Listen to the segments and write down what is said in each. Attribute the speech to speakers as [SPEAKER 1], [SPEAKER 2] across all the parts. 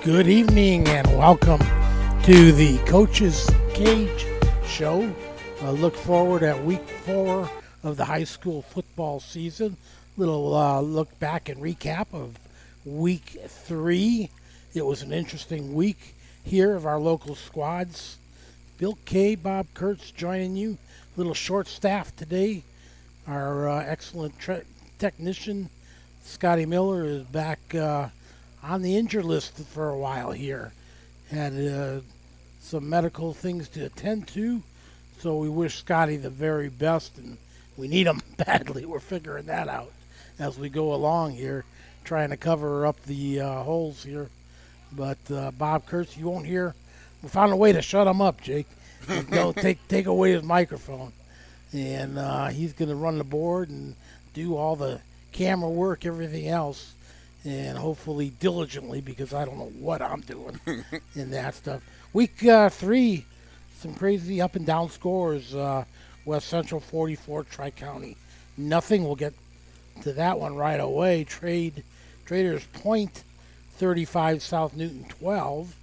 [SPEAKER 1] Good evening and welcome to the Coach's Cage show. Look forward at week 4 of the high school football season. Little look back and recap of week 3. It was an interesting week here of our local squads. Bill K, Bob Kurtz joining you. Little short staff today. Our excellent technician, Scotty Miller, is back on the injured list for a while here. Had some medical things to attend to, so we wish Scotty the very best, and we need him badly. We're figuring that out as we go along here, trying to cover up the holes here. But Bob Kurtz, you won't hear. We found a way to shut him up, Jake. Don't take away his microphone. And he's going to run the board and do all the camera work, everything else, and hopefully diligently, because I don't know what I'm doing in that stuff. Week 3, some crazy up and down scores. West Central 44, Tri-County nothing. We'll get to that one right away. Traders Point 35, South Newton 12.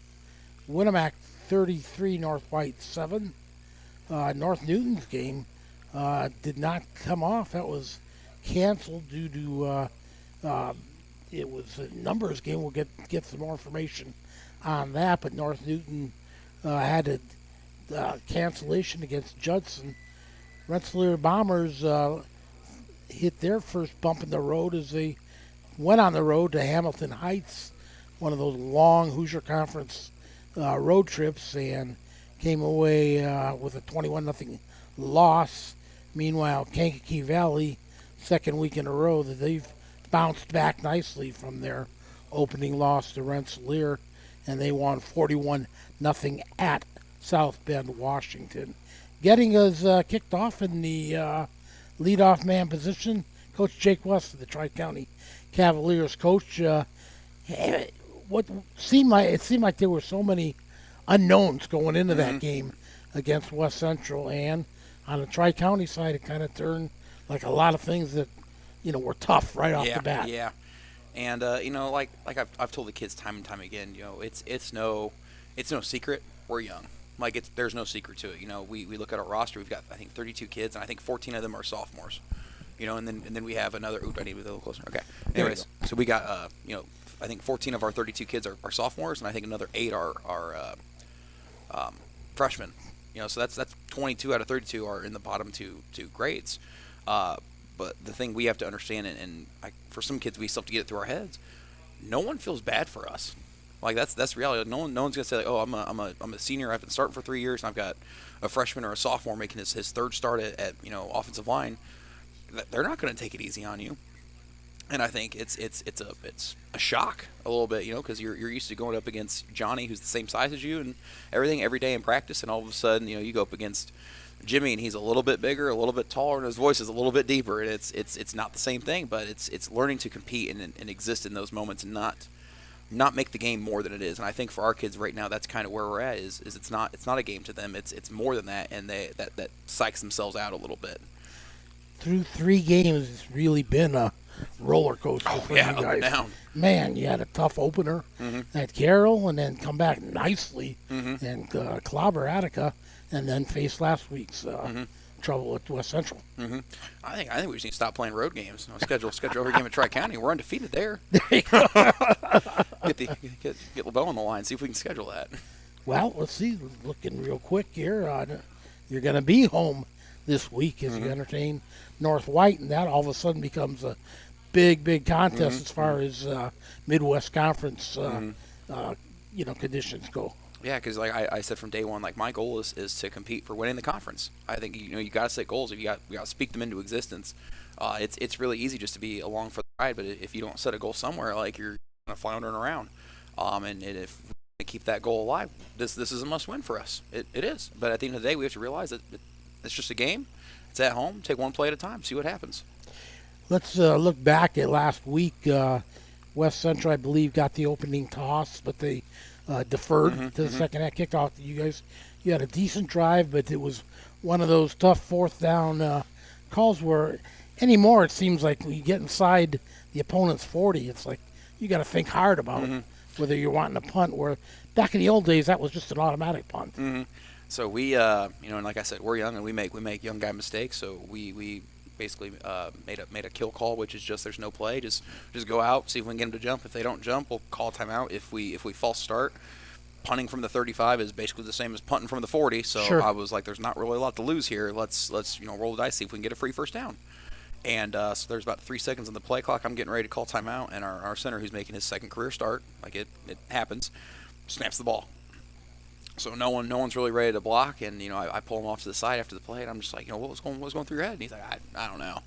[SPEAKER 1] Winnemac 33, North White 7. North Newton's game did not come off. That was canceled due to it was a numbers game. We'll get some more information on that. But North Newton had a cancellation against Judson. Rensselaer Bombers hit their first bump in the road as they went on the road to Hamilton Heights, one of those long Hoosier Conference road trips, and came away with a 21-0 loss. Meanwhile, Kankakee Valley, second week in a row that they've bounced back nicely from their opening loss to Rensselaer, and they won 41-0 at South Bend, Washington. Getting us kicked off in the leadoff man position, Coach Jake West of the Tri-County Cavaliers. Coach, it seemed like there were so many unknowns going into that game against West Central, and on the Tri-County side, it kind of turned like a lot of things that were tough right off the bat.
[SPEAKER 2] Yeah, and like I've told the kids time and time again, it's no secret we're young. Like there's no secret to it. We look at our roster, we've got I think 32 kids, and I think 14 of them are sophomores. And then we have another. I need to be a little closer. Okay. Anyways, so we got I think 14 of our 32 kids are sophomores, and I think another 8 are freshmen. So that's 22 out of 32 are in the bottom two grades. But the thing we have to understand, and for some kids, we still have to get it through our heads. No one feels bad for us. Like that's reality. No one's gonna say like, oh, I'm a senior. I've been starting for 3 years, and I've got a freshman or a sophomore making his third start at offensive line. They're not gonna take it easy on you. And I think it's a shock a little bit, because you're used to going up against Johnny, who's the same size as you, and everything every day in practice, and all of a sudden, you go up against Jimmy, and he's a little bit bigger, a little bit taller, and his voice is a little bit deeper, and it's not the same thing, but it's learning to compete and exist in those moments and not make the game more than it is. And I think for our kids right now, that's kind of where we're at. Is it's not a game to them. It's more than that, and that psychs themselves out a little bit.
[SPEAKER 1] Through 3 games, it's really been a roller coaster for you guys.
[SPEAKER 2] Up and down.
[SPEAKER 1] Man, you had a tough opener at Carroll, and then come back nicely and clobber Attica, and then face last week's trouble at West Central.
[SPEAKER 2] I think we just need to stop playing road games. Schedule every game at Tri-County. We're undefeated there.
[SPEAKER 1] There you go.
[SPEAKER 2] Get LeBeau on the line. See if we can schedule that.
[SPEAKER 1] Well, let's see. Looking real quick here. You're going to be home this week as you entertain North White, and that all of a sudden becomes a big contest as far as Midwest Conference conditions go.
[SPEAKER 2] Yeah, because like I said from day one, like my goal is to compete for winning the conference. I think you got to set goals. We got to speak them into existence. It's really easy just to be along for the ride, but if you don't set a goal somewhere, like you're kind of floundering around. And if we keep that goal alive, this is a must win for us. It is. But at the end of the day, we have to realize that it's just a game. It's at home. Take one play at a time. See what happens.
[SPEAKER 1] Let's look back at last week. West Central, I believe, got the opening toss, but they deferred to the second half. Kicked off. You had a decent drive, but it was one of those tough fourth down calls where anymore it seems like when you get inside the opponent's 40, it's like you got to think hard about whether you're wanting to punt, where back in the old days that was just an automatic punt.
[SPEAKER 2] Mm-hmm. So we, and like I said, we're young and we make young guy mistakes. So we basically made a kill call, which is just there's no play, just go out, see if we can get them to jump. If they don't jump, we'll call timeout. If we false start, punting from the 35 is basically the same as punting from the 40. So
[SPEAKER 1] Sure.
[SPEAKER 2] I was like, there's not really a lot to lose here. Let's roll the dice, see if we can get a free first down. And so there's about 3 seconds on the play clock. I'm getting ready to call timeout, and our center, who's making his second career start, like it happens, snaps the ball. So no one's really ready to block, and I pull him off to the side after the play, and I'm just like, what was going through your head? And he's like, I don't know.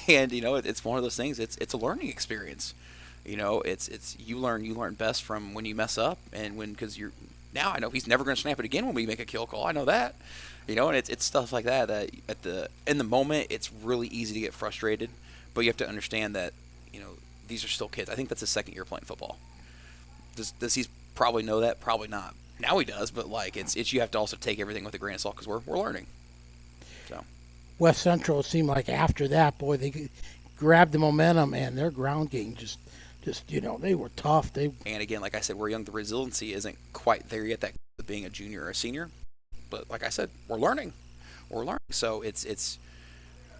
[SPEAKER 2] And it's one of those things. It's a learning experience. It's you learn best from when you mess up, and because now I know he's never going to snap it again when we make a kill call. I know that. And it's stuff like that in the moment it's really easy to get frustrated, but you have to understand that these are still kids. I think that's his second year playing football. Does he probably know that? Probably not. Now he does, but it's you have to also take everything with a grain of salt because we're learning. So
[SPEAKER 1] West Central, it seemed like after that, boy, they grabbed the momentum, and their ground game just they were tough.
[SPEAKER 2] And again, like I said, we're young. The resiliency isn't quite there yet. That being a junior or a senior, but like I said, we're learning. So it's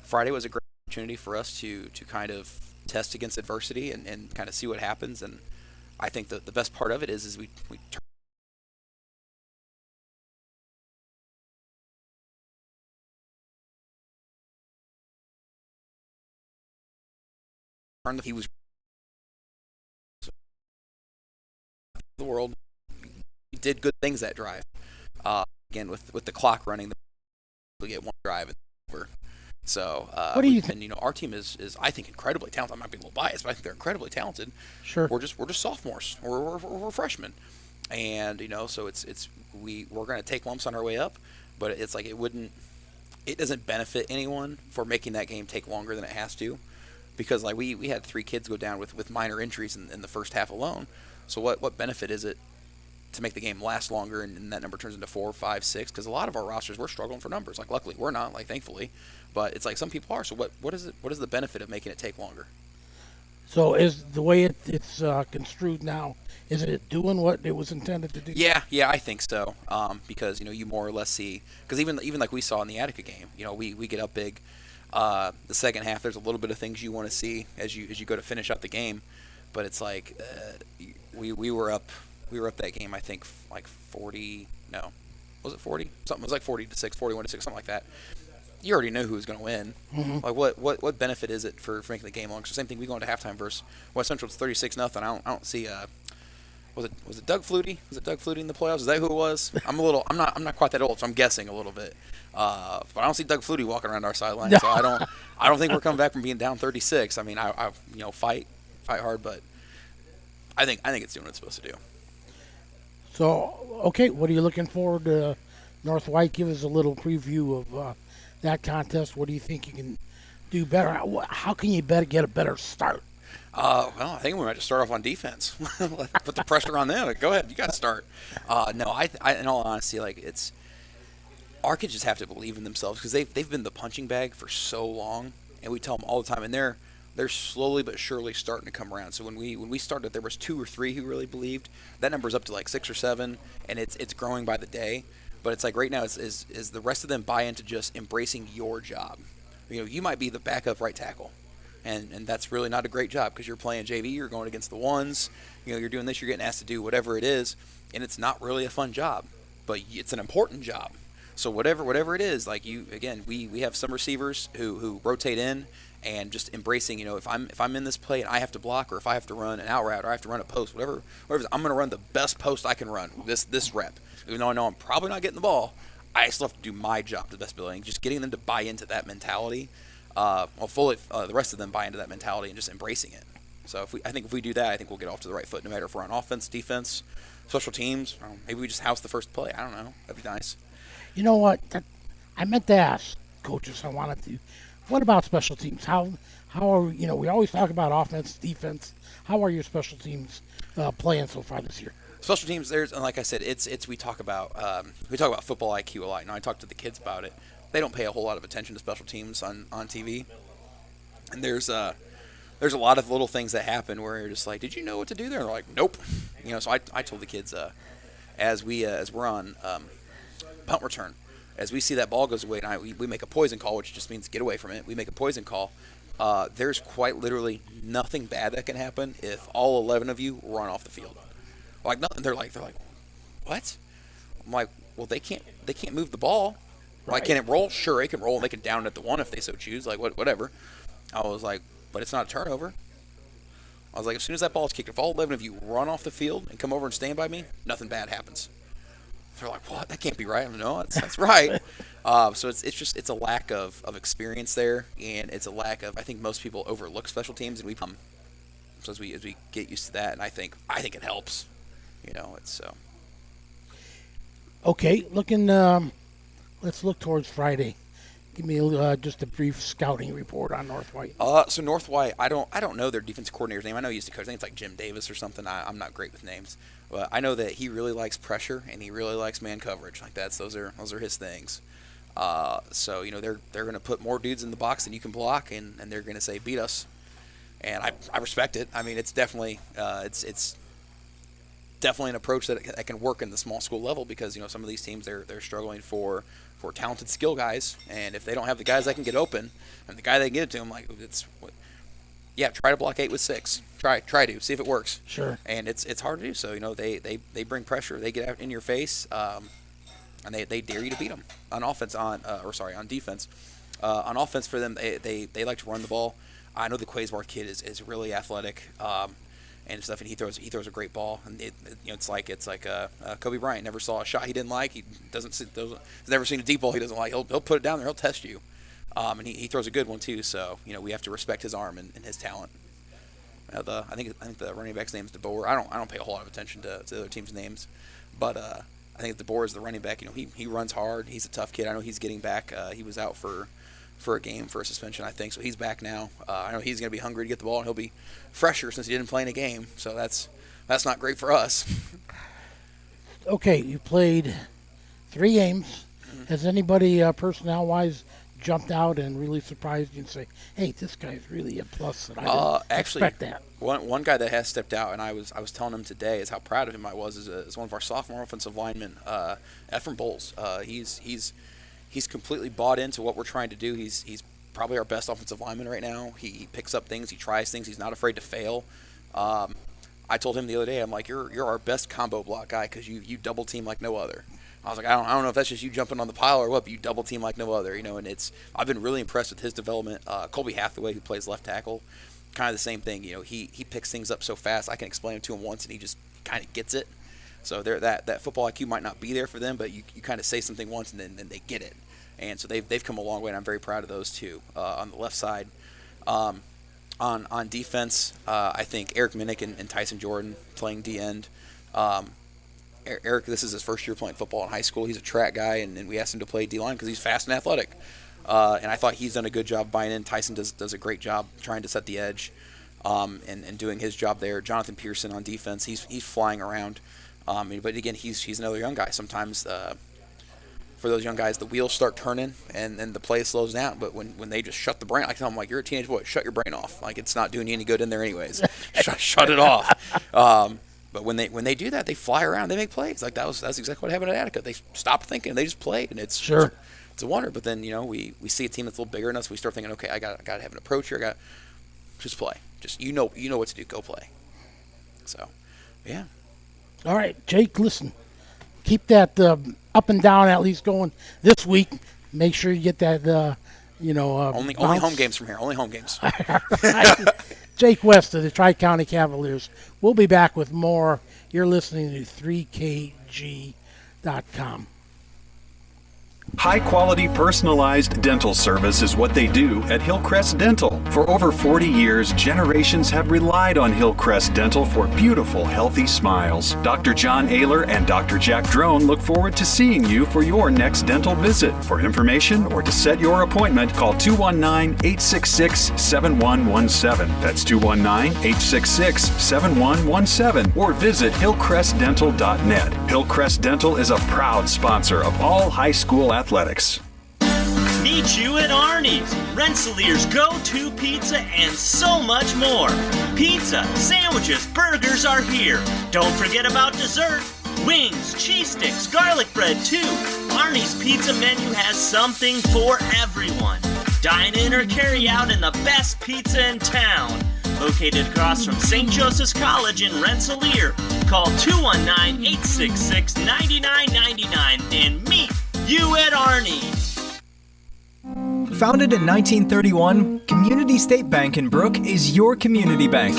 [SPEAKER 2] Friday was a great opportunity for us to kind of test against adversity and kind of see what happens. And I think the best part of it is we turned. He was the world. He did good things that drive. Again, with the clock running, we get one drive and over. So,
[SPEAKER 1] what do you think?
[SPEAKER 2] And our team is I think incredibly talented. I might be a little biased, but I think they're incredibly talented.
[SPEAKER 1] Sure.
[SPEAKER 2] We're just sophomores. We're freshmen, and so we're going to take lumps on our way up, but it's like it doesn't benefit anyone for making that game take longer than it has to, because like we had 3 kids go down with minor injuries in the first half alone. So what benefit is it to make the game last longer, and that number turns into 4, 5, 6? Because a lot of our rosters, we're struggling for numbers. Like luckily we're not, like thankfully, but it's like some people are. So what is it? What is the benefit of making it take longer?
[SPEAKER 1] So is the way it's construed now, is it doing what it was intended to do?
[SPEAKER 2] Yeah, I think so. Because you more or less see, because even like we saw in the Attica game, we get up big. The second half, there's a little bit of things you want to see as you go to finish out the game, but it's like we were up that game, I think like 40. No, was it 40? Something, it was like 40-6, 41-6, something like that. You already knew who was going to win.
[SPEAKER 1] Mm-hmm.
[SPEAKER 2] Like what benefit is it for making the game long? So same thing. We go into halftime versus West Central. It's 36-0. I don't see. Was it Doug Flutie? Was it Doug Flutie in the playoffs? Is that who it was? I'm not quite that old, so I'm guessing a little bit. But I don't see Doug Flutie walking around our sideline. So I don't think we're coming back from being down 36. I mean, I fight hard, but I think it's doing what it's supposed to do.
[SPEAKER 1] So, okay, what are you looking forward to? North White, give us a little preview of that contest. What do you think you can do better? How can you get a better start?
[SPEAKER 2] Well, I think we might just start off on defense. Put the pressure on them. Go ahead, you got to start. No, I in all honesty, our kids just have to believe in themselves, because they've been the punching bag for so long, and we tell them all the time, and they're slowly but surely starting to come around. So when we started, there was 2 or 3 who really believed. That number's up to like 6 or 7, and it's growing by the day. But it's like right now is the rest of them buy into just embracing your job. You might be the backup right tackle, and that's really not a great job, because you're playing JV, you're going against the ones, you're doing this, you're getting asked to do whatever it is, and it's not really a fun job, but it's an important job. So whatever it is, like we have some receivers who rotate in, and just embracing, if I'm in this play and I have to block, or if I have to run an out route, or I have to run a post, whatever I'm going to run the best post I can run this rep. Even though I know I'm probably not getting the ball, I still have to do my job to the best ability. Just getting them to buy into that mentality, the rest of them buy into that mentality and just embracing it. So I think if we do that, I think we'll get off to the right foot, no matter if we're on offense, defense, special teams. Maybe we just house the first play. I don't know. That'd be nice.
[SPEAKER 1] You know what? I meant to ask coaches. I wanted to. What about special teams? How are we always talk about offense, defense. How are your special teams playing so far this year?
[SPEAKER 2] Special teams, and like I said, we talk about football IQ a lot. I talk to the kids about it. They don't pay a whole lot of attention to special teams on TV. And there's there's a lot of little things that happen where you're just like, did you know what to do there? And they're like, nope. So I told the kids as we're on punt return, as we see that ball goes away, and we make a poison call, which just means get away from it. We make a poison call. There's quite literally nothing bad that can happen if all 11 of you run off the field. Like nothing. They're like, what? I'm like, well, they can't move the ball. Right. Like, can it roll? Sure, it can roll, and they can down it at the 1 if they so choose. Like, whatever. I was like, but it's not a turnover. I was like, as soon as that ball is kicked, if all 11 of you run off the field and come over and stand by me, nothing bad happens. They're like, what? That can't be right. I'm like, no, that's right. So it's a lack of experience there, and it's a lack of, I think most people overlook special teams, and so as we get used to that, and I think it helps. It's so.
[SPEAKER 1] Okay, let's look towards Friday. Give me just a brief scouting report on North White.
[SPEAKER 2] So North White, I don't know their defensive coordinator's name. I know he used to coach. I think it's like Jim Davis or something. I'm not great with names, but I know that he really likes pressure and he really likes man coverage. Like those are his things. So they're going to put more dudes in the box than you can block, and they're going to say beat us. And I respect it. I mean, it's definitely it's definitely an approach that can work in the small school level, because some of these teams they're struggling for talented skill guys, and if they don't have the guys that can get open and the guy they can get it to them, like try to block 8 with 6. Try to see if it works.
[SPEAKER 1] Sure. And
[SPEAKER 2] it's hard to do. So they bring pressure, they get out in your face, and they dare you to beat them on offense. On defense. On offense for them, they like to run the ball. I know the Quasbar kid is really athletic. And stuff, and he throws a great ball, and it's like Kobe Bryant never saw a shot he didn't like. He's never seen a deep ball he doesn't like. He'll put it down there. He'll test you, and he throws a good one too. So we have to respect his arm and his talent. I think the running back's name is DeBoer. I don't pay a whole lot of attention to the other teams' names, but I think DeBoer is the running back. He runs hard. He's a tough kid. I know he's getting back. He was out for a game for a suspension, I think. So he's back now. I know he's going to be hungry to get the ball, and he'll be fresher since he didn't play in a game. So that's not great for us.
[SPEAKER 1] Okay, you played 3 games. Mm-hmm. Has anybody personnel-wise jumped out and really surprised you and say, hey, this guy's really a plus that I didn't expect that?
[SPEAKER 2] One guy that has stepped out, and I was telling him today, is how proud of him I was, is one of our sophomore offensive linemen, Ephraim Bowles. He's completely bought into what we're trying to do. He's probably our best offensive lineman right now. He picks up things. He tries things. He's not afraid to fail. I told him the other day, I'm like, you're our best combo block guy, because you double team like no other. I was like, I don't know if that's just you jumping on the pile or what, but you double team like no other. And I've been really impressed with his development. Colby Hathaway, who plays left tackle, kind of the same thing. He picks things up so fast. I can explain it to him once, and he just kind of gets it. So that football IQ might not be there for them, but you kind of say something once, and then they get it. And so they've come a long way, and I'm very proud of those two. On the left side, on defense, I think Eric Minnick and Tyson Jordan playing D-end. Eric, this is his first year playing football in high school. He's a track guy, and we asked him to play D-line because he's fast and athletic. And I thought he's done a good job buying in. Tyson does a great job trying to set the edge and doing his job there. Jonathan Pearson on defense, he's flying around. But again, he's another young guy. Sometimes for those young guys, the wheels start turning and the play slows down. But when they just shut the brain, I tell them, like, you're a teenage boy, shut your brain off. Like, it's not doing you any good in there anyways. shut it off. But when they do that, they fly around, they make plays. Like that's exactly what happened at Attica. They stop thinking, they just played, and it's a wonder. But then we see a team that's a little bigger than us. We start thinking, okay, I got to have an approach here. I got just play. Just you know what to do. Go play. So, yeah.
[SPEAKER 1] All right, Jake. Listen, keep that up and down at least going this week. Make sure you get that. Only
[SPEAKER 2] home games from here. Only home games.
[SPEAKER 1] Jake West of the Tri-County Cavaliers. We'll be back with more. You're listening to 3KG.com.
[SPEAKER 3] High-quality, personalized dental service is what they do at Hillcrest Dental. For over 40 years, generations have relied on Hillcrest Dental for beautiful, healthy smiles. Dr. John Ayler and Dr. Jack Drone look forward to seeing you for your next dental visit. For information or to set your appointment, call 219-866-7117. That's 219-866-7117. Or visit hillcrestdental.net. Hillcrest Dental is a proud sponsor of all high school athletics.
[SPEAKER 4] Need meet you at Arnie's, Rensselaer's go-to pizza and so much more. Pizza, sandwiches, burgers are here. Don't forget about dessert. Wings, cheese sticks, garlic bread too. Arnie's pizza menu has something for everyone. Dine in or carry out in the best pizza in town. Located across from St. Joseph's College in Rensselaer. Call 219-866-9999 and meet you at Arnie's.
[SPEAKER 5] Founded in 1931, Community State Bank in Brook is your community bank.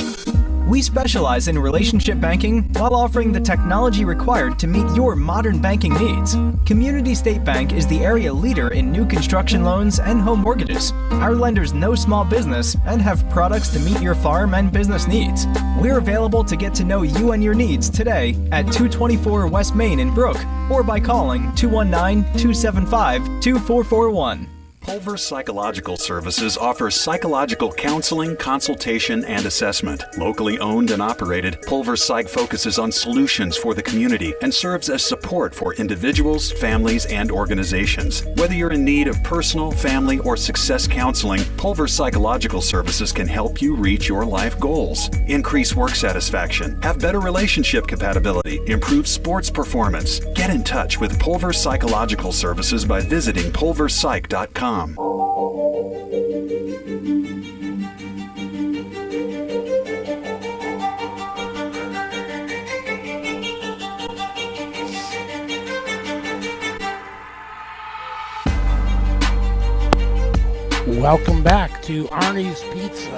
[SPEAKER 5] We specialize in relationship banking while offering the technology required to meet your modern banking needs. Community State Bank is the area leader in new construction loans and home mortgages. Our lenders know small business and have products to meet your farm and business needs. We're available to get to know you and your needs today at 224 West Main in Brook or by calling 219-275-2441.
[SPEAKER 3] Pulver Psychological Services offers psychological counseling, consultation, and assessment. Locally owned and operated, Pulver Psych focuses on solutions for the community and serves as support for individuals, families, and organizations. Whether you're in need of personal, family, or success counseling, Pulver Psychological Services can help you reach your life goals. Increase work satisfaction, have better relationship compatibility, improve sports performance. Get in touch with Pulver Psychological Services by visiting pulverpsych.com.
[SPEAKER 1] Welcome back to Arnie's Pizza.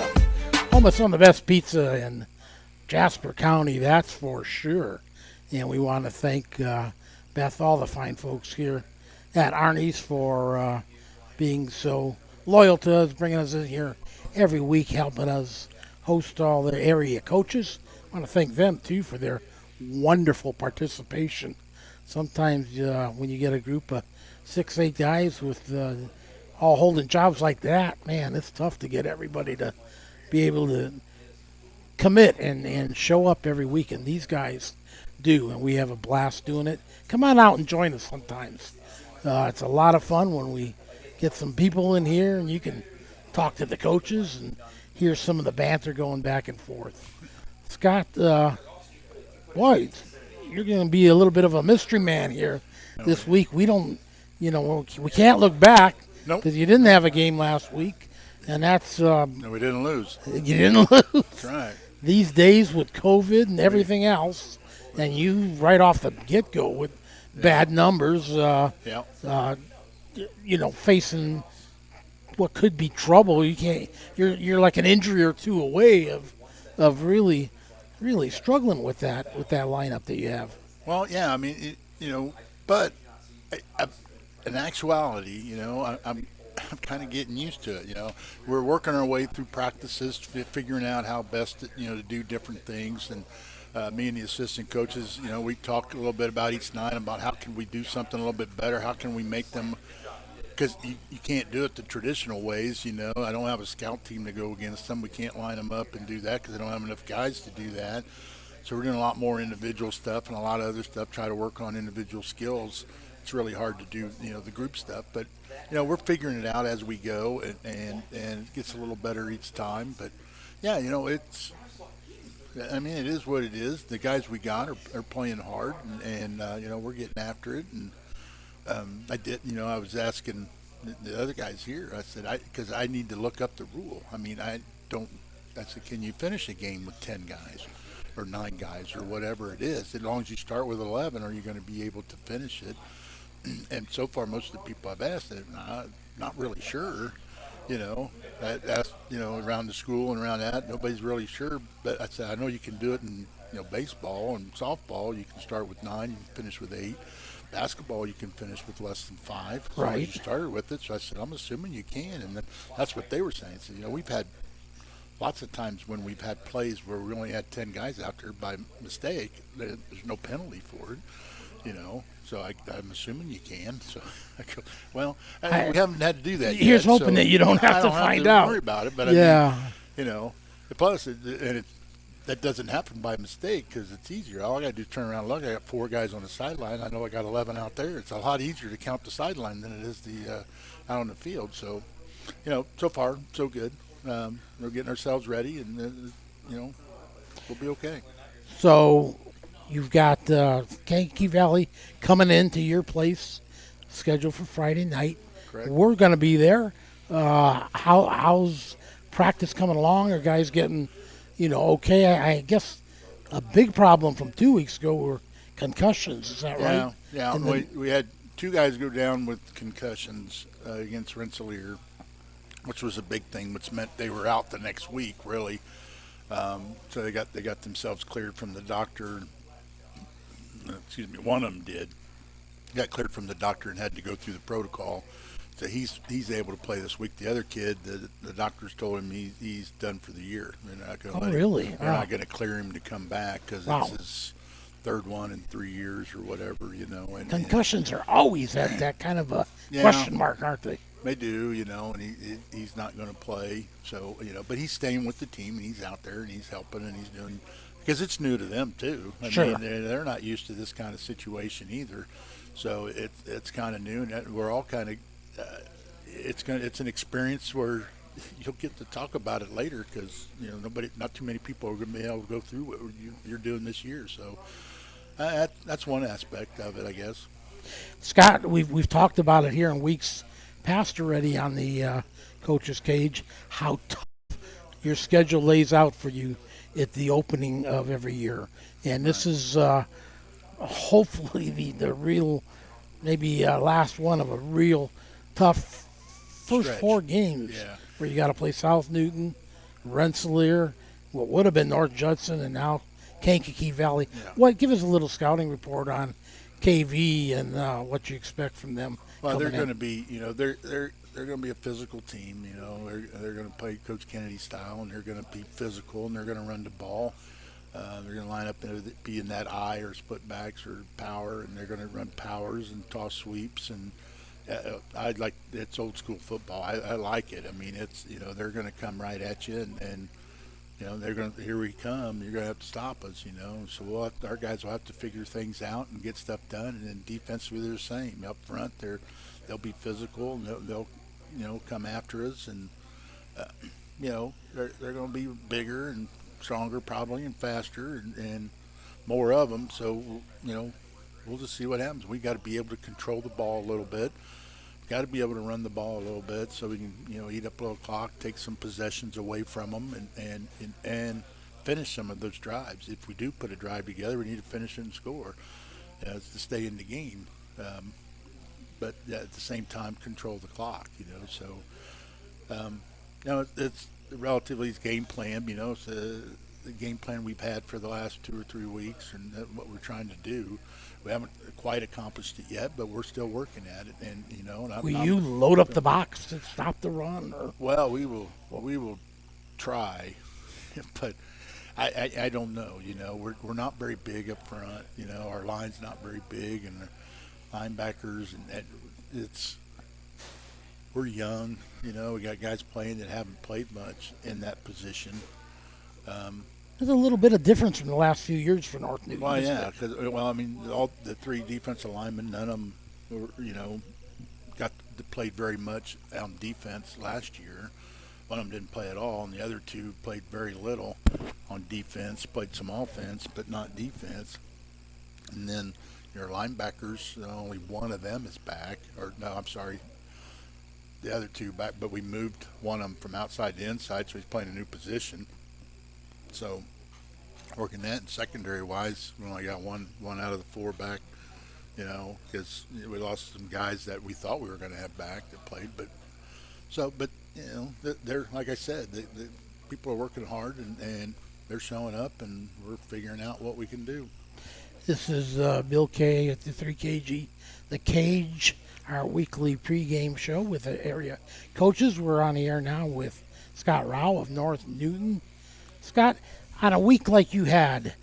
[SPEAKER 1] Home of some of the best pizza in Jasper County, that's for sure. And we want to thank Beth, all the fine folks here at Arnie's for being so loyal to us, bringing us in here every week, helping us host all the area coaches. I want to thank them, too, for their wonderful participation. Sometimes when you get a group of 6-8 guys with all holding jobs like that, man, it's tough to get everybody to be able to commit and show up every week. And these guys do, and we have a blast doing it. Come on out and join us sometimes. It's a lot of fun when we get some people in here and you can talk to the coaches and hear some of the banter going back and forth. Scott, boy, you're going to be a little bit of a mystery man here this week. We don't, we can't look back because you didn't have a game last week, and that's
[SPEAKER 6] no, we didn't lose.
[SPEAKER 1] You didn't lose.
[SPEAKER 6] That's right.
[SPEAKER 1] These days with COVID and everything else, and you right off the get-go with bad numbers, facing what could be trouble. You can't. You're like an injury or two away of really struggling with that lineup that you have.
[SPEAKER 6] Well, yeah, I mean, but in actuality, I'm kind of getting used to it. We're working our way through practices, figuring out how best to do different things, and me and the assistant coaches, we talk a little bit about each night about how can we do something a little bit better, how can we make them, because you can't do it the traditional ways. I don't have a scout team to go against them. We can't line them up and do that because I don't have enough guys to do that. So we're doing a lot more individual stuff and a lot of other stuff, try to work on individual skills. It's really hard to do, the group stuff, but we're figuring it out as we go, and it gets a little better each time. But yeah, it is what it is. The guys we got are playing hard, and we're getting after it. And I was asking the other guys here. I said, because I need to look up the rule. I said, can you finish a game with 10 guys or 9 guys or whatever it is? As long as you start with 11, are you going to be able to finish it? And so far, most of the people I've asked, not really sure. That's around the school and around that, nobody's really sure. But I said, I know you can do it in baseball and softball. You can start with 9, you can finish with 8. Basketball, you can finish with less than 5. As long as you started with it. So I said, I'm assuming you can. And then that's what they were saying. So we've had lots of times when we've had plays where we only had 10 guys out there by mistake. There's no penalty for it. So I'm assuming you can. So I go, well, we haven't had to do that yet.
[SPEAKER 1] Here's hoping that you don't have to find out.
[SPEAKER 6] Worry about it, but
[SPEAKER 1] yeah,
[SPEAKER 6] plus, and that doesn't happen by mistake because it's easier. All I got to do is turn around and look. I got 4 guys on the sideline. I know I got 11 out there. It's a lot easier to count the sideline than it is the out on the field. So, so far, so good. We're getting ourselves ready, and, we'll be okay.
[SPEAKER 1] So you've got Kankakee Valley coming into your place, scheduled for Friday night.
[SPEAKER 6] Correct.
[SPEAKER 1] We're going to be there. How's practice coming along? Are guys getting, okay? I guess a big problem from 2 weeks ago were concussions. Is that right?
[SPEAKER 6] Yeah. We had 2 guys go down with concussions against Rensselaer, which was a big thing, which meant they were out the next week, really. So they got themselves cleared from the doctor. One of them did. Got cleared from the doctor and had to go through the protocol. So he's able to play this week. The other kid, the doctors told him he's done for the year. They're not going to
[SPEAKER 1] really?
[SPEAKER 6] They're not going to clear him to come back because it's his 3rd one in 3 years or whatever, And
[SPEAKER 1] concussions are always that kind of a question mark, aren't they?
[SPEAKER 6] They do, and he's not going to play. So, but he's staying with the team, and he's out there, and he's helping, and he's doing – because it's new to them, too. I mean, they're not used to this kind of situation either. So it's kind of new, and we're all kind of it's an experience where you'll get to talk about it later because, not too many people are going to be able to go through what you're doing this year. So that's one aspect of it, I guess.
[SPEAKER 1] Scott, we've talked about it here in weeks past already on the Coach's Cage, how tough your schedule lays out for you at the opening of every year. And this is hopefully the real, maybe last one of a real tough first
[SPEAKER 6] stretch.
[SPEAKER 1] 4 games where you got to play South Newton, Rensselaer, what would have been North Judson, and now Kankakee Valley.
[SPEAKER 6] Yeah.
[SPEAKER 1] Give us a little scouting report on KV and what you expect from them.
[SPEAKER 6] Well, they're going to be, they're going to be a physical team. They're going to play Coach Kennedy style, and they're going to be physical, and they're going to run the ball. They're going to line up and be in that eye or split backs or power, and they're going to run powers and toss sweeps. And it's old school football. I like it. I mean, it's they're going to come right at you, and they're going to, here we come. You're going to have to stop us. So our guys will have to figure things out and get stuff done. And then defensively, they're the same. Up front, they'll be physical, and they'll come after us, and they're going to be bigger and stronger probably and faster and more of them. So we'll just see what happens. We got to be able to control the ball a little bit. Got to be able to run the ball a little bit so we can eat up a little clock, take some possessions away from them, and finish some of those drives. If we do put a drive together, we need to finish it and score to stay in the game. But at the same time, control the clock. It's relatively game plan. It's the game plan we've had for the last 2 or 3 weeks, and what we're trying to do. We haven't quite accomplished it yet, but we're still working at it. And
[SPEAKER 1] will you load up the box to stop the run? Or?
[SPEAKER 6] Well, we will try, but I don't know. We're not very big up front. Our line's not very big, and the linebackers, and we're young. We got guys playing that haven't played much in that position.
[SPEAKER 1] There's a little bit of difference from the last few years for North Newton.
[SPEAKER 6] Well, yeah, because all the 3 defensive linemen, none of them were, played very much on defense last year. One of them didn't play at all, and the other 2 played very little on defense. Played some offense, but not defense. And then your linebackers, only one of them is back. The other 2 back, but we moved one of them from outside to inside, so he's playing a new position. So working that, and secondary-wise, we only got one out of the 4 back, because we lost some guys that we thought we were going to have back that played. But they're, like I said, the people are working hard, and they're showing up, and we're figuring out what we can do.
[SPEAKER 1] This is Bill K at the 3KG, The Cage, our weekly pregame show with the area coaches. We're on the air now with Scott Rao of North Newton. Scott, on a week like you had,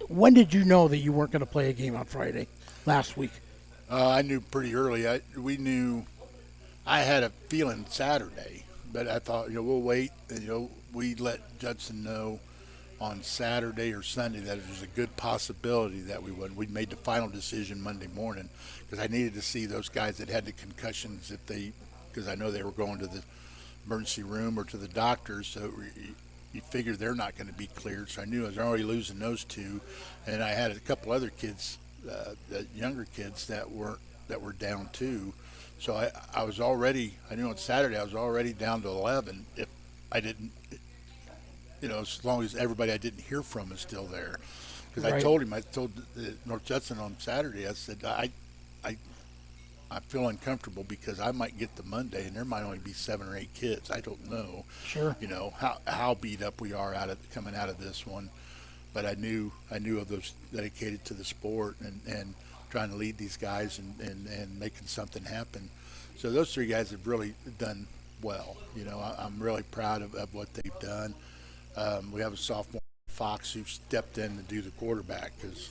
[SPEAKER 1] when did you know that you weren't going to play a game on Friday last week?
[SPEAKER 6] I knew pretty early. We knew. I had a feeling Saturday, but I thought, we'll wait. And, we let Judson know on Saturday or Sunday that there's a good possibility that we would. We made the final decision Monday morning because I needed to see those guys that had the concussions because I know they were going to the emergency room or to the doctors. So you figure they're not going to be cleared. So I knew I was already losing those two, and I had a couple other kids, younger kids that were down too. So I was already. I knew on Saturday I was already down to 11. If I didn't. As long as everybody I didn't hear from is still there. Because
[SPEAKER 1] Right.
[SPEAKER 6] I told North Judson on Saturday, I said, I feel uncomfortable because I might get to Monday and there might only be 7 or 8 kids. I don't know.
[SPEAKER 1] Sure.
[SPEAKER 6] How beat up we are coming out of this one. But I knew of those dedicated to the sport and trying to lead these guys and making something happen. So those 3 guys have really done well. I'm really proud of what they've done. We have a sophomore, Fox, who stepped in to do the quarterback because,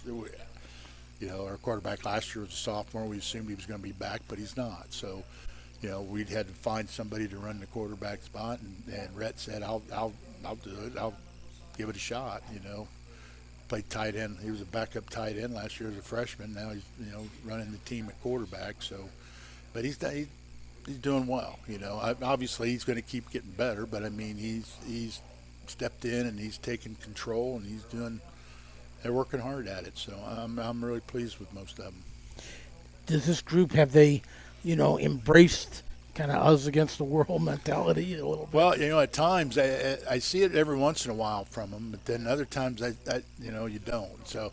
[SPEAKER 6] our quarterback last year was a sophomore. We assumed he was going to be back, but he's not. So, we had to find somebody to run the quarterback spot, and Rhett said, I'll do it. I'll give it a shot, Played tight end. He was a backup tight end last year as a freshman. Now he's, running the team at quarterback. So, but he's doing well, Obviously, he's going to keep getting better, but, I mean, he's stepped in and he's taking control and they're working hard at it. So I'm really pleased with most of them.
[SPEAKER 1] Does this group, have they, embraced kind of us against the world mentality a little bit?
[SPEAKER 6] Well, at times I see it every once in a while from them, but then other times I you don't. So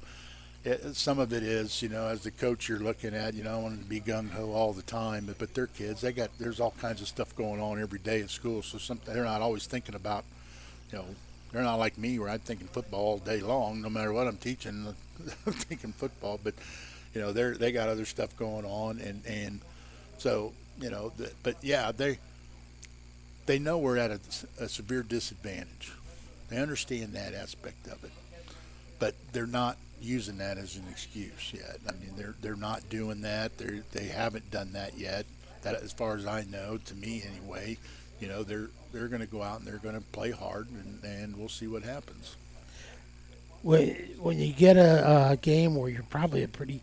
[SPEAKER 6] some of it is, as the coach you're looking at, I want them to be gung-ho all the time, but they're kids. There's all kinds of stuff going on every day at school, so they're not always thinking about, they're not like me where I'm thinking football all day long. No matter what I'm teaching, I'm thinking football. But, they got other stuff going on. And so, but, yeah, they know we're at a severe disadvantage. They understand that aspect of it. But they're not using that as an excuse yet. I mean, they're not doing that. They haven't done that yet. That, as far as I know, to me anyway, they're going to go out and they're going to play hard, and we'll see what happens.
[SPEAKER 1] When you get a game where you're probably a pretty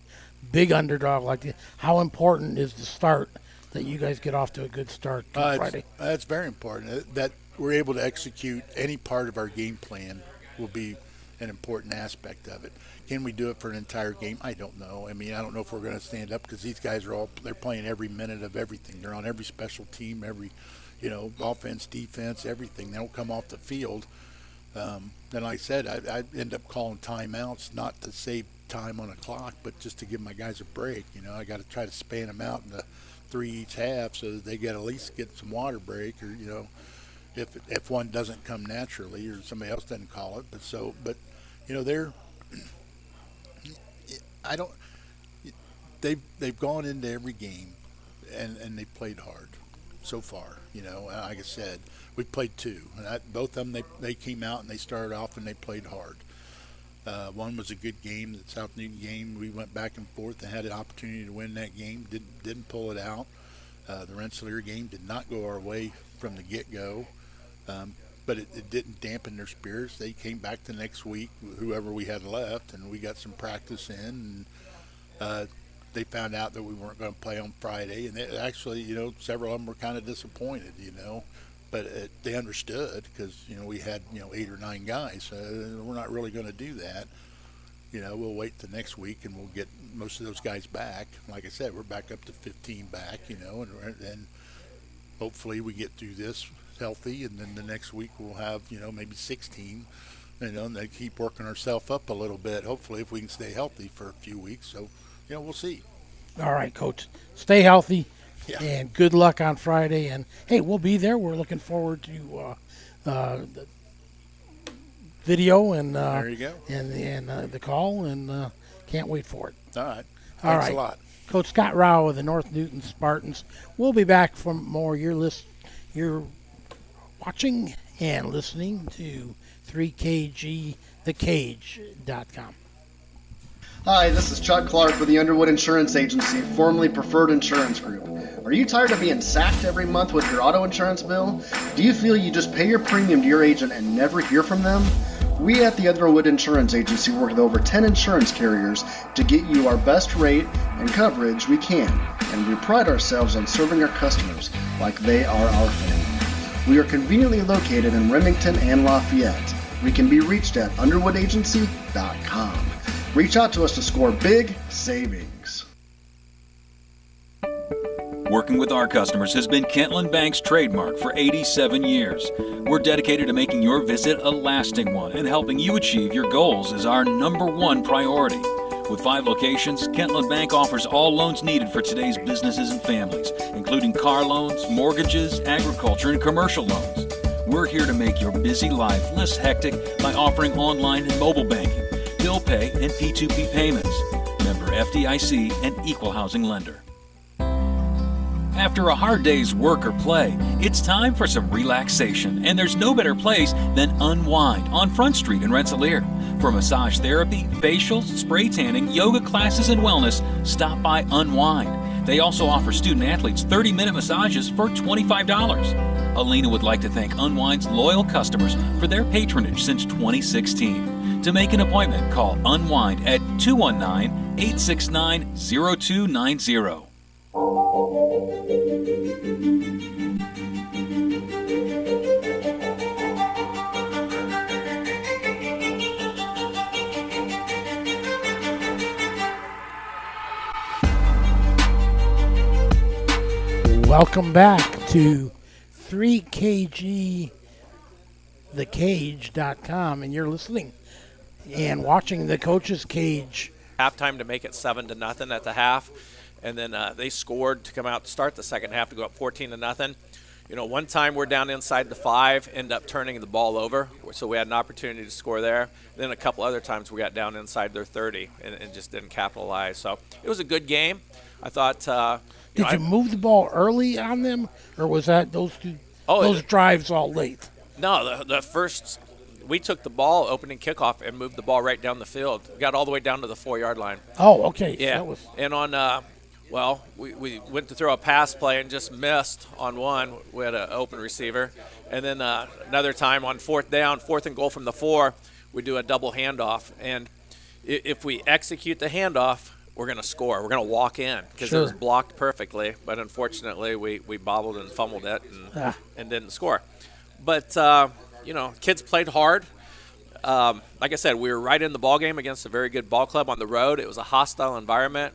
[SPEAKER 1] big underdog like this, how important is the start that you guys get off to a good start Friday?
[SPEAKER 6] That's very important. That we're able to execute any part of our game plan will be an important aspect of it. Can we do it for an entire game? I don't know. I mean, I don't know if we're going to stand up because these guys they're playing every minute of everything. They're on every special team, every offense, defense, everything. They don't come off the field. And like I said, I end up calling timeouts, not to save time on a clock, but just to give my guys a break. I got to try to span them out into 3 each half so that they at least get some water break, or if one doesn't come naturally or somebody else doesn't call it. They've gone into every game and they played hard so far. Like I said, we played 2, and both of them they came out and they started off and they played hard. One was a good game, the South Newton game. We went back and forth and had an opportunity to win that game. Didn't pull it out. The Rensselaer game did not go our way from the get-go, but it didn't dampen their spirits. They came back the next week, whoever we had left, and we got some practice in. And they found out that we weren't going to play on Friday, and they actually, several of them were kind of disappointed, but they understood because, we had, 8 or 9 guys. We're not really going to do that. We'll wait the next week and we'll get most of those guys back. Like I said, we're back up to 15 back, and hopefully we get through this healthy, and then the next week we'll have, maybe 16, and they keep working ourselves up a little bit, hopefully, if we can stay healthy for a few weeks. So, we'll see.
[SPEAKER 1] All right, Coach. Stay healthy,
[SPEAKER 6] Yeah.
[SPEAKER 1] and good luck on Friday. And, hey, we'll be there. We're looking forward to the video and
[SPEAKER 6] There you go.
[SPEAKER 1] and the call, and can't wait for it.
[SPEAKER 6] All right.
[SPEAKER 1] All
[SPEAKER 6] Thanks
[SPEAKER 1] right.
[SPEAKER 6] a lot.
[SPEAKER 1] Coach Scott Rao of the North Newton Spartans. We'll be back for more. You're watching and listening to 3KG, thecage.com.
[SPEAKER 7] Hi, this is Chuck Clark with the Underwood Insurance Agency, formerly Preferred Insurance Group. Are you tired of being sacked every month with your auto insurance bill? Do you feel you just pay your premium to your agent and never hear from them? We at the Underwood Insurance Agency work with over 10 insurance carriers to get you our best rate and coverage we can, and we pride ourselves on serving our customers like they are our family. We are conveniently located in Remington and Lafayette. We can be reached at underwoodagency.com. Reach out to us to score big savings.
[SPEAKER 8] Working with our customers has been Kentland Bank's trademark for 87 years. We're dedicated to making your visit a lasting one, and helping you achieve your goals is our #1 priority. With 5 locations, Kentland Bank offers all loans needed for today's businesses and families, including car loans, mortgages, agriculture, and commercial loans. We're here to make your busy life less hectic by offering online and mobile banking, bill pay, and P2P payments. Member FDIC and equal housing lender. After a hard day's work or play, it's time for some relaxation, and there's no better place than Unwind on Front Street in Rensselaer. For massage therapy, facials, spray tanning, yoga classes, and wellness, stop by Unwind. They also offer student-athletes 30-minute massages for $25. Alina would like to thank Unwind's loyal customers for their patronage since 2016. To make an appointment, call Unwind at 219-869-0290.
[SPEAKER 1] Welcome back to 3KG thecage.com, and you're listening and watching the Coach's Cage.
[SPEAKER 9] Halftime to make it 7-0 at the half, and then they scored to come out to start the second half to go up 14-0. You know, one time we're down inside the 5, end up turning the ball over, so we had an opportunity to score there. Then a couple other times we got down inside their 30 and just didn't capitalize. So it was a good game. I thought.
[SPEAKER 1] Did you move the ball early on them, or was that those drives all late?
[SPEAKER 9] No, the first, we took the ball opening kickoff and moved the ball right down the field. Got all the way down to the 4-yard line.
[SPEAKER 1] Oh, okay.
[SPEAKER 9] Yeah, and on, we went to throw a pass play and just missed on one. We had an open receiver. And then another time on 4th down, 4th and goal from the 4, we do a double handoff. And if we execute the handoff, we're going to score. We're going to walk in because it was blocked perfectly. But unfortunately, we bobbled and fumbled it and didn't score. But, kids played hard. Like I said, we were right in the ball game against a very good ball club on the road. It was a hostile environment.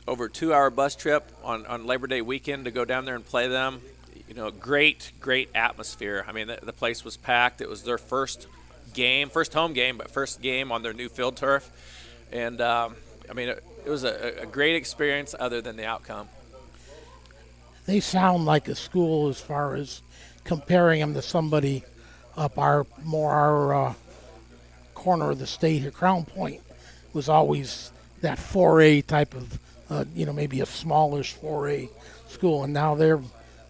[SPEAKER 9] Over a 2-hour bus trip on Labor Day weekend to go down there and play them. You know, great atmosphere. I mean, the place was packed. It was their first home game, but first game on their new field turf. And, it was a great experience other than the outcome.
[SPEAKER 1] They sound like a school as far as comparing them to somebody up our corner of the state here. Crown Point was always that 4A type of, maybe a smallish 4A school, and now they're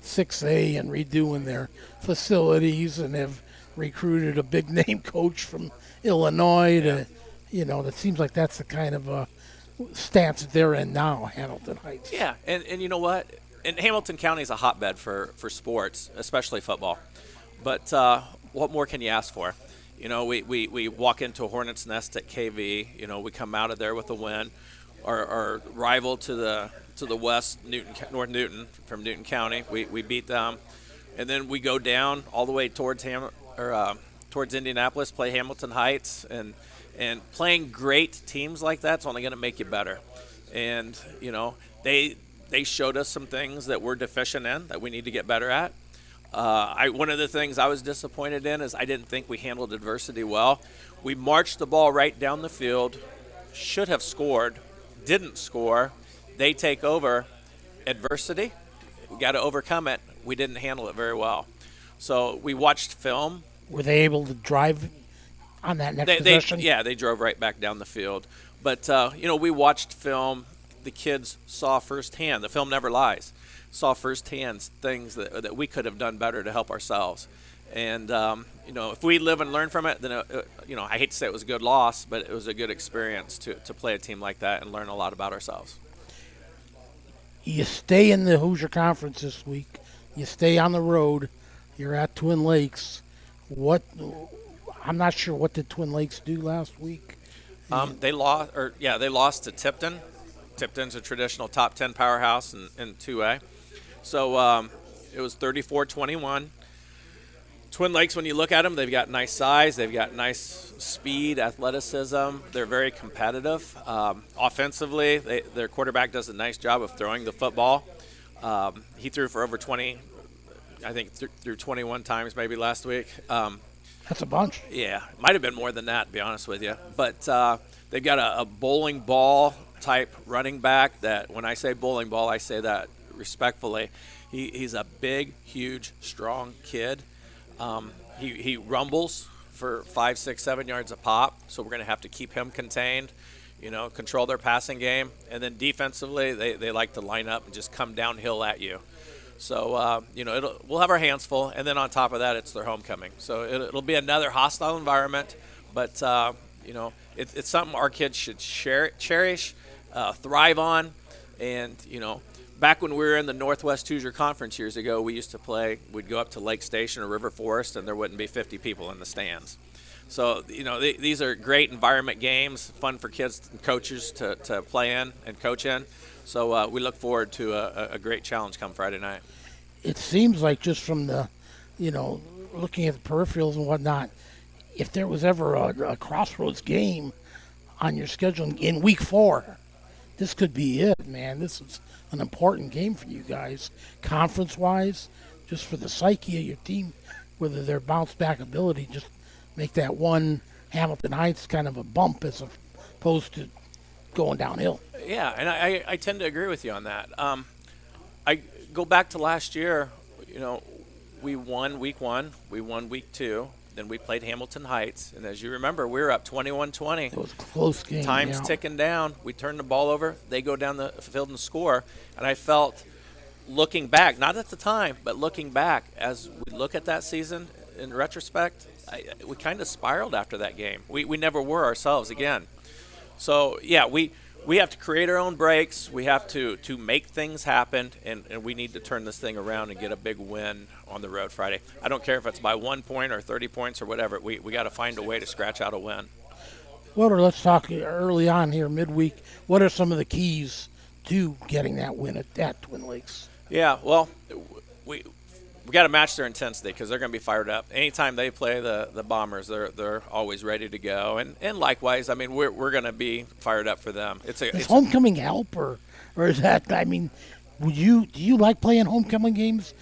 [SPEAKER 1] 6A and redoing their facilities and have recruited a big name coach from Illinois to, that seems like that's the kind of stance that they're in now, Hamilton Heights.
[SPEAKER 9] Yeah, and you know what? And Hamilton County is a hotbed for sports, especially football. But what more can you ask for? You know, we walk into a hornet's nest at KV. You know, we come out of there with a win. Our rival to the west, North Newton from Newton County, we beat them, and then we go down all the way towards towards Indianapolis, play Hamilton Heights, and playing great teams like that's only going to make you better. And they showed us some things that we're deficient in that we need to get better at. One of the things I was disappointed in is I didn't think we handled adversity well. We marched the ball right down the field, should have scored, didn't score. They take over. Adversity, we got to overcome it. We didn't handle it very well. So we watched film.
[SPEAKER 1] Were they able to drive on that next possession?
[SPEAKER 9] They drove right back down the field. But, we watched film. The kids saw firsthand. The film never lies. Saw firsthand things that we could have done better to help ourselves. And, if we live and learn from it, then, I hate to say it was a good loss, but it was a good experience to play a team like that and learn a lot about ourselves.
[SPEAKER 1] You stay in the Hoosier Conference this week. You stay on the road. You're at Twin Lakes. I'm not sure what did Twin Lakes do last week.
[SPEAKER 9] They lost to Tipton. Tipton's a traditional top 10 powerhouse in 2A. So it was 34-21. Twin Lakes, when you look at them, they've got nice size, they've got nice speed, athleticism. They're very competitive. Offensively, their quarterback does a nice job of throwing the football. He threw for over 20, I think threw 21 times maybe last week.
[SPEAKER 1] That's a bunch.
[SPEAKER 9] Yeah, might have been more than that, to be honest with you. But they've got a bowling ball type running back that, when I say bowling ball, I say that respectfully. He's a big, huge, strong kid. He rumbles for 5, 6, 7 yards a pop, so we're going to have to keep him contained, control their passing game. And then defensively, they like to line up and just come downhill at you. So, we'll have our hands full. And then on top of that, it's their homecoming. So it'll be another hostile environment, but, it's something our kids should cherish, thrive on. And, back when we were in the Northwest Hoosier Conference years ago, we'd go up to Lake Station or River Forest, and there wouldn't be 50 people in the stands. So, these are great environment games, fun for kids and coaches to play in and coach in. So we look forward to a great challenge come Friday night.
[SPEAKER 1] It seems like just from the, looking at the peripherals and whatnot, if there was ever a crossroads game on your schedule in week 4, this could be it, man. This is an important game for you guys, conference-wise, just for the psyche of your team, whether their bounce-back ability, just make that one Hamilton Heights kind of a bump as opposed to going downhill.
[SPEAKER 9] Yeah, and I tend to agree with you on that. I go back to last year, we won week 1, we won week 2, then we played Hamilton Heights, and as you remember, we were up 21-20.
[SPEAKER 1] It was a close game.
[SPEAKER 9] Time's ticking down. We turn the ball over. They go down the field and score. And I felt, looking back, not at the time, but looking back, as we look at that season in retrospect, we kind of spiraled after that game. We never were ourselves again. So, yeah, we have to create our own breaks. We have to make things happen, and we need to turn this thing around and get a big win on the road Friday. I don't care if it's by 1 point or 30 points or whatever. We got to find a way to scratch out a win.
[SPEAKER 1] Well, let's talk early on here, midweek. What are some of the keys to getting that win at Twin Lakes?
[SPEAKER 9] Yeah, well, we got to match their intensity because they're going to be fired up. Anytime they play the Bombers, they're always ready to go. And likewise, I mean, we're going to be fired up for them.
[SPEAKER 1] Does homecoming help, or is that? I mean, do you like playing homecoming games?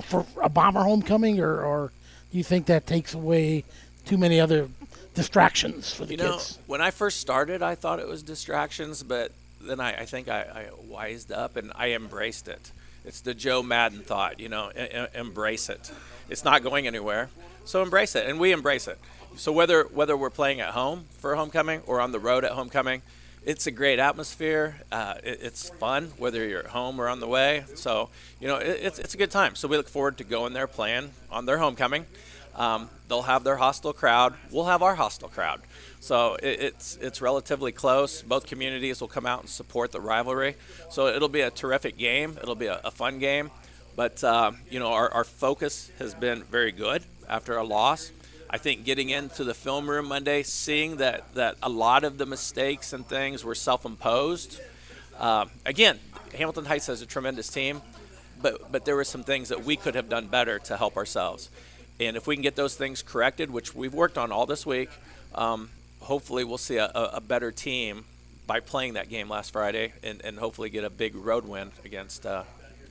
[SPEAKER 1] For a Bomber homecoming, or do you think that takes away too many other distractions for the kids?
[SPEAKER 9] When I first started, I thought it was distractions, but then I think I wised up and I embraced it. It's the Joe Madden thought, embrace it. It's not going anywhere, so embrace it, and we embrace it. So whether we're playing at home for homecoming or on the road at homecoming, it's a great atmosphere. It's fun, whether you're at home or on the way. So, it's a good time. So we look forward to going there, playing on their homecoming. They'll have their hostile crowd. We'll have our hostile crowd. So it's relatively close. Both communities will come out and support the rivalry. So it'll be a terrific game. It'll be a fun game. But, our focus has been very good after a loss. I think getting into the film room Monday, seeing that a lot of the mistakes and things were self-imposed. Again, Hamilton Heights has a tremendous team, but there were some things that we could have done better to help ourselves. And if we can get those things corrected, which we've worked on all this week, hopefully we'll see a better team by playing that game last Friday and hopefully get a big road win against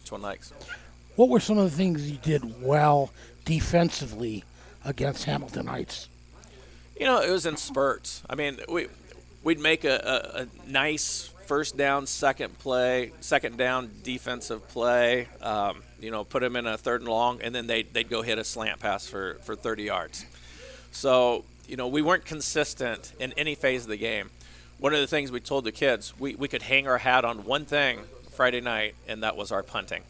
[SPEAKER 9] Twin Lakes.
[SPEAKER 1] What were some of the things you did well defensively against Hamilton Heights?
[SPEAKER 9] It was in spurts. I mean, we'd make a nice first down, second down defensive play, put them in a 3rd and long, and then they'd go hit a slant pass for 30 yards. So, we weren't consistent in any phase of the game. One of the things we told the kids, we could hang our hat on one thing Friday night, and that was our punting.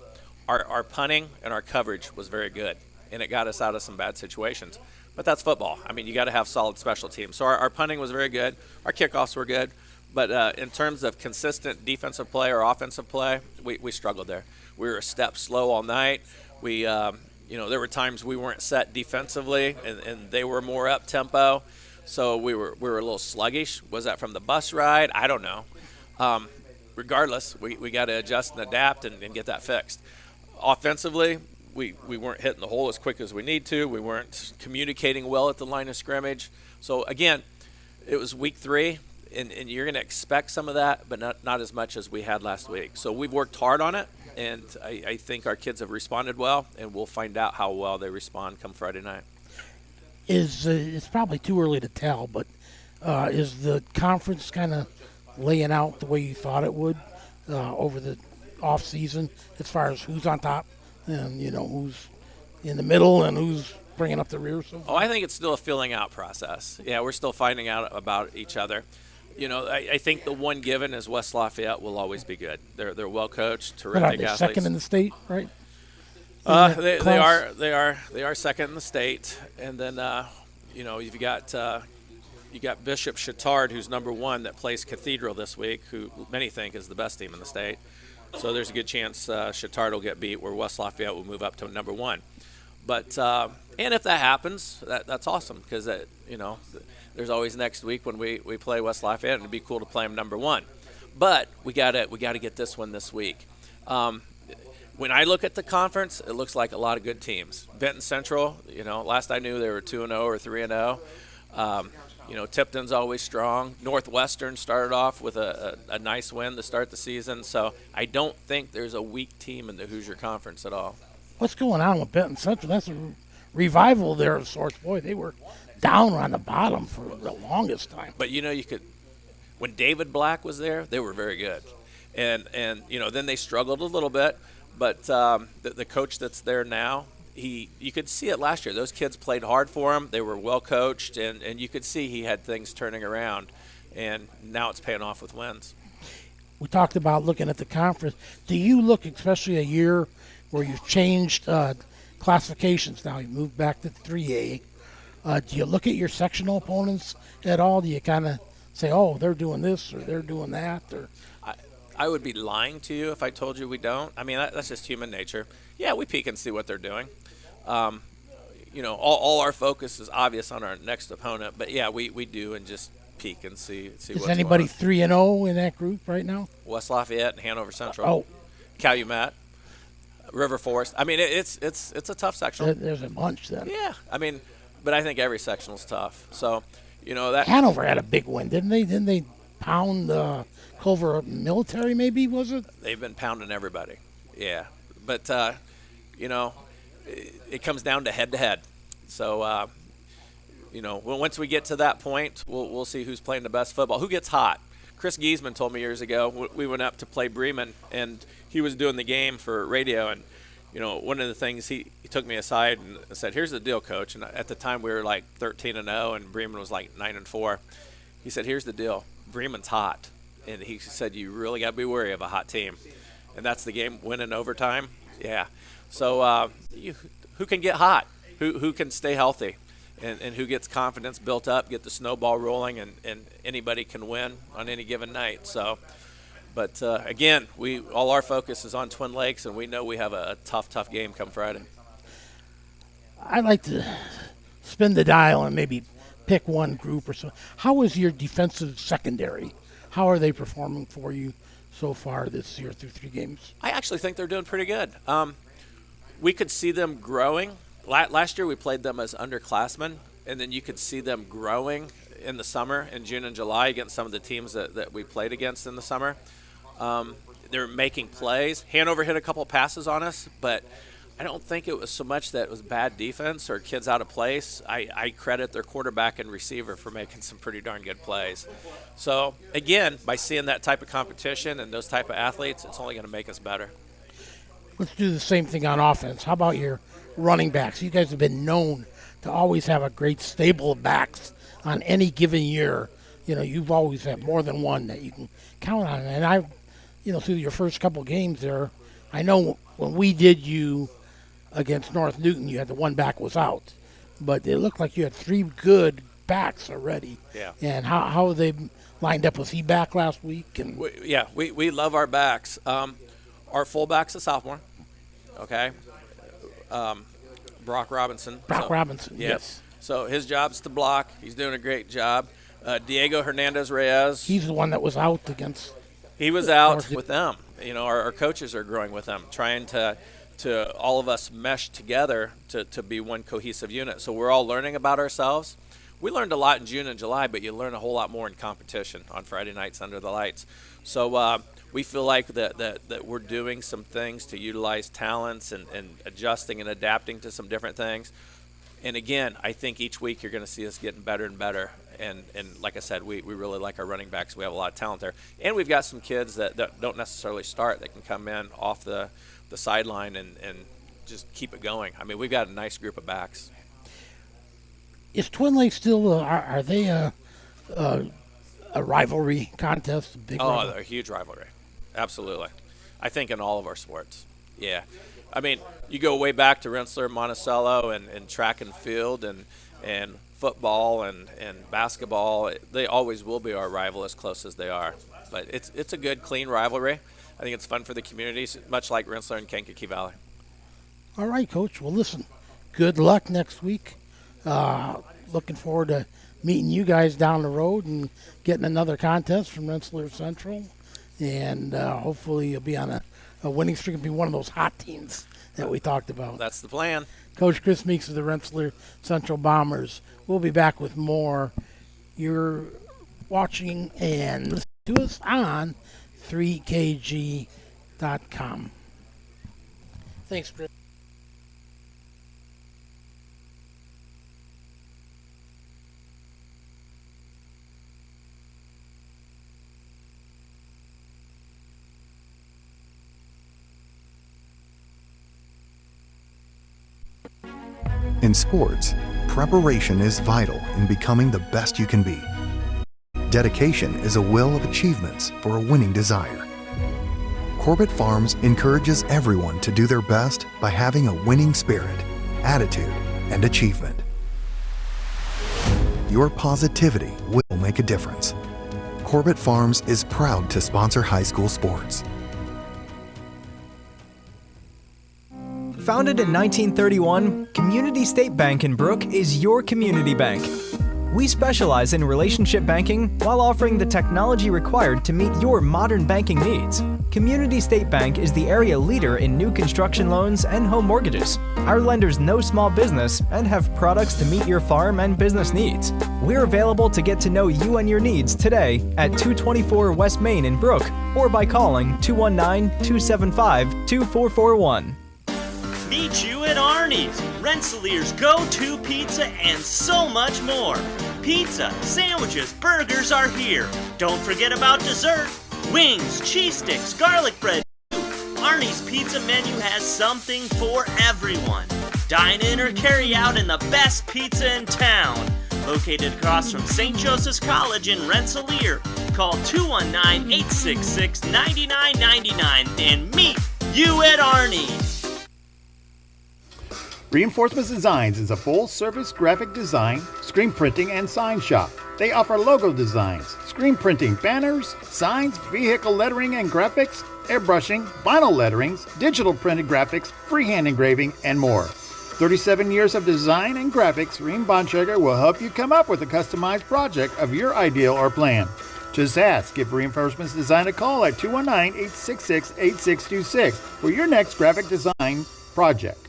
[SPEAKER 9] Our punting and our coverage was very good, and it got us out of some bad situations. But that's football. I mean, you got to have solid special teams. So our punting was very good. Our kickoffs were good. But in terms of consistent defensive play or offensive play, we struggled there. We were a step slow all night. We There were times we weren't set defensively, and they were more up tempo, so we were a little sluggish. Was that from the bus ride? I don't know. Regardless, we got to adjust and adapt and get that fixed. Offensively, we weren't hitting the hole as quick as we need to. We weren't communicating well at the line of scrimmage. So again, it was week 3, and you're going to expect some of that, but not as much as we had last week. So we've worked hard on it, and I think our kids have responded well, and we'll find out how well they respond come Friday night.
[SPEAKER 1] It's probably too early to tell, but is the conference kind of laying out the way you thought it would over the off season, as far as who's on top and who's in the middle and who's bringing up the rear?
[SPEAKER 9] I think it's still a filling out process. Yeah, we're still finding out about each other. I think the one given is West Lafayette will always be good. They're well coached, terrific athletes.
[SPEAKER 1] Second in the state, right?
[SPEAKER 9] They are second in the state, and then you've got Bishop Chittard, who's number 1, that plays Cathedral this week, who many think is the best team in the state. So there's a good chance Chittard will get beat, where West Lafayette will move up to number 1. But and if that happens, that's awesome, because there's always next week when we play West Lafayette, and it'd be cool to play them number 1. But we gotta get this one this week. When I look at the conference, it looks like a lot of good teams. Benton Central, last I knew they were 2-0 or 3-0. Tipton's always strong. Northwestern started off with a nice win to start the season. So I don't think there's a weak team in the Hoosier Conference at all.
[SPEAKER 1] What's going on with Benton Central? That's a revival there of sorts. Boy, they were down on the bottom for the longest time.
[SPEAKER 9] But when David Black was there, they were very good. And then they struggled a little bit. But the coach that's there now, you could see it last year. Those kids played hard for him. They were well coached, and you could see he had things turning around. And now it's paying off with wins.
[SPEAKER 1] We talked about looking at the conference. Do you look, especially a year where you've changed classifications now, you moved back to 3A, do you look at your sectional opponents at all? Do you kind of say, oh, they're doing this or they're doing that? Or
[SPEAKER 9] I would be lying to you if I told you we don't. I mean, that's just human nature. Yeah, we peek and see what they're doing. All our focus is obvious on our next opponent, but yeah, we do and just peek and see what's going on.
[SPEAKER 1] Is anybody 3-0 in that group right now?
[SPEAKER 9] West Lafayette and Hanover Central.
[SPEAKER 1] Oh.
[SPEAKER 9] Calumet, River Forest. I mean, it's a tough sectional.
[SPEAKER 1] There's a bunch then.
[SPEAKER 9] Yeah, but I think every sectional's tough. So, that
[SPEAKER 1] Hanover had a big win, didn't they? Didn't they pound Culver Military? Maybe, was it?
[SPEAKER 9] They've been pounding everybody. Yeah, but it comes down to head-to-head. So, once we get to that point, we'll see who's playing the best football. Who gets hot? Chris Giesman told me years ago, we went up to play Bremen, and he was doing the game for radio, and one of the things he took me aside and said, "Here's the deal, Coach." And at the time we were like 13-0, and Bremen was like 9-4. He said, "Here's the deal. Bremen's hot," and he said, "You really got to be wary of a hot team," and that's the game win in overtime. Yeah. So who can get hot? Who can stay healthy? And who gets confidence built up, get the snowball rolling, and anybody can win on any given night. So, but again, all our focus is on Twin Lakes, and we know we have a tough game come Friday.
[SPEAKER 1] I'd like to spin the dial and maybe pick one group or so. How is your defensive secondary? How are they performing for you so far this year through 3 games?
[SPEAKER 9] I actually think they're doing pretty good. We could see them growing. Last year we played them as underclassmen, and then you could see them growing in the summer, in June and July, against some of the teams that we played against in the summer. They're making plays. Hanover hit a couple passes on us, but I don't think it was so much that it was bad defense or kids out of place. I credit their quarterback and receiver for making some pretty darn good plays. So, again, by seeing that type of competition and those type of athletes, it's only going to make us better.
[SPEAKER 1] Let's do the same thing on offense. How about your running backs? You guys have been known to always have a great stable of backs on any given year. You've always had more than one that you can count on. And through your first couple games there, I know when we did you against North Newton, you had the one back was out. But it looked like you had 3 good backs already.
[SPEAKER 9] Yeah.
[SPEAKER 1] And how are they lined up? Was he back last week? And
[SPEAKER 9] we love our backs. Our fullback's a sophomore, okay? Brock Robinson.
[SPEAKER 1] Robinson,
[SPEAKER 9] yeah.
[SPEAKER 1] yes.
[SPEAKER 9] So his job's to block. He's doing a great job. Diego Hernandez-Reyes.
[SPEAKER 1] He's the one that was out against.
[SPEAKER 9] He was out with them. Our coaches are growing with them, trying to all of us mesh together to be one cohesive unit. So we're all learning about ourselves. We learned a lot in June and July, but you learn a whole lot more in competition on Friday nights under the lights. So we feel like that we're doing some things to utilize talents and adjusting and adapting to some different things. And again, I think each week you're going to see us getting better and better. And like I said, we really like our running backs. We have a lot of talent there. And we've got some kids that don't necessarily start that can come in off the sideline and just keep it going. I mean, we've got a nice group of backs.
[SPEAKER 1] Is Twin Lakes still, are they a rivalry contest?
[SPEAKER 9] They're a huge rivalry. Absolutely. I think in all of our sports. Yeah. I mean, you go way back to Rensselaer, Monticello, and track and field and football and basketball. They always will be our rival as close as they are. But it's a good, clean rivalry. I think it's fun for the communities, much like Rensselaer and Kankakee Valley.
[SPEAKER 1] All right, Coach. Well, listen, good luck next week. Looking forward to meeting you guys down the road and getting another contest from Rensselaer Central. And hopefully you'll be on a winning streak and be one of those hot teams that we talked about.
[SPEAKER 9] That's the plan.
[SPEAKER 1] Coach Chris Meeks of the Rensselaer Central Bombers. We'll be back with more. You're watching and listening to us on 3kg.com. Thanks, Chris.
[SPEAKER 10] In sports, preparation is vital in becoming the best you can be. Dedication is a will of achievements for a winning desire. Corbett Farms encourages everyone to do their best by having a winning spirit, attitude, and achievement. Your positivity will make a difference. Corbett Farms is proud to sponsor high school sports.
[SPEAKER 5] Founded in 1931, Community State Bank in Brook is your community bank. We specialize in relationship banking while offering the technology required to meet your modern banking needs. Community State Bank is the area leader in new construction loans and home mortgages. Our lenders know small business and have products to meet your farm and business needs. We're available to get to know you and your needs today at 224 West Main in Brook or by calling 219-275-2441.
[SPEAKER 4] Meet you at Arnie's, Rensselaer's go-to pizza and so much more. Pizza, sandwiches, burgers are here. Don't forget about dessert. Wings, cheese sticks, garlic bread. Arnie's pizza menu has something for everyone. Dine in or carry out in the best pizza in town. Located across from St. Joseph's College in Rensselaer. Call 219-866-9999 and meet you at Arnie's.
[SPEAKER 11] Reinforcements Designs is a full-service graphic design, screen printing, and sign shop. They offer logo designs, screen printing, banners, signs, vehicle lettering and graphics, airbrushing, vinyl letterings, digital printed graphics, freehand engraving, and more. 37 years of design and graphics, Reem Bontrager will help you come up with a customized project of your ideal or plan. Just ask. Give Reinforcements Design a call at 219-866-8626 for your next graphic design project.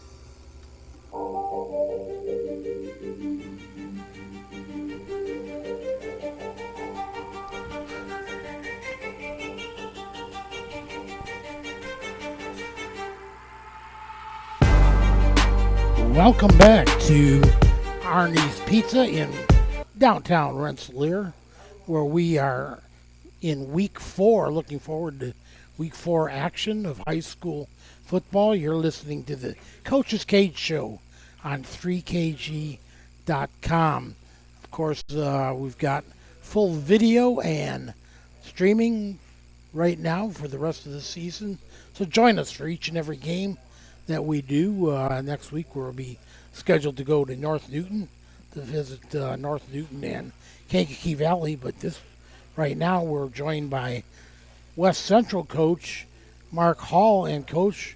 [SPEAKER 1] Welcome back to Arnie's Pizza in downtown Rensselaer, where we are in week 4, looking forward to week 4 action of high school football. You're listening to the Coach's Cage Show on 3kg.com. Of course, we've got full video and streaming right now for the rest of the season. So join us for each and every game that we do. Next week we'll be scheduled to go to North Newton to visit North Newton and Kankakee Valley, but right now we're joined by West Central coach Mark Hall. And Coach,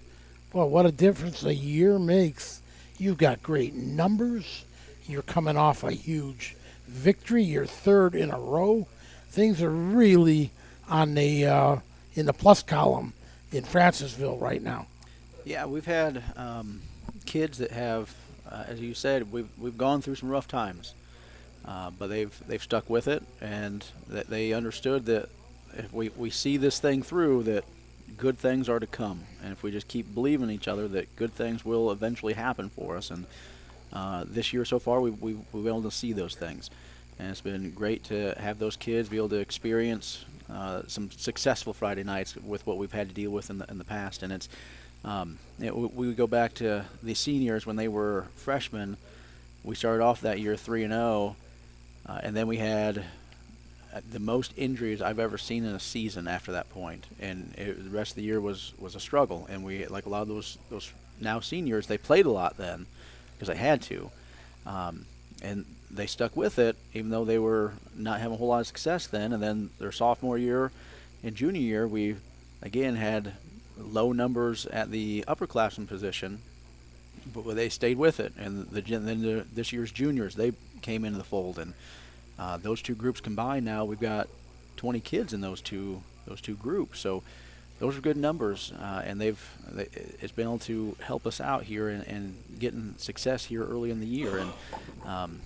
[SPEAKER 1] well, what a difference a year makes You've got great numbers. You're coming off a huge victory. You're third in a row. Things are really on the in the plus column in Francisville right now.
[SPEAKER 12] Yeah, we've had kids that have, as you said, we've gone through some rough times, but they've stuck with it, and that they understood that if we see this thing through, that good things are to come, and if we just keep believing each other, that good things will eventually happen for us. And this year so far, we've been able to see those things, and it's been great to have those kids be able to experience some successful Friday nights with what we've had to deal with in the past. And it's we go back to the seniors when they were freshmen. We started off that year 3-0, and then we had the most injuries I've ever seen in a season after that point. And the rest of the year was a struggle. And we, like a lot of those now seniors, they played a lot then because they had to, and they stuck with it even though they were not having a whole lot of success then. And then their sophomore year and junior year, we again had low numbers at the upperclassmen position, but they stayed with it. And then this year's juniors, they came into the fold, and those two groups combined, now we've got 20 kids in those two groups. So those are good numbers, and it's been able to help us out here and getting success here early in the year. And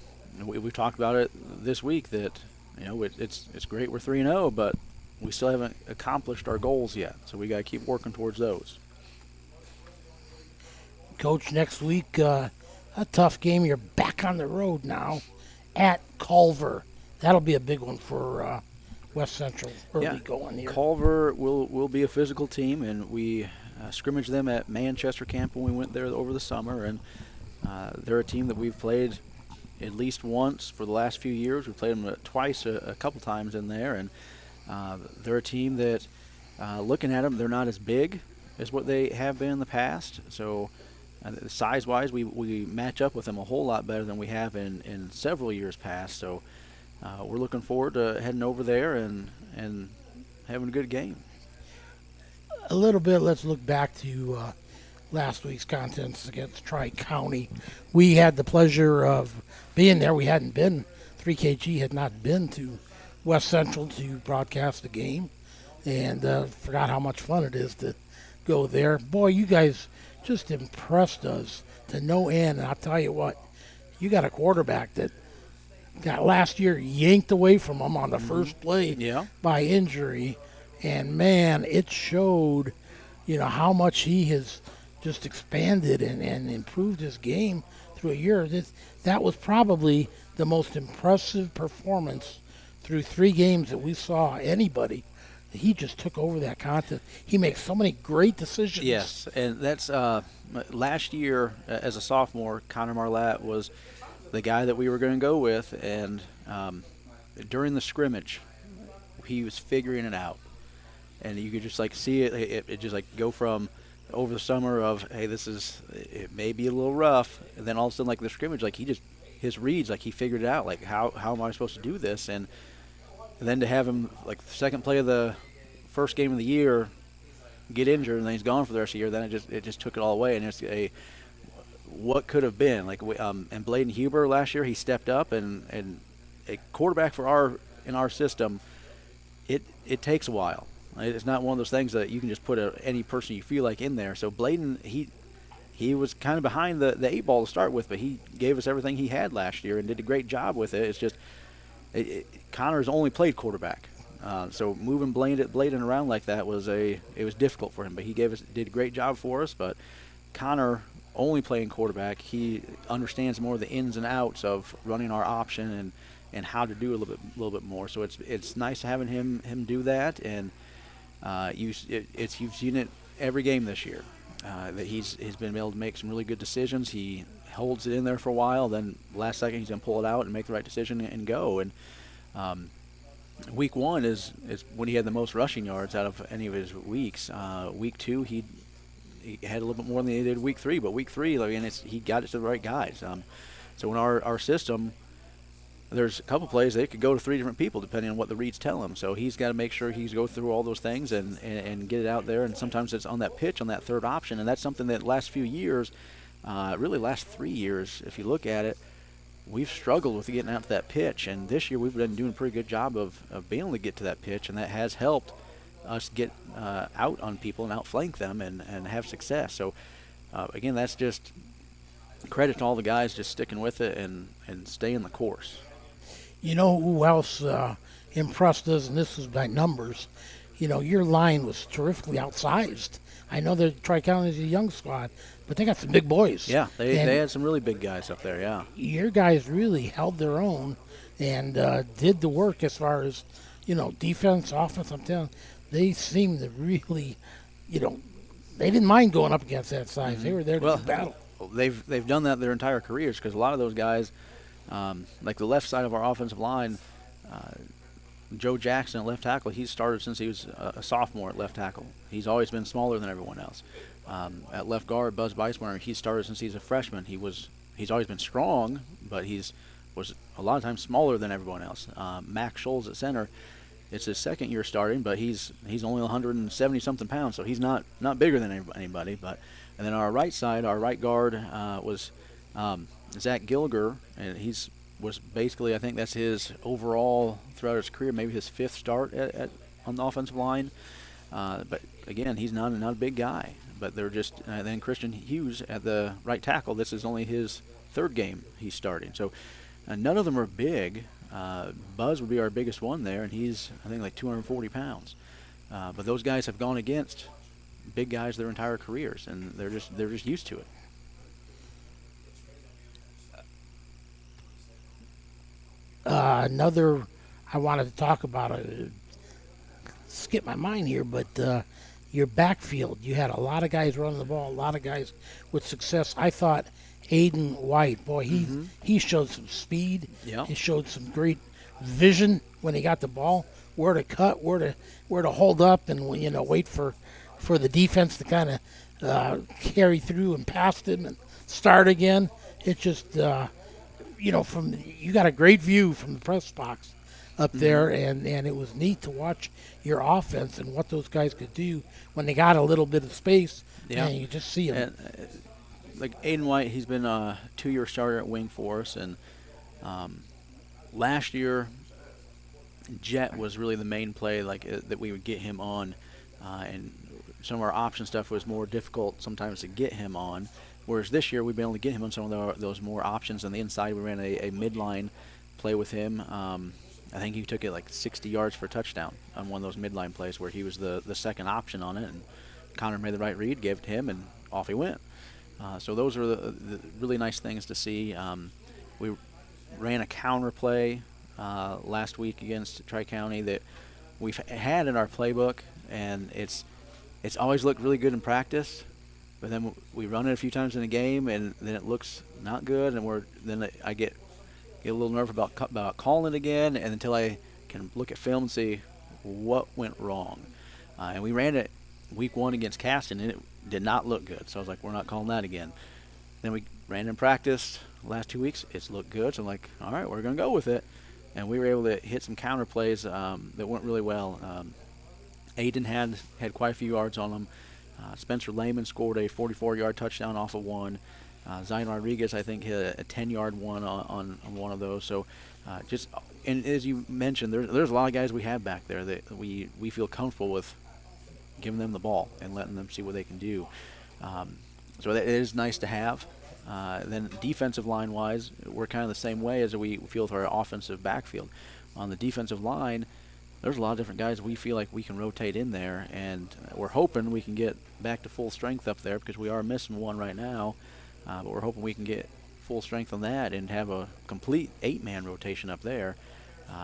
[SPEAKER 12] we've talked about it this week that it's great we're 3-0, but we still haven't accomplished our goals yet. So we got to keep working towards those.
[SPEAKER 1] Coach, next week, a tough game. You're back on the road now at Culver. That'll be a big one for West Central early going here.
[SPEAKER 12] Culver will be a physical team, and we scrimmaged them at Manchester Camp when we went there over the summer. And they're a team that we've played at least once for the last few years. We've played them twice, a couple times in there. And they're a team that, looking at them, they're not as big as what they have been in the past. So size-wise, we match up with them a whole lot better than we have in several years past. So we're looking forward to heading over there and having a good game.
[SPEAKER 1] A little bit, let's look back to last week's contest against Tri-County. We had the pleasure of being there. We hadn't been, 3KG had not been to West Central to broadcast the game, and forgot how much fun it is to go there. Boy, you guys just impressed us to no end. And I'll tell you what, you got a quarterback that got last year yanked away from him on the first play by injury. And, man, it showed, how much he has just expanded and improved his game through a year. That was probably the most impressive performance through 3 games that we saw anybody. He just took over that contest. He makes so many great decisions.
[SPEAKER 12] Yes, and that's last year as a sophomore, Connor Marlatt was the guy that we were going to go with, and during the scrimmage, he was figuring it out, and you could just see it just go from over the summer of, hey, it may be a little rough, and then all of a sudden, the scrimmage, his reads, he figured it out, how am I supposed to do this? And then to have him, the second play of the first game of the year, get injured, and then he's gone for the rest of the year, then it just took it all away. And it's what could have been. And Bladen Huber last year, he stepped up, and a quarterback in our system, it takes a while. It's not one of those things that you can just put any person you feel like in there. So Bladen, he was kind of behind the 8 ball to start with, but he gave us everything he had last year and did a great job with it. It's just Connor's only played quarterback, so moving Bladen around like that was difficult for him. But he did a great job for us. But Connor only playing quarterback, he understands more of the ins and outs of running our option and how to do a little bit more. So it's nice having him do that, and you've seen it every game this year. That he's been able to make some really good decisions. He holds it in there for a while, then last second he's going to pull it out and make the right decision and go. And week 1 is when he had the most rushing yards out of any of his weeks. Week 2 he had a little bit more than he did week 3, but week 3, he got it to the right guys. So in our system, there's a couple plays they could go to 3 different people depending on what the reads tell him. So he's got to make sure he's go through all those things and get it out there. And sometimes it's on that pitch, on that third option, and that's something that last few years really last 3 years, if you look at it, we've struggled with getting out to that pitch. And this year we've been doing a pretty good job of being able to get to that pitch, and that has helped us get out on people and outflank them and have success. So, again, that's just credit to all the guys just sticking with it and staying the course.
[SPEAKER 1] You know who else impressed us, and this was by numbers. You know, your line was terrifically outsized. I know that Tri-County is a young squad, but they got some big boys.
[SPEAKER 12] Yeah, they had some really big guys up there, yeah.
[SPEAKER 1] Your guys really held their own and did the work as far as, you know, defense, offense. I'm telling you, they seemed to really, you know, they didn't mind going up against that size.
[SPEAKER 12] Mm-hmm.
[SPEAKER 1] They were there to do battle.
[SPEAKER 12] They've done that their entire careers, because a lot of those guys, like the left side of our offensive line, Joe Jackson at left tackle, he's started since he was a sophomore at left tackle. He's always been smaller than everyone else. At left guard, Buzz Beismeyer, he started since he's a freshman. He's always been strong, but was a lot of times smaller than everyone else. Max Scholes at center, it's his second year starting, but he's only 170 something pounds, so he's not bigger than anybody. But and then our right side, our right guard was Zach Gilger, and was basically, I think that's his overall throughout his career, maybe his 5th start on the offensive line. But again, he's not a big guy. But they're just then Christian Hughes at the right tackle. This is only his 3rd game he's starting. So none of them are big. Buzz would be our biggest one there, and he's, I think, like 240 pounds. But those guys have gone against big guys their entire careers, and they're just used to it.
[SPEAKER 1] Another I wanted to talk about, skip my mind here, but your backfield. You had a lot of guys running the ball, a lot of guys with success. I thought Aiden White, boy, he showed some speed.
[SPEAKER 12] Yeah.
[SPEAKER 1] He showed some great vision when he got the ball, where to cut, where to hold up, and wait for the defense to kind of carry through and past him and start again. It just you got a great view from the press box up there, and it was neat to watch your offense and what those guys could do when they got a little bit of space.
[SPEAKER 12] Yeah,
[SPEAKER 1] and you just see them.
[SPEAKER 12] Like Aiden White, he's been a 2-year starter at wing for us, and last year jet was really the main play that we would get him on, and some of our option stuff was more difficult sometimes to get him on. Whereas this year we've been able to get him on some of those more options on the inside. We ran a midline play with him. I think he took it like 60 yards for a touchdown on one of those midline plays where he was the second option on it, and Connor made the right read, gave it to him, and off he went. So those are the really nice things to see. We ran a counter play last week against Tri-County that we've had in our playbook, and it's always looked really good in practice. But then we run it a few times in a game, and then it looks not good, and then I get a little nervous about calling it again, and until I can look at film and see what went wrong. And we ran it week 1 against Caston, and it did not look good. So I was like, we're not calling that again. Then we ran in practice the last 2 weeks. It's looked good. So I'm like, all right, we're going to go with it. And we were able to hit some counter plays that went really well. Aiden had quite a few yards on them. Spencer Lehman scored a 44-yard touchdown off of one. Zion Rodriguez, I think, hit a 10-yard one on one of those. So and as you mentioned, there's a lot of guys we have back there that we feel comfortable with giving them the ball and letting them see what they can do. So that is nice to have. Then defensive line-wise, we're kind of the same way as we feel with our offensive backfield. On the defensive line, there's a lot of different guys we feel like we can rotate in there, and we're hoping we can get back to full strength up there because we are missing one right now, but we're hoping we can get full strength on that and have a complete 8-man rotation up there.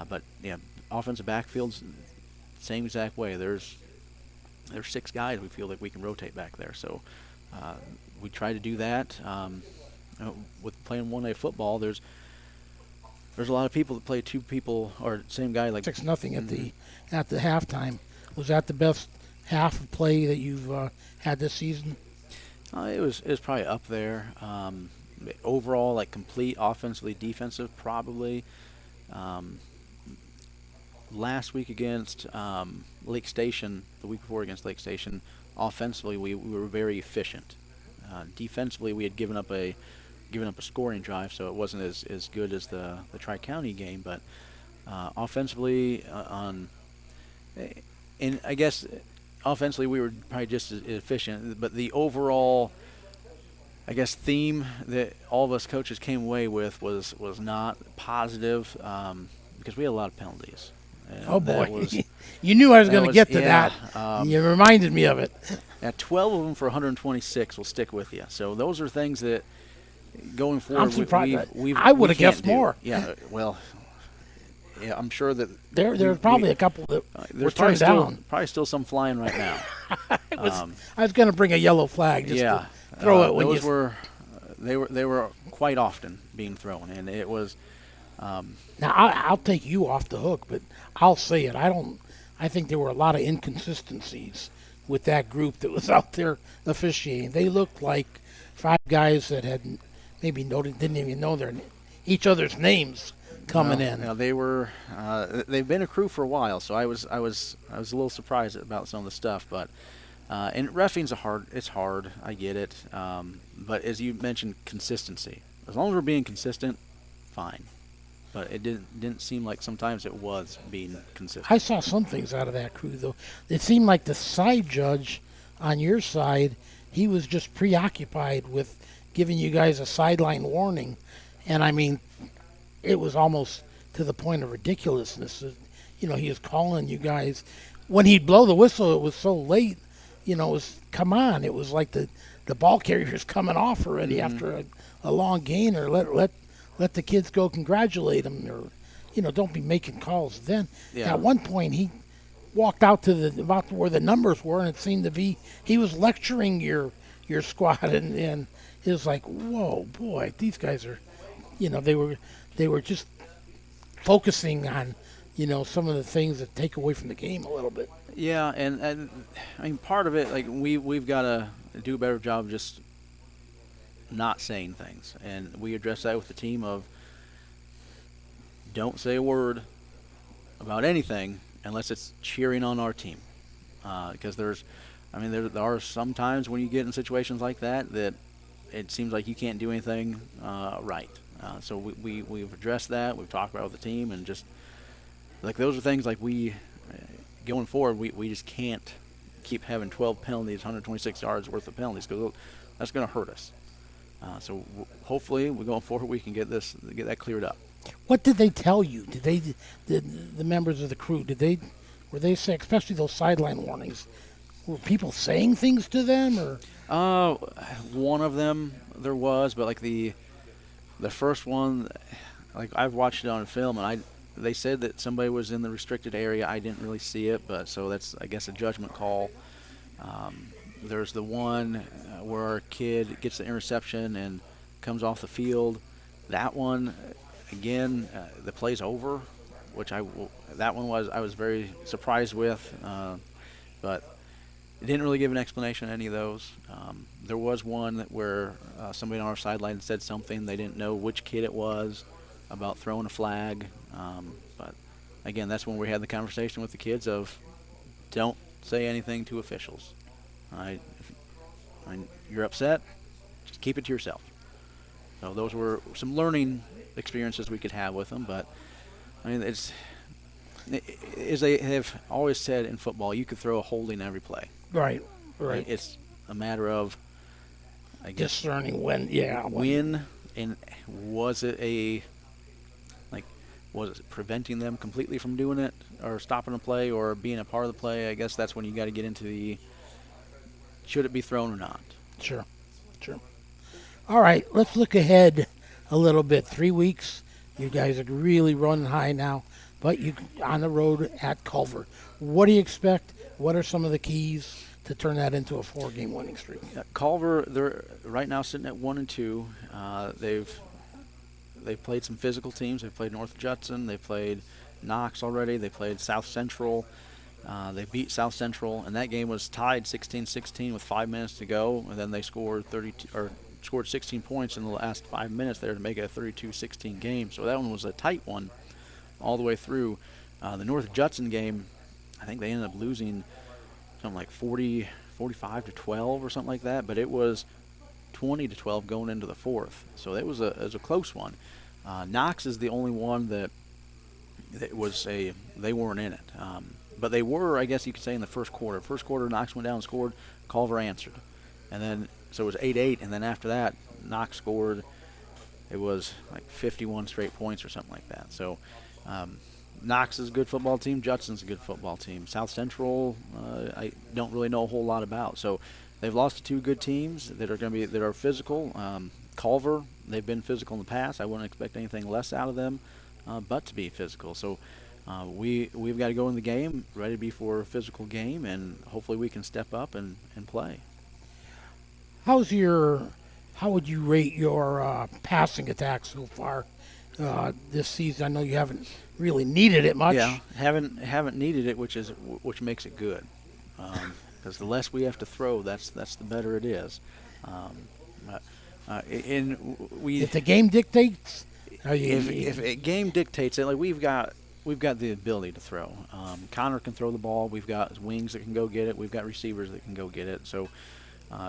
[SPEAKER 12] But yeah, offensive backfield's same exact way. There's 6 guys we feel like we can rotate back there, so we try to do that. With playing 1A football, there's a lot of people that play 2 people or same guy like
[SPEAKER 1] 6-0 at the halftime. Was that the best half of play that you've had this season?
[SPEAKER 12] It was probably up there. Overall, like complete offensively, defensive, probably. Last week against Lake Station, the week before against Lake Station, offensively we were very efficient. Defensively, we had given up a scoring drive, so it wasn't as good as the Tri-County game. But offensively, and I guess offensively we were probably just as efficient. But the overall, I guess, theme that all of us coaches came away with was not positive, because we had a lot of penalties. And
[SPEAKER 1] oh boy, you knew I was going to get to that. You reminded me of it.
[SPEAKER 12] Now, 12 of them for 126 will stick with you. So those are things that going forward,
[SPEAKER 1] I'm surprised.
[SPEAKER 12] I
[SPEAKER 1] would have guessed more.
[SPEAKER 12] Yeah, well, yeah, I'm sure that
[SPEAKER 1] there's probably a couple that were turned down.
[SPEAKER 12] Probably still some flying right now.
[SPEAKER 1] I was going to bring a yellow flag just to throw it when
[SPEAKER 12] those were they were quite often being thrown, and it was.
[SPEAKER 1] Now I'll take you off the hook, but I'll say it. I think there were a lot of inconsistencies with that group that was out there officiating. They looked like 5 guys that had maybe didn't even know each other's names coming in.
[SPEAKER 12] Now they were they've been a crew for a while, so I was a little surprised about some of the stuff, but and reffing's it's hard. I get it, but as you mentioned, consistency. As long as we're being consistent, fine. But it didn't seem like sometimes it was being consistent.
[SPEAKER 1] I saw some things out of that crew, though. It seemed like the side judge on your side, he was just preoccupied with giving you guys a sideline warning. And, I mean, it was almost to the point of ridiculousness. He was calling you guys. When he'd blow the whistle, it was so late. It was, come on. It was like the ball carrier's coming off already after a long gain, or let the kids go congratulate them, or, don't be making calls then.
[SPEAKER 12] Yeah.
[SPEAKER 1] At one point, he walked out to about where the numbers were, and it seemed to be he was lecturing your squad, and it was like, whoa, boy, these guys are, they were just focusing on, some of the things that take away from the game a little bit.
[SPEAKER 12] Yeah, and I mean, part of it, like we've got to do a better job of just not saying things, and we address that with the team of don't say a word about anything unless it's cheering on our team, because there are some times when you get in situations like that it seems like you can't do anything right. So we've addressed that. We've talked about it with the team, and just like those are things like we going forward we just can't keep having 12 penalties, 126 yards worth of penalties, because that's going to hurt us. So hopefully, we're going forward, we can get that cleared up.
[SPEAKER 1] What did they tell you? Did the members of the crew? Were they saying, especially those sideline warnings? Were people saying things to them, or?
[SPEAKER 12] One of them there was, but like the first one, like I've watched it on film, and they said that somebody was in the restricted area. I didn't really see it, but so that's, I guess, a judgment call. There's the one where our kid gets the interception and comes off the field. That one, again, the play's over, which I was very surprised with, but it didn't really give an explanation on any of those. There was one where somebody on our sideline said something. They didn't know which kid it was about throwing a flag. But, again, that's when we had the conversation with the kids of don't say anything to officials. If you're upset, just keep it to yourself. So those were some learning experiences we could have with them. But, I mean, as they have always said in football, you could throw a holding every play.
[SPEAKER 1] Right.
[SPEAKER 12] It's a matter of, I guess,
[SPEAKER 1] discerning when,
[SPEAKER 12] and was it preventing them completely from doing it, or stopping a play, or being a part of the play? I guess that's when you got to get into should it be thrown or not.
[SPEAKER 1] Sure. All right, let's look ahead a little bit. 3 weeks, you guys are really running high now, but you on the road at Pulver. What do you expect? What are some of the keys to turn that into a 4-game winning streak?
[SPEAKER 12] Culver, they're right now sitting at 1-2. They've played some physical teams. They've played North Judson. They played Knox already. They played South Central. They beat South Central, and that game was tied 16-16 with 5 minutes to go. And then they scored 16 points in the last 5 minutes there to make it a 32-16 game. So that one was a tight one all the way through. The North Judson game, I think they ended up losing something like 45-12 or something like that. But it was 20-12 going into the fourth. So it was a close one. Knox is the only one that they weren't in it. But they were, I guess you could say, in the first quarter. First quarter, Knox went down and scored. Culver answered. And then, so it was 8-8. And then after that, Knox scored. It was like 51 straight points or something like that. So Knox is a good football team. Judson's a good football team. South Central, I don't really know a whole lot about. So they've lost to two good teams that are physical. Culver, they've been physical in the past. I wouldn't expect anything less out of them, but to be physical. So we've got to go in the game ready to be for a physical game, and hopefully we can step up and play.
[SPEAKER 1] How would you rate your passing attack so far this season? I know you haven't really needed it much.
[SPEAKER 12] Yeah, haven't needed it, which makes it good. Because the less we have to throw, that's the better it is.
[SPEAKER 1] If the game dictates,
[SPEAKER 12] if a game dictates it, like we've got the ability to throw. Connor can throw the ball. We've got wings that can go get it. We've got receivers that can go get it. So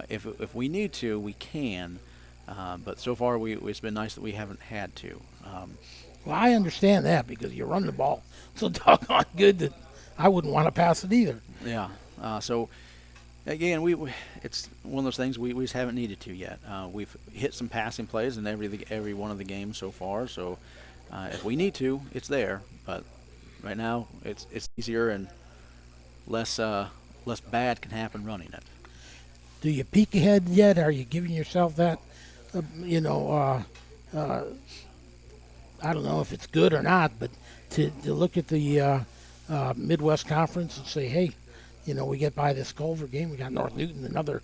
[SPEAKER 12] if we need to, we can. But so far, it's been nice that we haven't had to.
[SPEAKER 1] Well, I understand that because you run the ball so doggone good that I wouldn't want to pass it either.
[SPEAKER 12] Yeah. So again, it's one of those things we just haven't needed to yet. We've hit some passing plays in every one of the games so far. So if we need to, it's there. But right now, it's easier and less bad can happen running it.
[SPEAKER 1] Do you peek ahead yet? Are you giving yourself that, I don't know if it's good or not, but to look at the Midwest Conference and say, hey, we get by this Culver game, we got North Newton, another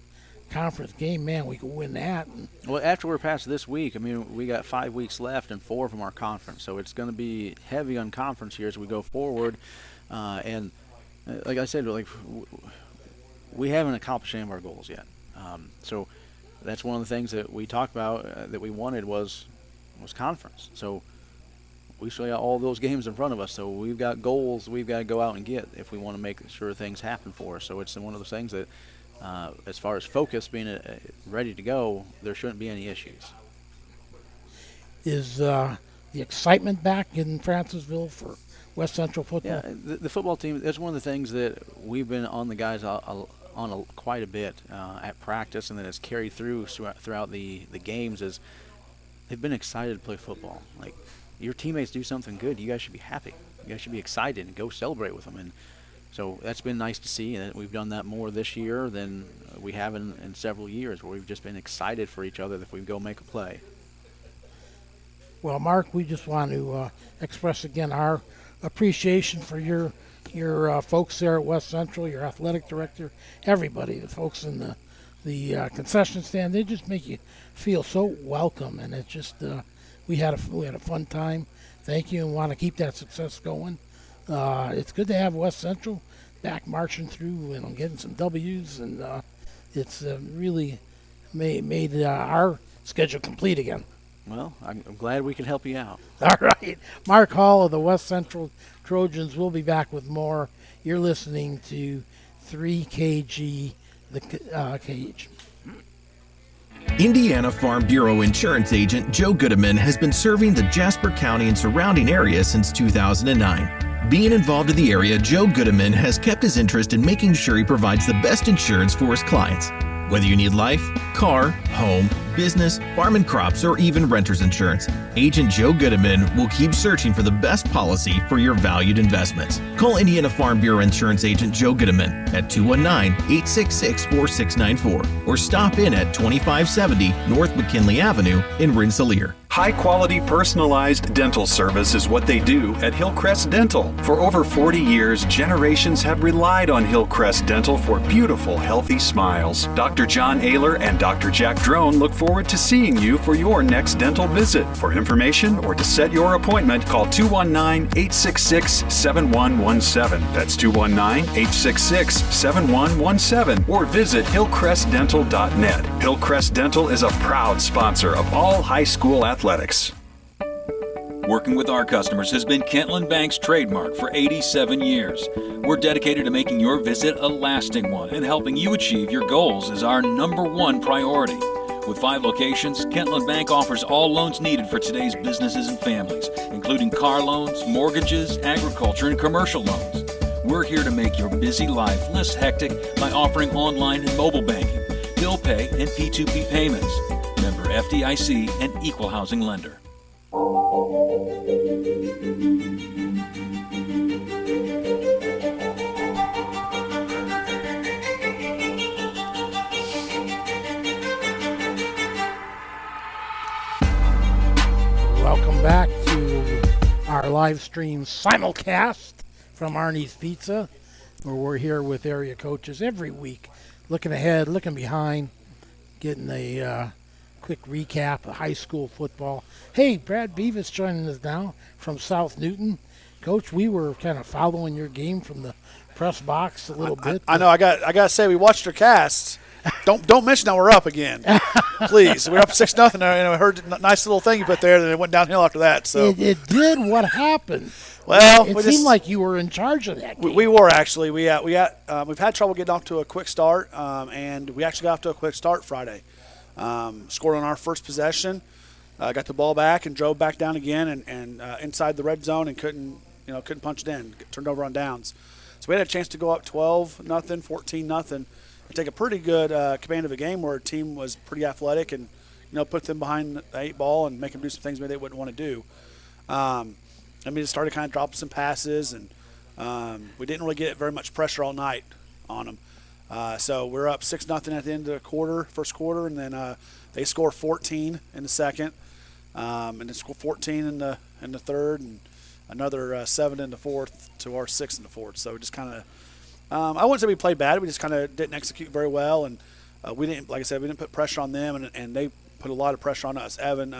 [SPEAKER 1] conference game, man, we can win that.
[SPEAKER 12] Well, after we're past this week, we got 5 weeks left and 4 from our conference, so it's going to be heavy on conference here as we go forward. And like I said, we haven't accomplished any of our goals yet. So that's one of the things that we talked about that we wanted was conference. So we still got all those games in front of us. So we've got goals we've got to go out and get if we want to make sure things happen for us. So it's one of those things that, as far as focus being ready to go, there shouldn't be any issues.
[SPEAKER 1] Is the excitement back in Francisville for West Central football?
[SPEAKER 12] Yeah, the football team, that's one of the things that we've been on the guys quite a bit at practice, and then it's carried throughout the games, is they've been excited to play football. Like, your teammates do something good, you guys should be happy. You guys should be excited and go celebrate with them. And so that's been nice to see, and we've done that more this year than we have in several years, where we've just been excited for each other if we go make a play.
[SPEAKER 1] Well, Mark, we just want to express again our appreciation for your folks there at West Central, your athletic director, everybody, the folks in the concession stand. They just make you feel so welcome, and it's just we had a fun time. Thank you, and want to keep that success going. It's good to have West Central back marching through and getting some W's, and it's really made our schedule complete again.
[SPEAKER 12] Well, I'm glad we can help you out.
[SPEAKER 1] All right. Mark Hall of the West Central Trojans will be back with more. You're listening to 3KG, the Cage.
[SPEAKER 13] Indiana Farm Bureau Insurance Agent Joe Goodeman has been serving the Jasper County and surrounding area since 2009. Being involved in the area, Joe Goodeman has kept his interest in making sure he provides the best insurance for his clients. Whether you need life, car, home, business, farm and crops, or even renter's insurance, Agent Joe Goodeman will keep searching for the best policy for your valued investments. Call Indiana Farm Bureau Insurance Agent Joe Goodeman at 219-866-4694 or stop in at 2570 North McKinley Avenue in Rensselaer.
[SPEAKER 3] High-quality personalized dental service is what they do at Hillcrest Dental. For over 40 years, generations have relied on Hillcrest Dental for beautiful, healthy smiles. Dr. John Ayler and Dr. Jack Drone look forward to seeing you for your next dental visit. For information or to set your appointment, call 219-866-7117. That's 219-866-7117 or visit hillcrestdental.net. Hillcrest Dental is a proud sponsor of all high school athletics.
[SPEAKER 8] Working with our customers has been Kentland Bank's trademark for 87 years. We're dedicated to making your visit a lasting one, and helping you achieve your goals is our #1 priority. With 5 locations, Kentland Bank offers all loans needed for today's businesses and families, including car loans, mortgages, agriculture, and commercial loans. We're here to make your busy life less hectic by offering online and mobile banking, bill pay, and P2P payments. Member FDIC and equal housing lender.
[SPEAKER 1] Welcome back to our live stream simulcast from Arnie's Pizza, where we're here with area coaches every week, looking ahead, looking behind, getting a quick recap of high school football. Hey, Brad Beavis joining us now from South Newton. Coach, we were kind of following your game from the press box a little bit.
[SPEAKER 14] I know. I got to say, we watched your cast. Don't mention that we're up again, please. We're up 6-0, and I heard a nice little thing you put there, and it went downhill after that. So
[SPEAKER 1] it did. What happened?
[SPEAKER 14] Well,
[SPEAKER 1] it seemed like you were in charge of that game.
[SPEAKER 14] We were actually. We've had trouble getting off to a quick start, and we actually got off to a quick start Friday. Scored on our first possession, got the ball back, and drove back down again, and inside the red zone, and couldn't punch it in. Turned over on downs. So we had a chance to go up 12-0, 14-0, and take a pretty good command of a game where a team was pretty athletic, and put them behind the 8 ball and make them do some things maybe they wouldn't want to do. It started kind of dropping some passes, and we didn't really get very much pressure all night on them. So we're up 6-0 at the end of the first quarter, and then they score 14 in the second, and then score 14 in the third, and another 7 in the fourth to our 6 in the fourth. So we just kind of, I wouldn't say we played bad. We just kind of didn't execute very well, and we didn't, like I said, we didn't put pressure on them, and they put a lot of pressure on us. Evan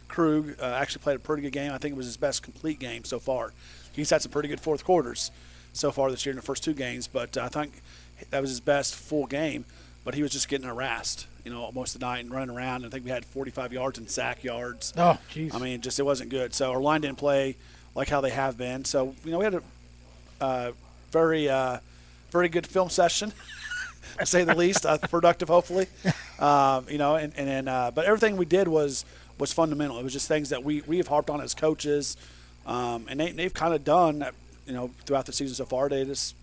[SPEAKER 14] Krug actually played a pretty good game. I think it was his best complete game so far. He's had some pretty good fourth quarters so far this year in the first 2 games, but I think that was his best full game. But he was just getting harassed, most of the night and running around. I think we had 45 yards in sack yards.
[SPEAKER 1] Oh, jeez.
[SPEAKER 14] It wasn't good. So our line didn't play like how they have been. So we had a very good film session, to say the least. Productive, hopefully. But everything we did was fundamental. It was just things that we have harped on as coaches, and they've kind of done that, throughout the season so far. They just,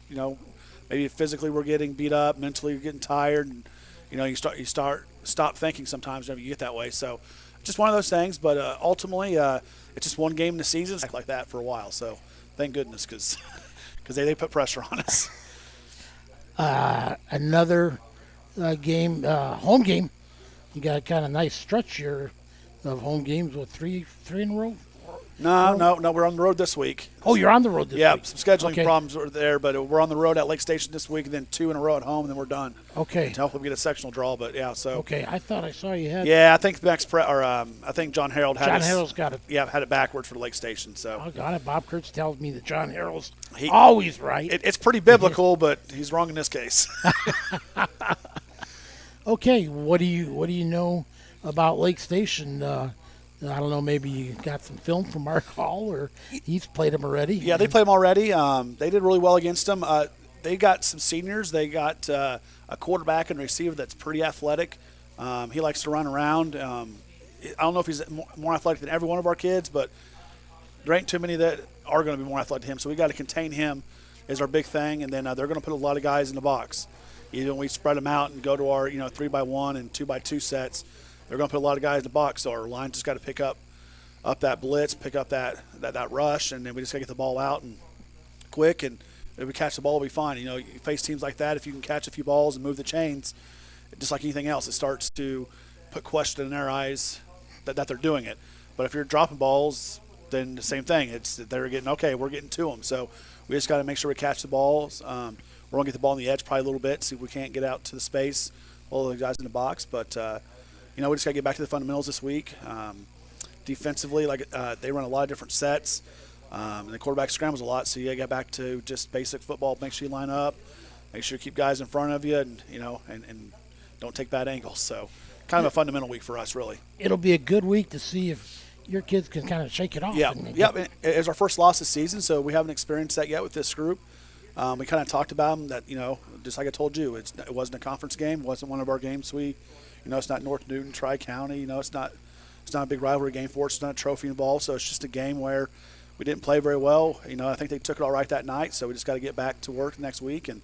[SPEAKER 14] maybe physically we're getting beat up, mentally you're getting tired, and you stop thinking sometimes whenever you get that way. So just one of those things. But ultimately, it's just one game in the season. It's like that for a while. So thank goodness, because they put pressure on us.
[SPEAKER 1] Another game, home game. You got a kind of nice stretch here of home games with three in a row.
[SPEAKER 14] No, we're on the road this week.
[SPEAKER 1] Oh, you're on the road this week.
[SPEAKER 14] Yeah, some scheduling problems were there, but we're on the road at Lake Station this week, and then 2 in a row at home, and then we're done.
[SPEAKER 1] Okay.
[SPEAKER 14] To hopefully get a sectional draw, but yeah. So.
[SPEAKER 1] Okay, I thought I saw you had.
[SPEAKER 14] Yeah, I think I think John Harold had.
[SPEAKER 1] John Harold's got it.
[SPEAKER 14] Yeah, had it backwards for the Lake Station. So.
[SPEAKER 1] I got it. Bob Kurtz tells me that John Harold's always right.
[SPEAKER 14] It's pretty biblical, but he's wrong in this case.
[SPEAKER 1] Okay, what do you know about Lake Station? I don't know, maybe you got some film from Mark Hall, or he's played them already.
[SPEAKER 14] Yeah, they played them already. They did really well against them. They got some seniors. They got a quarterback and receiver that's pretty athletic. He likes to run around. I don't know if he's more athletic than every one of our kids, but there ain't too many that are going to be more athletic than him. So we got to contain him is our big thing, and then they're going to put a lot of guys in the box. Either when we spread them out and go to our 3x1 and 2x2 sets, they're going to put a lot of guys in the box. So our line just got to pick up that blitz, pick up that rush, and then we just got to get the ball out and quick. And if we catch the ball, we'll be fine. You face teams like that, if you can catch a few balls and move the chains, just like anything else, it starts to put question in their eyes that they're doing it. But if you're dropping balls, then the same thing. We're getting to them. So we just got to make sure we catch the balls. We're going to get the ball on the edge probably a little bit, see if we can't get out to the space, all the guys in the box. But, we just got to get back to the fundamentals this week. Defensively, they run a lot of different sets. And the quarterback scrambles a lot, so you got to get back to just basic football. Make sure you line up, make sure you keep guys in front of you, and and don't take bad angles. So kind of a fundamental week for us, really.
[SPEAKER 1] It'll be a good week to see if your kids can kind of shake it off.
[SPEAKER 14] Yeah, it's our first loss this season, so we haven't experienced that yet with this group. We kind of talked about them that, just like I told you, it wasn't a conference game. It wasn't one of our games we It's not North Newton, Tri-County. It's not a big rivalry game for us. It's not a trophy involved. So it's just a game where we didn't play very well. I think they took it all right that night. So we just got to get back to work next week, and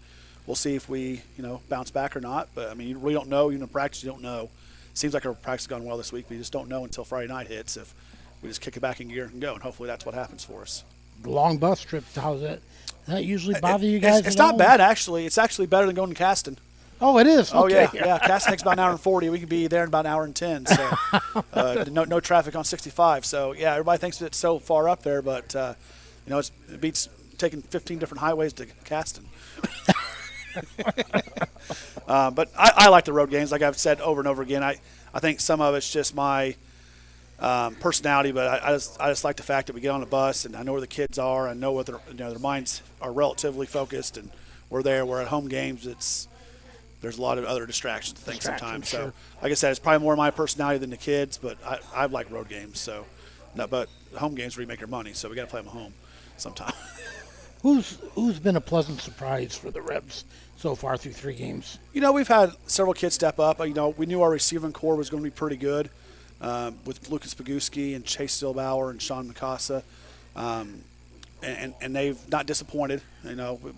[SPEAKER 14] we'll see if we, bounce back or not. But, you really don't know. Even in practice, you don't know. Seems like our practice has gone well this week, but you just don't know until Friday night hits if we just kick it back in gear and go. And hopefully that's what happens for us.
[SPEAKER 1] The long bus trip, how's that? Does that usually bother you guys?
[SPEAKER 14] It's not bad, actually. It's actually better than going to Caston.
[SPEAKER 1] Oh, it is?
[SPEAKER 14] Oh,
[SPEAKER 1] okay.
[SPEAKER 14] yeah. Caston takes about an hour and 40. We can be there in about an hour and 10. So no traffic on 65. So, yeah, everybody thinks it's so far up there, but, it beats taking 15 different highways to Caston. But I like the road games. Like I've said over and over again, I think some of it's just my personality, but I just like the fact that we get on the bus and I know where the kids are. I know what their minds are relatively focused, and we're there. We're at home games. There's a lot of other distractions to think sometimes.
[SPEAKER 1] Sure.
[SPEAKER 14] So, like I said, it's probably more my personality than the kids, but I like road games. So, no, but home games where you make your money, so we got to play them at home sometime.
[SPEAKER 1] Who's been a pleasant surprise for the Rebs so far through 3 games?
[SPEAKER 14] We've had several kids step up. We knew our receiving core was going to be pretty good with Lucas Paguski and Chase Stillbauer and Sean Mikasa. And they've not disappointed.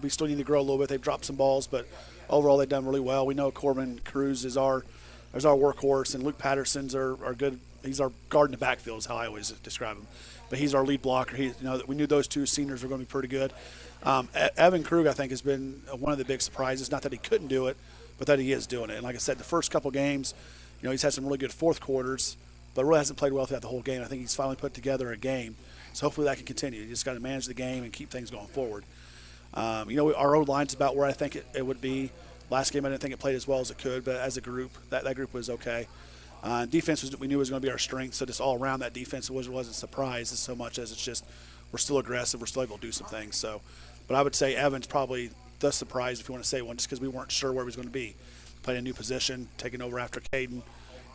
[SPEAKER 14] We still need to grow a little bit. They've dropped some balls, but overall they've done really well. We know Corbin Cruz is our workhorse, and Luke Patterson's our good. He's our guard in the backfield is how I always describe him. But he's our lead blocker. We knew those 2 seniors were going to be pretty good. Evan Krug, I think, has been one of the big surprises. Not that he couldn't do it, but that he is doing it. And like I said, the first couple games, he's had some really good fourth quarters, but really hasn't played well throughout the whole game. I think he's finally put together a game. So hopefully that can continue. You just got to manage the game and keep things going forward. Our O-line's about where I think it would be. Last game I didn't think it played as well as it could, but as a group, that group was okay. Defense we knew was going to be our strength, so just all around that defense wasn't a surprise as so much as it's just we're still aggressive, we're still able to do some things. So, but I would say Evan's probably the surprise, if you want to say one, just because we weren't sure where he was going to be. Playing a new position, taking over after Caden,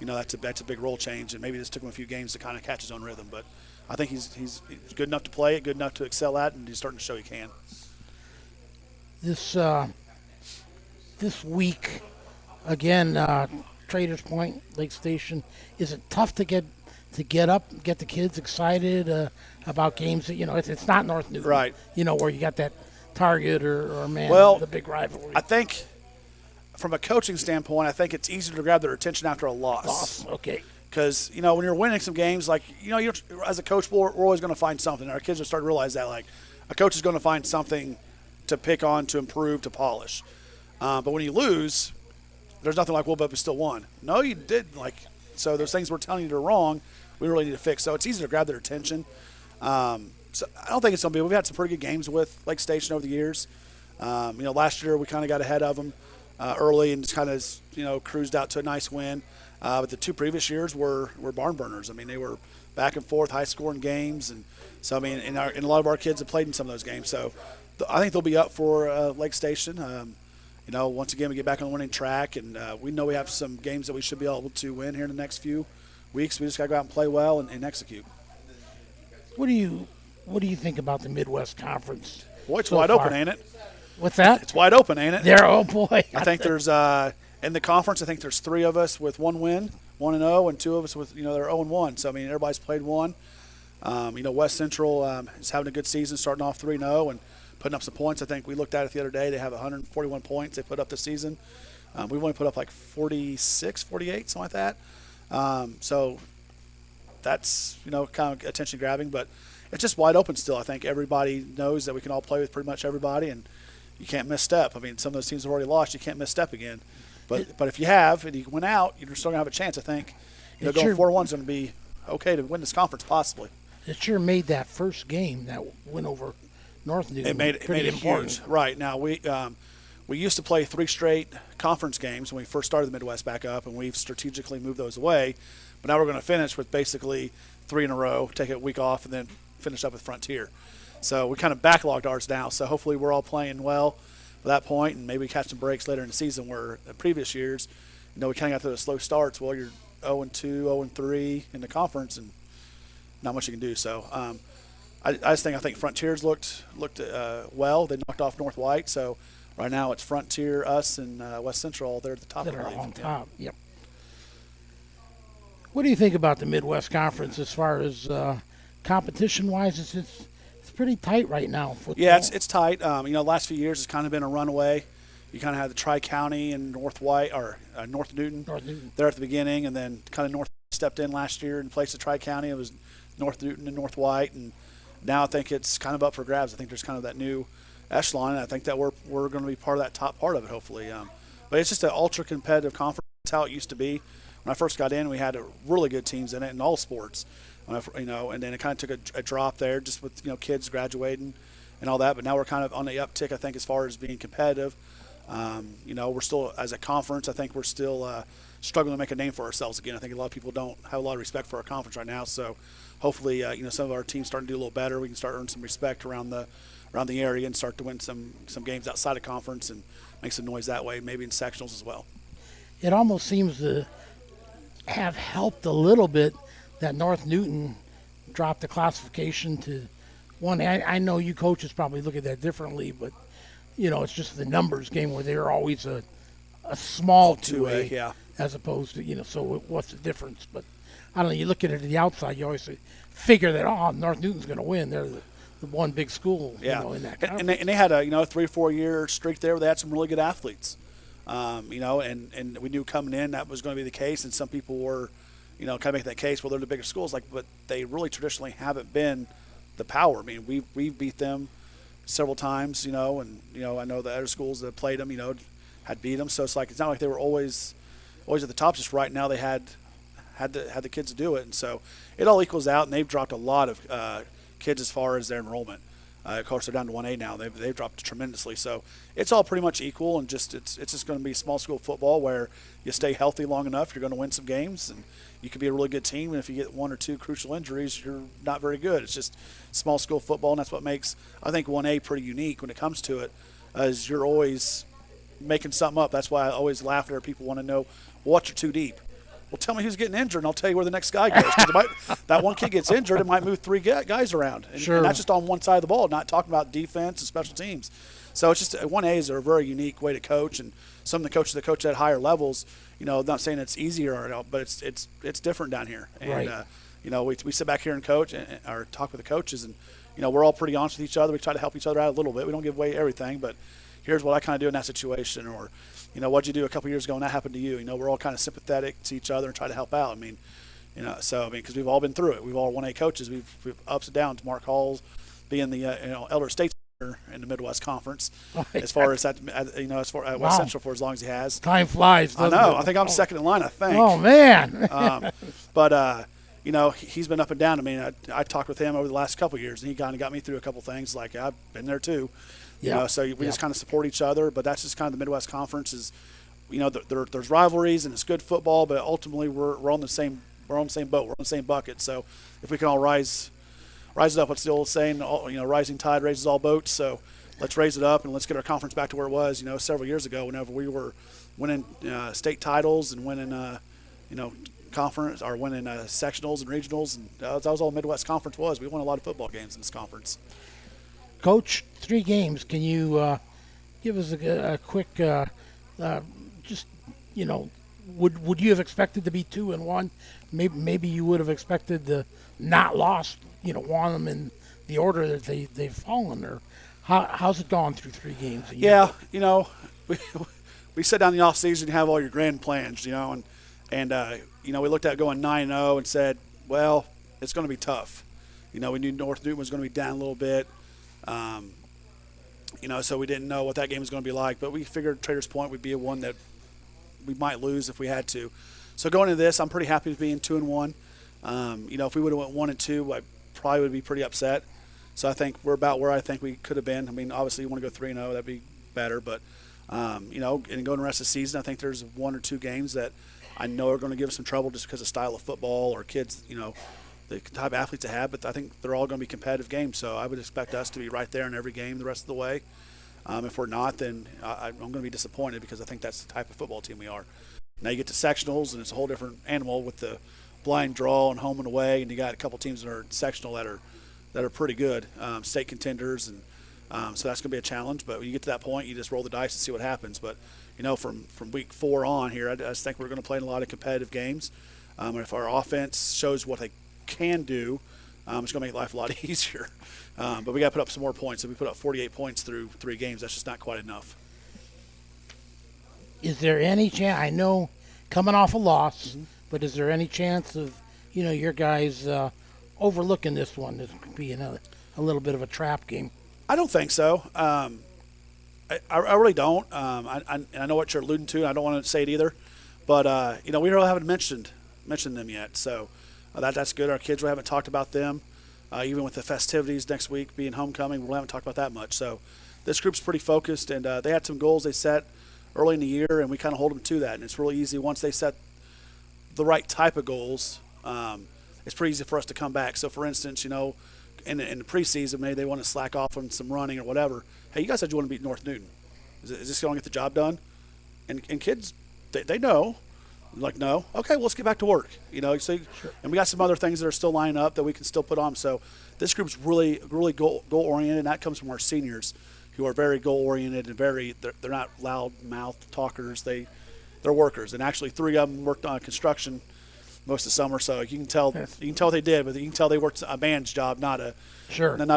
[SPEAKER 14] that's a big role change, and maybe this took him a few games to kind of catch his own rhythm. But I think he's good enough to play it, good enough to excel at, and he's starting to show he can.
[SPEAKER 1] This week, again, Traders Point, Lake Station. Is it tough to get up, get the kids excited about games that it's not North Newton,
[SPEAKER 14] right?
[SPEAKER 1] Where you got that Target or man, the big rivalry.
[SPEAKER 14] I think from a coaching standpoint, I think it's easier to grab their attention after a loss.
[SPEAKER 1] Okay.
[SPEAKER 14] Because when you're winning some games, like you're, as a coach, we're always going to find something. Our kids are starting to realize that, like, a coach is going to find something to pick on, to improve, to polish. But when you lose, there's nothing like, well, but we still won. No, you did. So those things we're telling you are wrong, we really need to fix. So it's easy to grab their attention. So I don't think it's going to be. We've had some pretty good games with Lake Station over the years. Last year we kind of got ahead of them early and just kind of cruised out to a nice win. But the 2 previous years were barn burners. They were back and forth, high scoring games, and so and a lot of our kids have played in some of those games. So I think they'll be up for Lake Station. Once again we get back on the winning track, and we know we have some games that we should be able to win here in the next few weeks. We just got to go out and play well and execute.
[SPEAKER 1] What do you think about the Midwest Conference?
[SPEAKER 14] Boy, it's wide open, ain't it?
[SPEAKER 1] What's that?
[SPEAKER 14] It's wide open, ain't it?
[SPEAKER 1] There, oh boy.
[SPEAKER 14] I think there's in the conference. I think there's 3 of us with 1 win, 1-0, and 2 of us with they're 0-1. So everybody's played 1. West Central is having a good season, starting off 3-0 and putting up some points. I think we looked at it the other day. They have 141 points they put up this season. We've only put up like 46, 48, something like that. So that's kind of attention grabbing, but it's just wide open still. I think everybody knows that we can all play with pretty much everybody, and you can't misstep. Some of those teams have already lost. You can't misstep again. But if you have and you win out, you're still gonna have a chance. I think going 4-1 is going to be okay to win this conference possibly.
[SPEAKER 1] It sure made that first game, that win over North Newton.
[SPEAKER 14] It made it huge. Right now we used to play 3 straight conference games when we first started the Midwest back up, and we've strategically moved those away. But now we're going to finish with basically 3 in a row, take a week off, and then finish up with Frontier. So we kind of backlogged ours now. So hopefully we're all playing well at that point, and maybe catch some breaks later in the season. Where the previous years, we kind of got through the slow starts. Well, you're 0-2, 0-3 in the conference, and not much you can do. So I think Frontier's looked well. They knocked off North White. So right now it's Frontier, us, and West Central. They're at the top.
[SPEAKER 1] That are on top. Yep. What do you think about the Midwest Conference as far as competition-wise? It's pretty tight right now. Football.
[SPEAKER 14] Yeah, it's tight. The last few years it's kind of been a runaway. You kind of had the Tri-County and North Newton there at the beginning, and then kind of North stepped in last year in place of Tri-County. It was North Newton and North White, and now I think it's kind of up for grabs. I think there's kind of that new echelon, and I think that we're going to be part of that top part of it, hopefully. But it's just an ultra-competitive conference. That's how it used to be. When I first got in, we had really good teams in it in all sports, and then it kind of took a drop there just with kids graduating and all that. But now we're kind of on the uptick, I think, as far as being competitive. We're still, as a conference, I think we're still struggling to make a name for ourselves again. I think a lot of people don't have a lot of respect for our conference right now. So hopefully, some of our teams starting to do a little better. We can start earning some respect around the area and start to win some games outside of conference and make some noise that way, maybe in sectionals as well.
[SPEAKER 1] It almost seems to have helped a little bit that North Newton dropped the classification to 1A. I know you coaches probably look at that differently, but it's just the numbers game where they're always a small 2A,
[SPEAKER 14] yeah,
[SPEAKER 1] as opposed to so what's the difference? But I don't know. You look at it at the outside, you always figure that North Newton's going to win. They're the one big school,
[SPEAKER 14] yeah.
[SPEAKER 1] In that
[SPEAKER 14] conference. And they had a 3 or 4 year streak there where they had some really good athletes. And we knew coming in that was going to be the case, and some people were, kind of making that case. Well, they're the bigger schools, but they really traditionally haven't been the power. I mean, we've beat them several times, and I know the other schools that played them, had beat them. So it's not like they were always at the top. Just right now they had the kids to do it, and so it all equals out. And they've dropped a lot of kids as far as their enrollment. Of course, they're down to 1A now. They've dropped tremendously. So it's all pretty much equal, and it's just going to be small school football where you stay healthy long enough, you're going to win some games, and you could be a really good team. And if you get 1 or 2 crucial injuries, you're not very good. It's just small school football, and that's what makes, I think, 1A pretty unique when it comes to it, as you're always making something up. That's why I always laugh at people want to know, what's your too deep? Well, tell me who's getting injured, and I'll tell you where the next guy goes. Because that one kid gets injured, it might move 3 guys around. And,
[SPEAKER 1] sure.
[SPEAKER 14] And that's just on one side of the ball, not talking about defense and special teams. So it's just 1As are a very unique way to coach, and some of the coaches that coach at higher levels, I'm not saying it's easier, but it's different down here. And,
[SPEAKER 1] right.
[SPEAKER 14] We sit back here and coach or talk with the coaches, and, we're all pretty honest with each other. We try to help each other out a little bit. We don't give away everything, but here's what I kind of do in that situation, or what'd you do a couple years ago and that happened to you? We're all kind of sympathetic to each other and try to help out. Because we've all been through it. We've all 1A coaches. We've ups and downs. Mark Hall's being the elder statesman in the Midwest Conference, as far as that, as far as West Central for as long as he has.
[SPEAKER 1] Time flies.
[SPEAKER 14] I know. I think I'm second in line. I think.
[SPEAKER 1] Oh man.
[SPEAKER 14] He's been up and down. I talked with him over the last couple of years, and he kind of got me through a couple things. Like I've been there too. So we just kind of support each other, but that's just kind of the Midwest Conference is, there's rivalries and it's good football, but ultimately we're on the same boat, we're on the same bucket. So if we can all rise it up, what's the old saying? Rising tide raises all boats. So let's raise it up and let's get our conference back to where it was. Several years ago, whenever we were winning state titles and winning, conference or winning sectionals and regionals, and that was all Midwest Conference was. We won a lot of football games in this conference.
[SPEAKER 1] Coach, 3 games. Can you give us a quick, would you have expected to be 2-1? Maybe you would have expected to not lost, won them in the order that they've fallen. Or how's it gone through 3 games?
[SPEAKER 14] Yeah, we sit down in the off season and have all your grand plans, and we looked at going 9-0 and said, well, it's going to be tough. We knew North Newton was going to be down a little bit. So we didn't know what that game was going to be like, but we figured Traders Point would be a one that we might lose if we had to. So going into this, I'm pretty happy with being 2-1. If we would have went 1-2, I probably would be pretty upset. So I think we're about where I think we could have been. Obviously you want to go 3-0, that'd be better, but and going the rest of the season, I think there's 1 or 2 games that I know are going to give us some trouble just because of style of football or kids, the type of athletes they have, but I think they're all going to be competitive games. So I would expect us to be right there in every game the rest of the way. If we're not, then I'm going to be disappointed because I think that's the type of football team we are. Now you get to sectionals, and it's a whole different animal with the blind draw and home and away, and you got a couple teams that are sectional that are pretty good, state contenders, and so that's going to be a challenge. But when you get to that point, you just roll the dice and see what happens. But from week 4 on here, I just think we're going to play in a lot of competitive games. And if our offense shows what they can do, it's going to make life a lot easier. But we got to put up some more points. If we put up 48 points through 3 games, that's just not quite enough.
[SPEAKER 1] Is there any chance? I know coming off a loss, but is there any chance of your guys overlooking this one? This could be a little bit of a trap game.
[SPEAKER 14] I don't think so. I really don't. And I know what you're alluding to. I don't want to say it either, but we really haven't mentioned them yet. So that's good. Our kids, we haven't talked about them. Even with the festivities next week being homecoming, we haven't talked about that much. So this group's pretty focused, and they had some goals they set early in the year, and we kind of hold them to that. And it's really easy once they set the right type of goals. It's pretty easy for us to come back. So, for instance, in the preseason, maybe they want to slack off on some running or whatever. Hey, you guys said you want to beat North Newton. Is this going to get the job done? And kids, they know. Like, no. Okay, well, let's get back to work. So, and we got some other things that are still lining up that we can still put on. So this group's really, really goal-oriented, and that comes from our seniors who are very goal-oriented and they're not loud-mouthed talkers. They're workers. And actually 3 of them worked on construction most of the summer, so you can tell what they did, but you can tell they worked a man's job, not a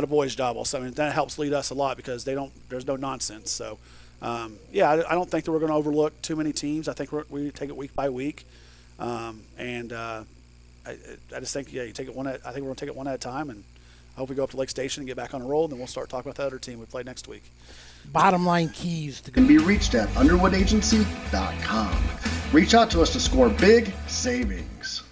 [SPEAKER 14] boy's job also. I mean, that helps lead us a lot because there's no nonsense. So I don't think that we're going to overlook too many teams. I think we take it week by week, I just think you take it one. I think we're going to take it one at a time, and I hope we go up to Lake Station and get back on a roll, and then we'll start talking about the other team we play next week.
[SPEAKER 1] Bottom line keys
[SPEAKER 7] can be reached at underwoodagency.com. Reach out to us to score big savings.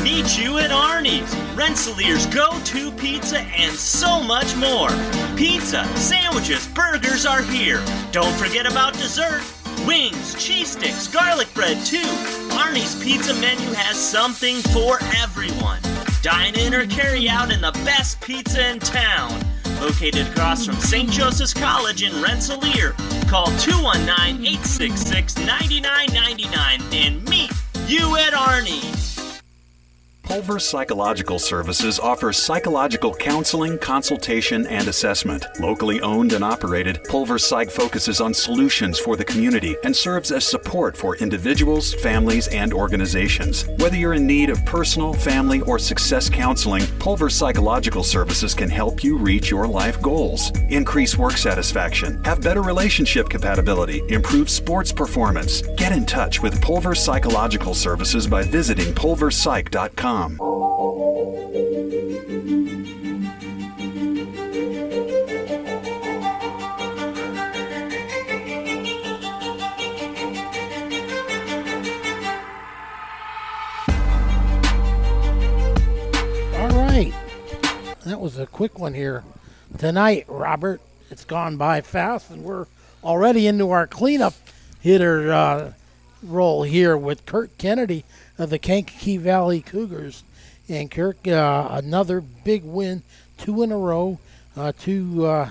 [SPEAKER 4] Meet you at Arnie's, Rensselaer's go-to pizza, and so much more. Pizza, sandwiches, burgers are here. Don't forget about dessert. Wings, cheese sticks, garlic bread too. Arnie's pizza menu has something for everyone. Dine in or carry out in the best pizza in town. Located across from St. Joseph's College in Rensselaer. Call 219-866-9999 and meet you at Arnie's.
[SPEAKER 3] Pulver Psychological Services offers psychological counseling, consultation, and assessment. Locally owned and operated, Pulver Psych focuses on solutions for the community and serves as support for individuals, families, and organizations. Whether you're in need of personal, family, or success counseling, Pulver Psychological Services can help you reach your life goals. Increase work satisfaction, have better relationship compatibility, improve sports performance. Get in touch with Pulver Psychological Services by visiting pulverpsych.com.
[SPEAKER 1] All right, that was a quick one here tonight, Robert. It's gone by fast, and we're already into our cleanup hitter role here with Kirk Kennedy of the Kankakee Valley Cougars. And Kirk, another big win, 2 in a row, 2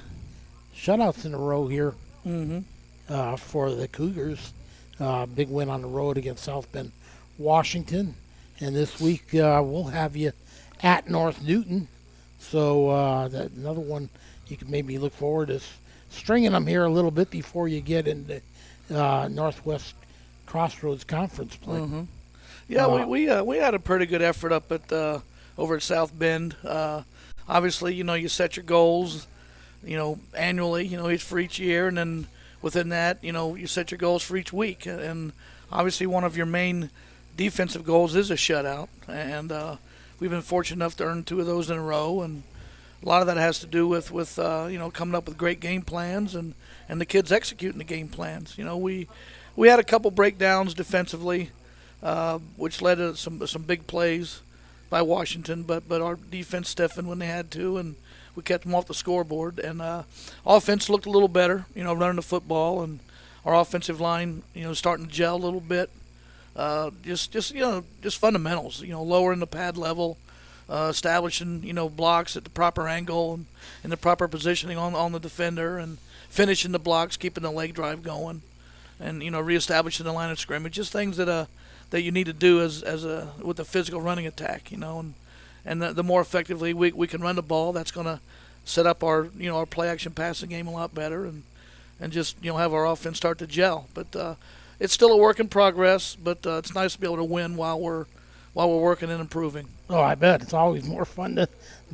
[SPEAKER 1] shutouts in a row here for the Cougars. Big win on the road against South Bend, Washington. And this week we'll have you at North Newton. So that another one you can maybe look forward to stringing them here a little bit before you get into Northwest Crossroads Conference play.
[SPEAKER 15] Yeah, we had a pretty good effort up at over at South Bend. Obviously, you set your goals, annually, it's for each year, and then within that, you set your goals for each week. And obviously, one of your main defensive goals is a shutout, and we've been fortunate enough to earn 2 of those in a row. And a lot of that has to do with coming up with great game plans and the kids executing the game plans. We had a couple breakdowns defensively. Which led to some big plays by Washington, but our defense stiffened when they had to, and we kept them off the scoreboard. And offense looked a little better, running the football, and our offensive line, starting to gel a little bit. Just fundamentals, lowering the pad level, establishing blocks at the proper angle and the proper positioning on the defender, and finishing the blocks, keeping the leg drive going, and reestablishing the line of scrimmage. Just things that you need to do with a physical running attack, and the more effectively we can run the ball, that's going to set up our play action passing game a lot better, and just have our offense start to gel. But it's still a work in progress, but it's nice to be able to win while we're working and improving.
[SPEAKER 1] Oh, I bet it's always more fun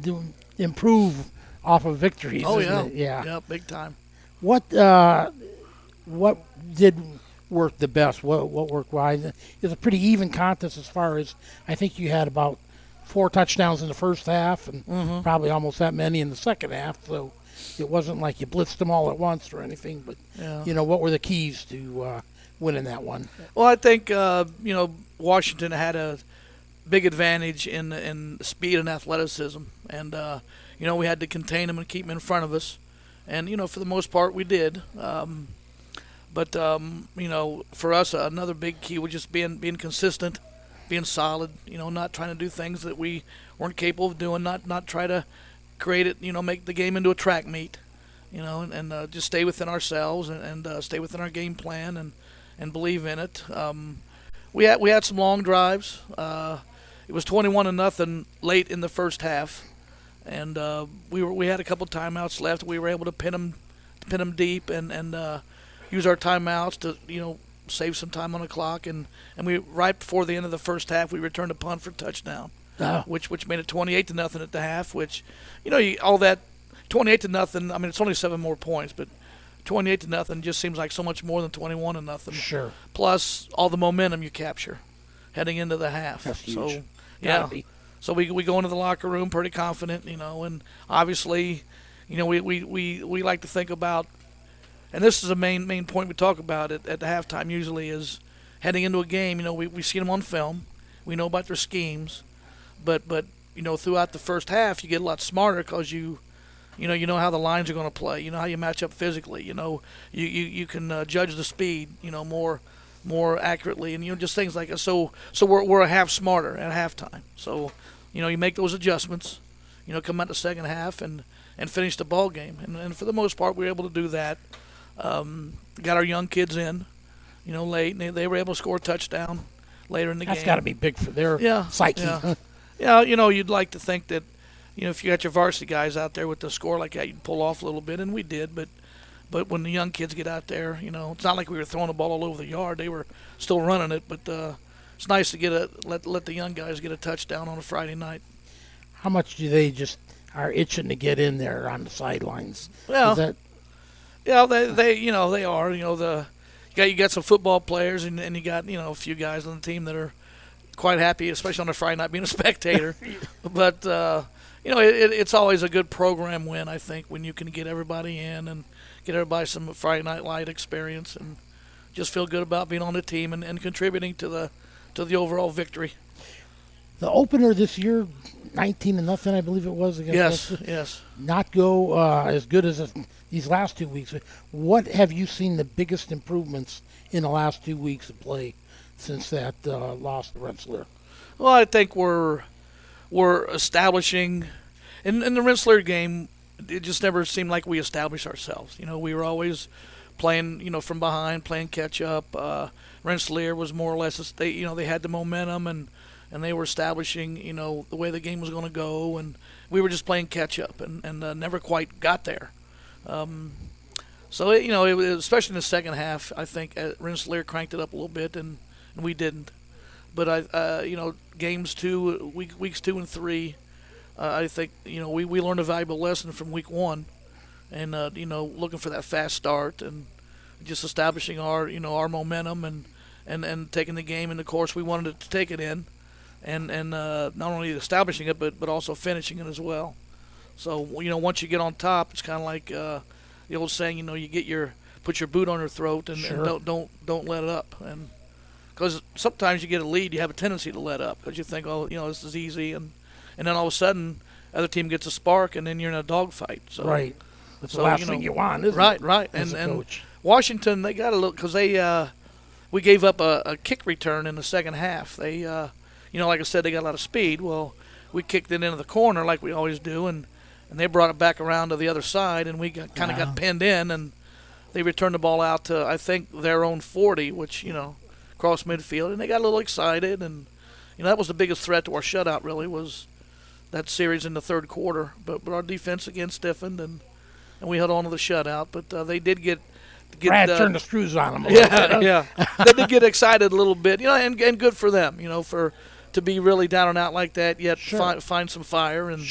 [SPEAKER 1] to improve off of victories.
[SPEAKER 15] Oh
[SPEAKER 1] isn't it?
[SPEAKER 15] yeah, big time.
[SPEAKER 1] What did work the best? What worked wise? It was a pretty even contest as far as I think you had about 4 touchdowns in the first half and probably almost that many in the second half. So it wasn't like you blitzed them all at once or anything. But what were the keys to winning that one?
[SPEAKER 15] Well, I think Washington had a big advantage in speed and athleticism, and we had to contain them and keep them in front of us, and for the most part we did. But for us, another big key was just being consistent, being solid. Not trying to do things that we weren't capable of doing. Not try to create it. Make the game into a track meet. And just stay within ourselves and stay within our game plan and believe in it. We had some long drives. It was 21-0 late in the first half, and we had a couple timeouts left. We were able to pin them deep and use our timeouts to save some time on the clock. And we right before the end of the first half, we returned a punt for touchdown, which made it 28-0 at the half. Which all that 28-0. I mean, it's only 7 more points, but 28-0 just seems like so much more than 21-0.
[SPEAKER 1] Sure.
[SPEAKER 15] Plus all the momentum you capture heading into the half.
[SPEAKER 1] That's huge.
[SPEAKER 15] So yeah. So we go into the locker room pretty confident, and obviously, we like to think about, and this is a main point we talk about at the halftime usually is heading into a game. We see them on film, we know about their schemes, but throughout the first half you get a lot smarter because you know how the lines are going to play. You know how you match up physically. You can judge the speed. More accurately, and just things like that. So we're a half smarter at halftime. So you make those adjustments. Come out the second half and finish the ball game. And for the most part, we were able to do that. Got our young kids in, late, and they were able to score a touchdown later in the game.
[SPEAKER 1] That's got to be big for their psyche.
[SPEAKER 15] Yeah, you'd like to think that if you got your varsity guys out there with the score like that, you'd pull off a little bit, and we did, but when the young kids get out there, it's not like we were throwing the ball all over the yard. They were still running it, but it's nice to let the young guys get a touchdown on a Friday night.
[SPEAKER 1] How much do they just are itching to get in there on the sidelines?
[SPEAKER 15] Well, they are. You got some football players, and you got a few guys on the team that are quite happy, especially on a Friday night being a spectator. But it's always a good program win, I think, when you can get everybody in and get everybody some Friday Night Light experience and just feel good about being on the team and contributing to the overall victory.
[SPEAKER 1] The opener this year, 19-0, I believe it was against us.
[SPEAKER 15] Yes.
[SPEAKER 1] Not go as good as these last 2 weeks. What have you seen the biggest improvements in the last 2 weeks of play since that loss to Rensselaer?
[SPEAKER 15] Well, I think we're establishing in the Rensselaer game. It just never seemed like we established ourselves. We were always playing, from behind, playing catch up. Rensselaer was more or less they had the momentum and they were establishing, the way the game was going to go, and we were just playing catch up and never quite got there. So it was, especially in the second half, I think Rensselaer cranked it up a little bit and we didn't. But weeks 2 and 3. I think we learned a valuable lesson from week 1, and looking for that fast start and just establishing our momentum and taking the game in the course we wanted it to take it in, and not only establishing it but also finishing it as well. So once you get on top, it's kind of like the old saying, you put your boot on your throat and don't let it up, and because sometimes you get a lead, you have a tendency to let up because you think, this is easy, and then all of a sudden, other team gets a spark, and then you're in a dogfight. So,
[SPEAKER 1] right. That's the last thing you want, isn't
[SPEAKER 15] it?
[SPEAKER 1] Right.
[SPEAKER 15] And Washington, they got a little because we gave up a kick return in the second half. They, like I said, they got a lot of speed. Well, we kicked it into the corner like we always do, and they brought it back around to the other side, and we got pinned in, and they returned the ball out to I think their own 40, which cross midfield, and they got a little excited, and that was the biggest threat to our shutout. Really was that series in the third quarter, but our defense again stiffened, and we held on to the shutout. But they did get get
[SPEAKER 1] Brad turned the screws on them a little bit.
[SPEAKER 15] Yeah. Then to get excited a little bit, and good for them, to be really down and out like that, yet find some fire and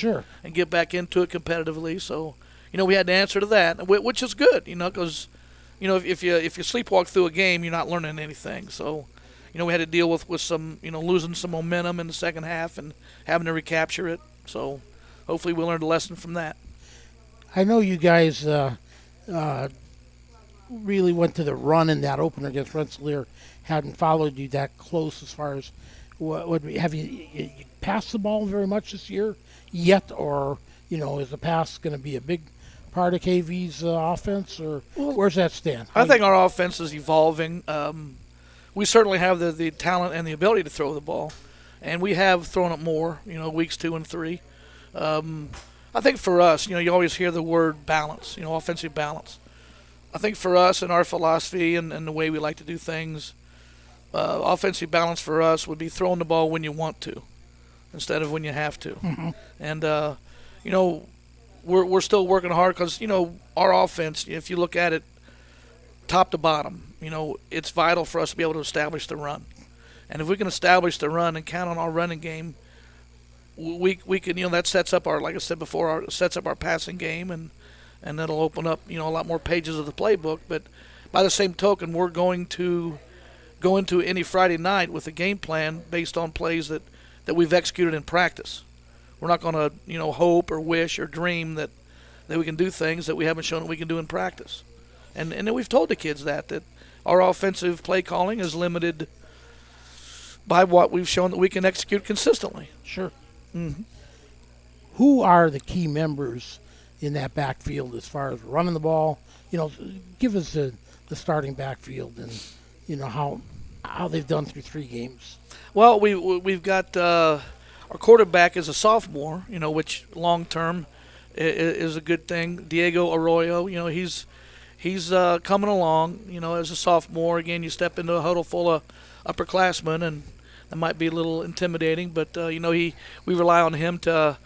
[SPEAKER 15] get back into it competitively. So, we had to answer to that, which is good, because, if you sleepwalk through a game, you're not learning anything. So, we had to deal with some, losing some momentum in the second half and having to recapture it. So, hopefully we learned a lesson from that.
[SPEAKER 1] I know you guys really went to the run in that opener against Rensselaer. Hadn't followed you that close as far as have you passed the ball very much this year yet, or is the pass going to be a big part of KV's offense, or where's that stand?
[SPEAKER 15] I think our offense is evolving. We certainly have the talent and the ability to throw the ball, and we have thrown it more, weeks 2 and 3. I think for us, you always hear the word balance, offensive balance. I think for us and our philosophy and the way we like to do things, offensive balance for us would be throwing the ball when you want to instead of when you have to.
[SPEAKER 1] Mm-hmm.
[SPEAKER 15] And, we're still working hard because, our offense, if you look at it top to bottom, it's vital for us to be able to establish the run. And if we can establish the run and count on our running game, we can, that sets up our, like I said before, sets up our passing game, and that'll open up, a lot more pages of the playbook. But by the same token, we're going to go into any Friday night with a game plan based on plays that we've executed in practice. We're not going to, hope or wish or dream that we can do things that we haven't shown that we can do in practice. And then we've told the kids that our offensive play calling is limited by what we've shown that we can execute consistently.
[SPEAKER 1] Sure.
[SPEAKER 15] Mm-hmm.
[SPEAKER 1] Who are the key members in that backfield as far as running the ball? Give us the starting backfield and, how they've done through 3 games.
[SPEAKER 15] Well, we've got our quarterback is a sophomore, which long term is a good thing. Diego Arroyo, he's coming along, as a sophomore. Again, you step into a huddle full of upperclassmen, and that might be a little intimidating, but we rely on him to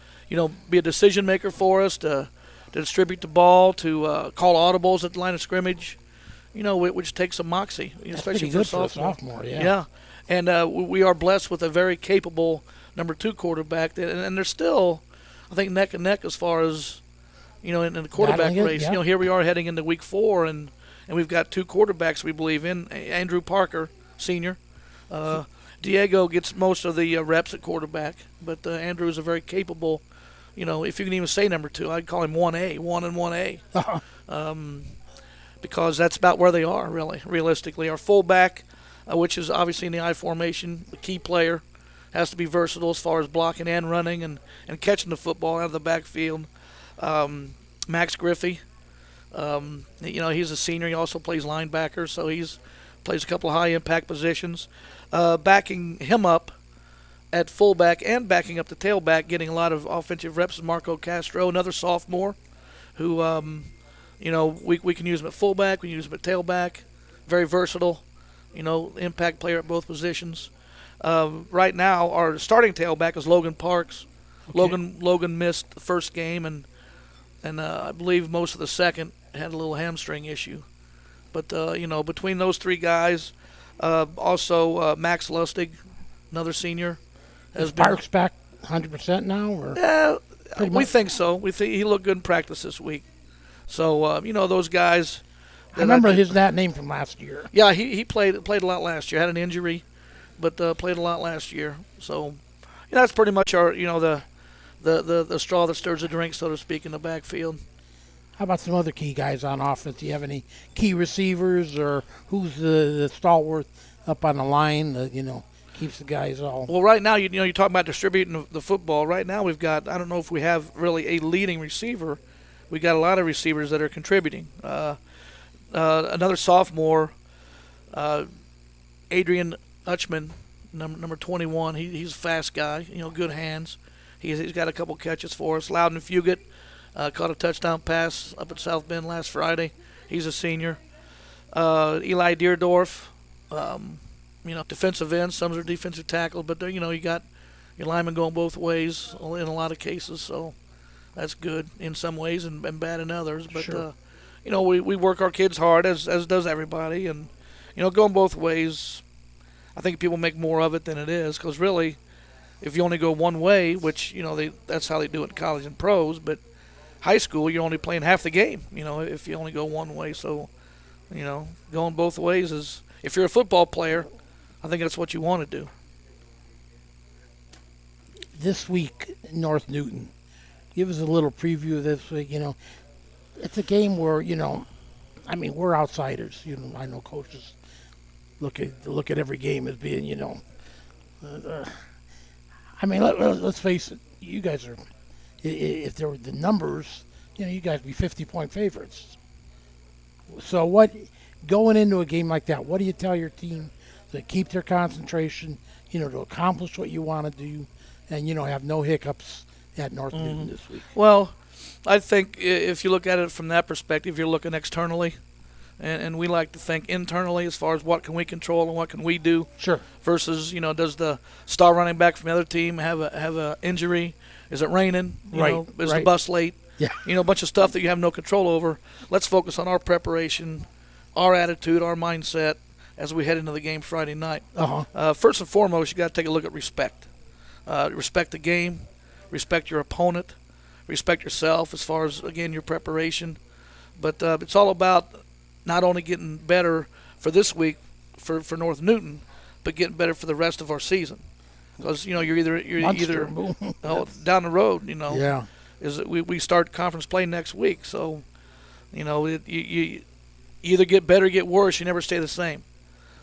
[SPEAKER 15] be a decision maker for us, to distribute the ball, to call audibles at the line of scrimmage, which takes some moxie, especially for a sophomore. Yeah. And we are blessed with a very capable number 2 quarterback, and they're still, I think, neck and neck as far as in the quarterback race.
[SPEAKER 1] Yeah.
[SPEAKER 15] Here we are heading into week 4, and we've got 2 quarterbacks we believe in. Andrew Parker, senior. Diego gets most of the reps at quarterback, but Andrew is a very capable, if you can even say number 2, I'd call him 1A, 1 and 1A. Because that's about where they are, really, realistically. Our fullback, which is obviously in the I formation, the key player, has to be versatile as far as blocking and running and catching the football out of the backfield. Max Griffey, he's a senior. He also plays linebacker, so he's plays a couple of high-impact positions. Backing him up at fullback and backing up the tailback, getting a lot of offensive reps, is Marco Castro, another sophomore, who, we can use him at fullback, we can use him at tailback. Very versatile, impact player at both positions. Right now, our starting tailback is Logan Parks. Okay. Logan missed the first game, and I believe most of the second, had a little hamstring issue. But, between those 3 guys, also Max Lustig, another senior.
[SPEAKER 1] Is Parks back 100% now? Or
[SPEAKER 15] we think so. We think he looked good in practice this week. So, those guys.
[SPEAKER 1] I remember that name from last year.
[SPEAKER 15] Yeah, he played a lot last year. Had an injury, but played a lot last year. So, that's pretty much our, the straw that stirs the drink, so to speak, in the backfield.
[SPEAKER 1] How about some other key guys on offense? Do you have any key receivers, or who's the stalwart up on the line that, keeps the guys all?
[SPEAKER 15] Well, right now, you talk about distributing the football. Right now, we've got, I don't know if we have really a leading receiver. We got a lot of receivers that are contributing. Another sophomore, Adrian Hutchman, number 21. He's a fast guy. Good hands. He's got a couple catches for us. Loudon Fugit caught a touchdown pass up at South Bend last Friday. He's a senior. Eli Deerdorf, defensive end. Some are defensive tackle, but you got your linemen going both ways in a lot of cases. So that's good in some ways and bad in others. But
[SPEAKER 1] sure.
[SPEAKER 15] we work our kids hard as does everybody, and going both ways. I think people make more of it than it is, because really, if you only go one way, which that's how they do it in college and pros, but high school you're only playing half the game. If you only go one way, so going both ways is, if you're a football player, I think that's what you want to do.
[SPEAKER 1] This week, North Newton. Give us a little preview of this week. It's a game where we're outsiders. I know coaches look at every game as being let's face it. You guys are, if there were the numbers, you guys would be 50-point favorites. So what, going into a game like that, what do you tell your team to keep their concentration, to accomplish what you want to do, and have no hiccups at North Newton this week?
[SPEAKER 15] Well, I think if you look at it from that perspective, you're looking externally, and we like to think internally as far as what can we control and what can we do.
[SPEAKER 1] Sure.
[SPEAKER 15] Versus, does the star running back from the other team have a injury? Is it raining? Is the bus late?
[SPEAKER 1] Yeah.
[SPEAKER 15] A bunch of stuff that you have no control over. Let's focus on our preparation, our attitude, our mindset as we head into the game Friday night. First and foremost, you got to take a look at respect. Respect the game, respect your opponent, respect yourself as far as, again, your preparation. But it's all about not only getting better for this week for North Newton, but getting better for the rest of our season. Because you're either down the road.
[SPEAKER 1] Yeah.
[SPEAKER 15] Is that we start conference play next week, so you either get better, or get worse. You never stay the same.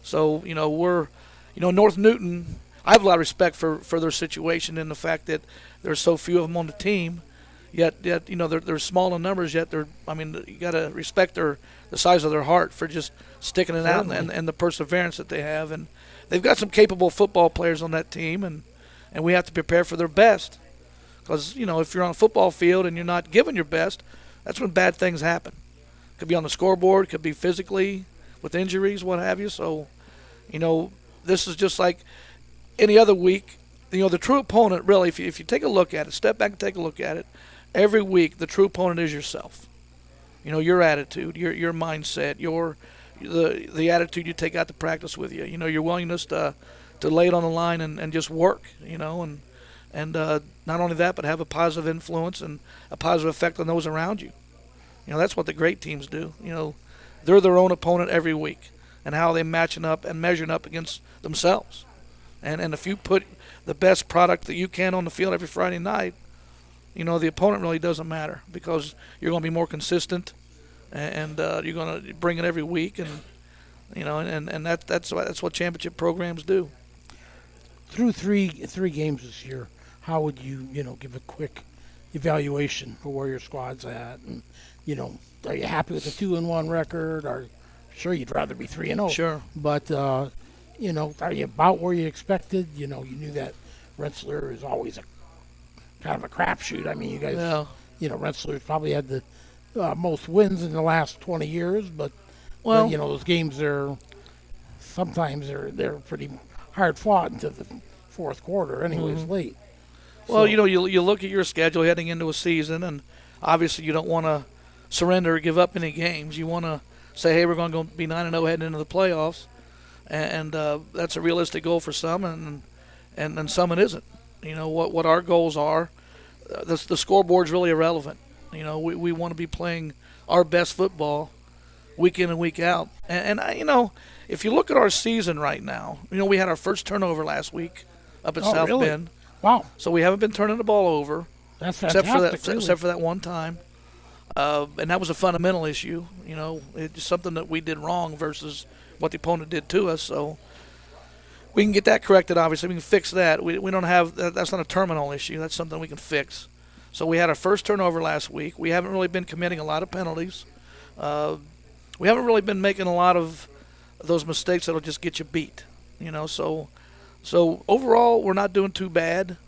[SPEAKER 15] So we're North Newton. I have a lot of respect for their situation and the fact that there's so few of them on the team. Yet they're small in numbers. Yet you got to respect the size of their heart for just sticking it out and the perseverance that they have. And they've got some capable football players on that team, and we have to prepare for their best. Because if you're on a football field and you're not giving your best, that's when bad things happen. Could be on the scoreboard, could be physically with injuries, what have you. So, this is just like any other week. The true opponent, really, if you take a look at it, step back and take a look at it, every week the true opponent is yourself. Your attitude, your mindset, the attitude you take out to practice with you. Your willingness to lay it on the line and just work. And not only that, but have a positive influence and a positive effect on those around you. That's what the great teams do. They're their own opponent every week, and how they matching up and measuring up against themselves. And if you put the best product that you can on the field every Friday night, the opponent really doesn't matter, because you're going to be more consistent, and you're going to bring it every week, and that's what championship programs do.
[SPEAKER 1] Through three games this year, how would you give a quick evaluation for where your squad's at, and are you happy with the 2-1 record? Or sure, you'd rather be 3-0.
[SPEAKER 15] Sure,
[SPEAKER 1] but are you about where you expected? You knew that Rensselaer is always a kind of a crapshoot. You guys, Rensselaer's probably had the most wins in the last 20 years, but those games are sometimes they're pretty hard fought into the fourth quarter, anyways, late.
[SPEAKER 15] Well, you look at your schedule heading into a season, and obviously you don't want to surrender or give up any games. You want to say, hey, we're going to be 9-0 heading into the playoffs, and that's a realistic goal for some, and some it isn't. What our goals are. The scoreboard's really irrelevant. We want to be playing our best football week in and week out. And if you look at our season right now, we had our first turnover last week up at South Bend.
[SPEAKER 1] Wow.
[SPEAKER 15] So we haven't been turning the ball over.
[SPEAKER 1] That's fantastic.
[SPEAKER 15] Except for that one time. And that was a fundamental issue. It's something that we did wrong versus what the opponent did to us. So we can get that corrected, obviously. We can fix that. We don't have – that's not a terminal issue. That's something we can fix. So we had our first turnover last week. We haven't really been committing a lot of penalties. We haven't really been making a lot of those mistakes that'll just get you beat. So overall, we're not doing too bad.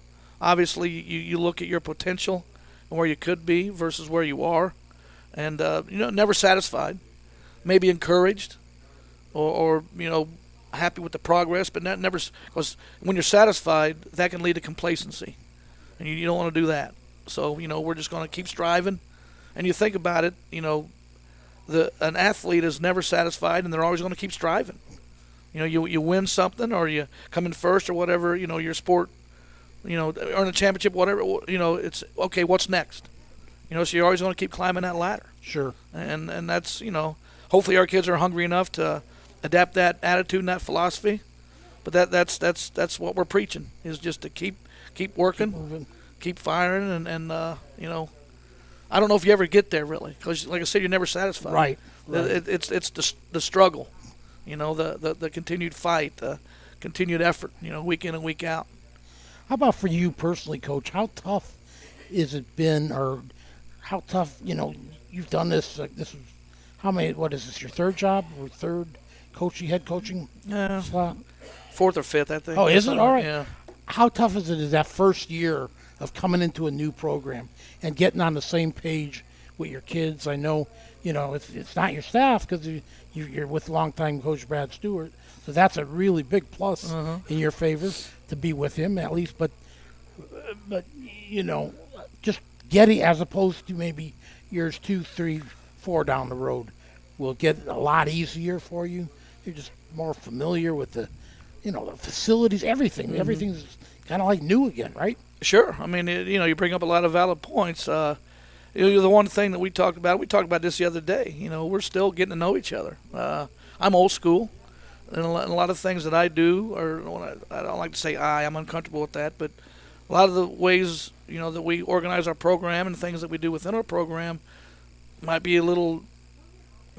[SPEAKER 15] Obviously, you look at your potential and where you could be versus where you are. And, never satisfied. Maybe encouraged or happy with the progress, but never, because when you're satisfied, that can lead to complacency. And you don't want to do that. So, we're just going to keep striving. And you think about it, an athlete is never satisfied, and they're always going to keep striving. You win something, or you come in first, or whatever. Your sport, earn a championship, whatever. It's okay. What's next? So you're always going to keep climbing that ladder.
[SPEAKER 1] Sure.
[SPEAKER 15] And that's hopefully our kids are hungry enough to adapt that attitude and that philosophy. But that's what we're preaching, is just to keep working, keep firing, and I don't know if you ever get there, really, because like I said, you're never satisfied.
[SPEAKER 1] Right.
[SPEAKER 15] It's the struggle, the continued fight, the continued effort, week in and week out.
[SPEAKER 1] How about for you personally, Coach? How tough is it been, or how tough, you've done this, this is, what is this, your third job, or third head coaching slot?
[SPEAKER 15] Fourth or fifth, I think.
[SPEAKER 1] Oh, is it? All right.
[SPEAKER 15] Yeah.
[SPEAKER 1] How tough is it that first year of coming into a new program and getting on the same page with your kids? I know, it's not your staff, because you're with longtime Coach Brad Stewart, so that's a really big plus in your favor to be with him at least. But just getting, as opposed to maybe years 2, 3, 4 down the road, will get a lot easier for you. You're just more familiar with the facilities, everything.
[SPEAKER 15] Mm-hmm.
[SPEAKER 1] Everything's kind of like new again, right?
[SPEAKER 15] Sure. I mean, you bring up a lot of valid points. The one thing that we talked about this the other day. We're still getting to know each other. I'm old school, and a lot of things that I do, or I don't like to say I'm uncomfortable with that, but a lot of the ways, that we organize our program and things that we do within our program might be a little,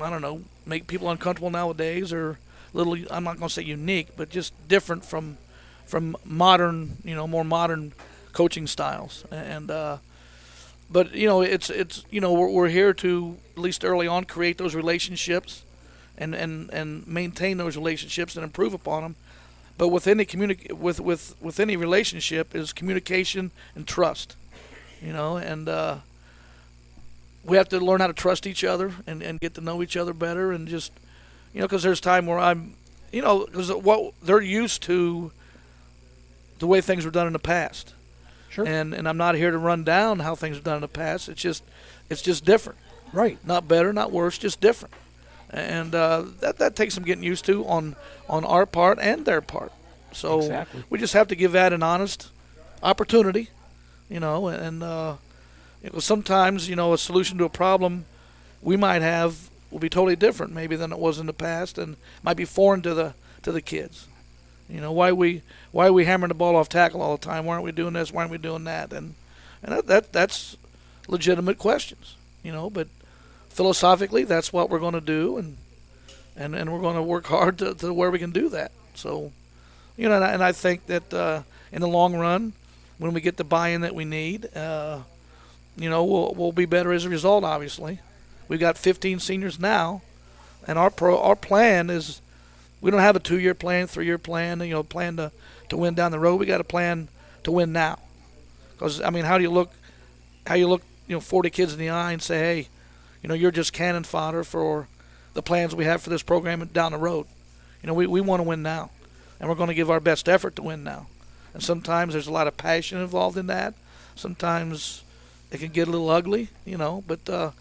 [SPEAKER 15] I don't know, make people uncomfortable nowadays, or little, I'm not going to say unique, but just different from modern, more modern coaching styles. And but it's we're here to, at least early on, create those relationships and maintain those relationships and improve upon them. But with any with any relationship is communication and trust, and we have to learn how to trust each other and get to know each other better, and just because there's time where I'm, because what they're used to, the way things were done in the past.
[SPEAKER 1] Sure.
[SPEAKER 15] And I'm not here to run down how things were done in the past. It's just different.
[SPEAKER 1] Right.
[SPEAKER 15] Not better, not worse, just different. And that takes some getting used to on our part and their part. So
[SPEAKER 1] exactly.
[SPEAKER 15] We just have to give that an honest opportunity, and sometimes, a solution to a problem we might have will be totally different maybe than it was in the past, and might be foreign to the kids. Why are we hammering the ball off tackle all the time? Why aren't we doing this? Why aren't we doing that? And that's legitimate questions, but philosophically, that's what we're going to do, and we're going to work hard to where we can do that. So, and I think that in the long run, when we get the buy-in that we need, we'll be better as a result. Obviously, we've got 15 seniors now, and our plan is, we don't have a 2-year plan, 3-year plan, plan to win down the road. We got a plan to win now, because how do you look 40 kids in the eye and say, hey, you're just cannon fodder for the plans we have for this program down the road. We want to win now, and we're going to give our best effort to win now. And sometimes there's a lot of passion involved in that. Sometimes it can get a little ugly, but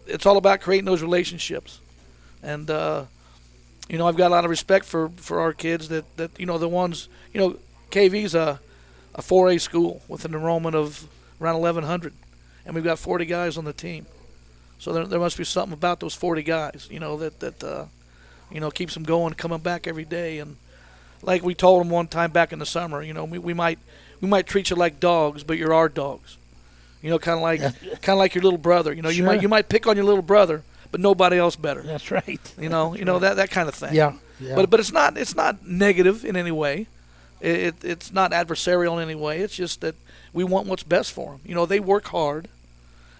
[SPEAKER 15] it's all about creating those relationships. And I've got a lot of respect for our kids that the ones, KV's a 4A school with an enrollment of around 1,100. And we've got 40 guys on the team, so there must be something about those 40 guys, that keeps them going, coming back every day. And like we told them one time back in the summer, we might treat you like dogs, but you're our dogs. Kind of like your little brother.
[SPEAKER 1] Sure.
[SPEAKER 15] you might pick on your little brother, but nobody else better.
[SPEAKER 1] That's right.
[SPEAKER 15] That kind of thing.
[SPEAKER 1] Yeah.
[SPEAKER 15] But it's not negative in any way. It's not adversarial in any way. It's just that we want what's best for them. They work hard,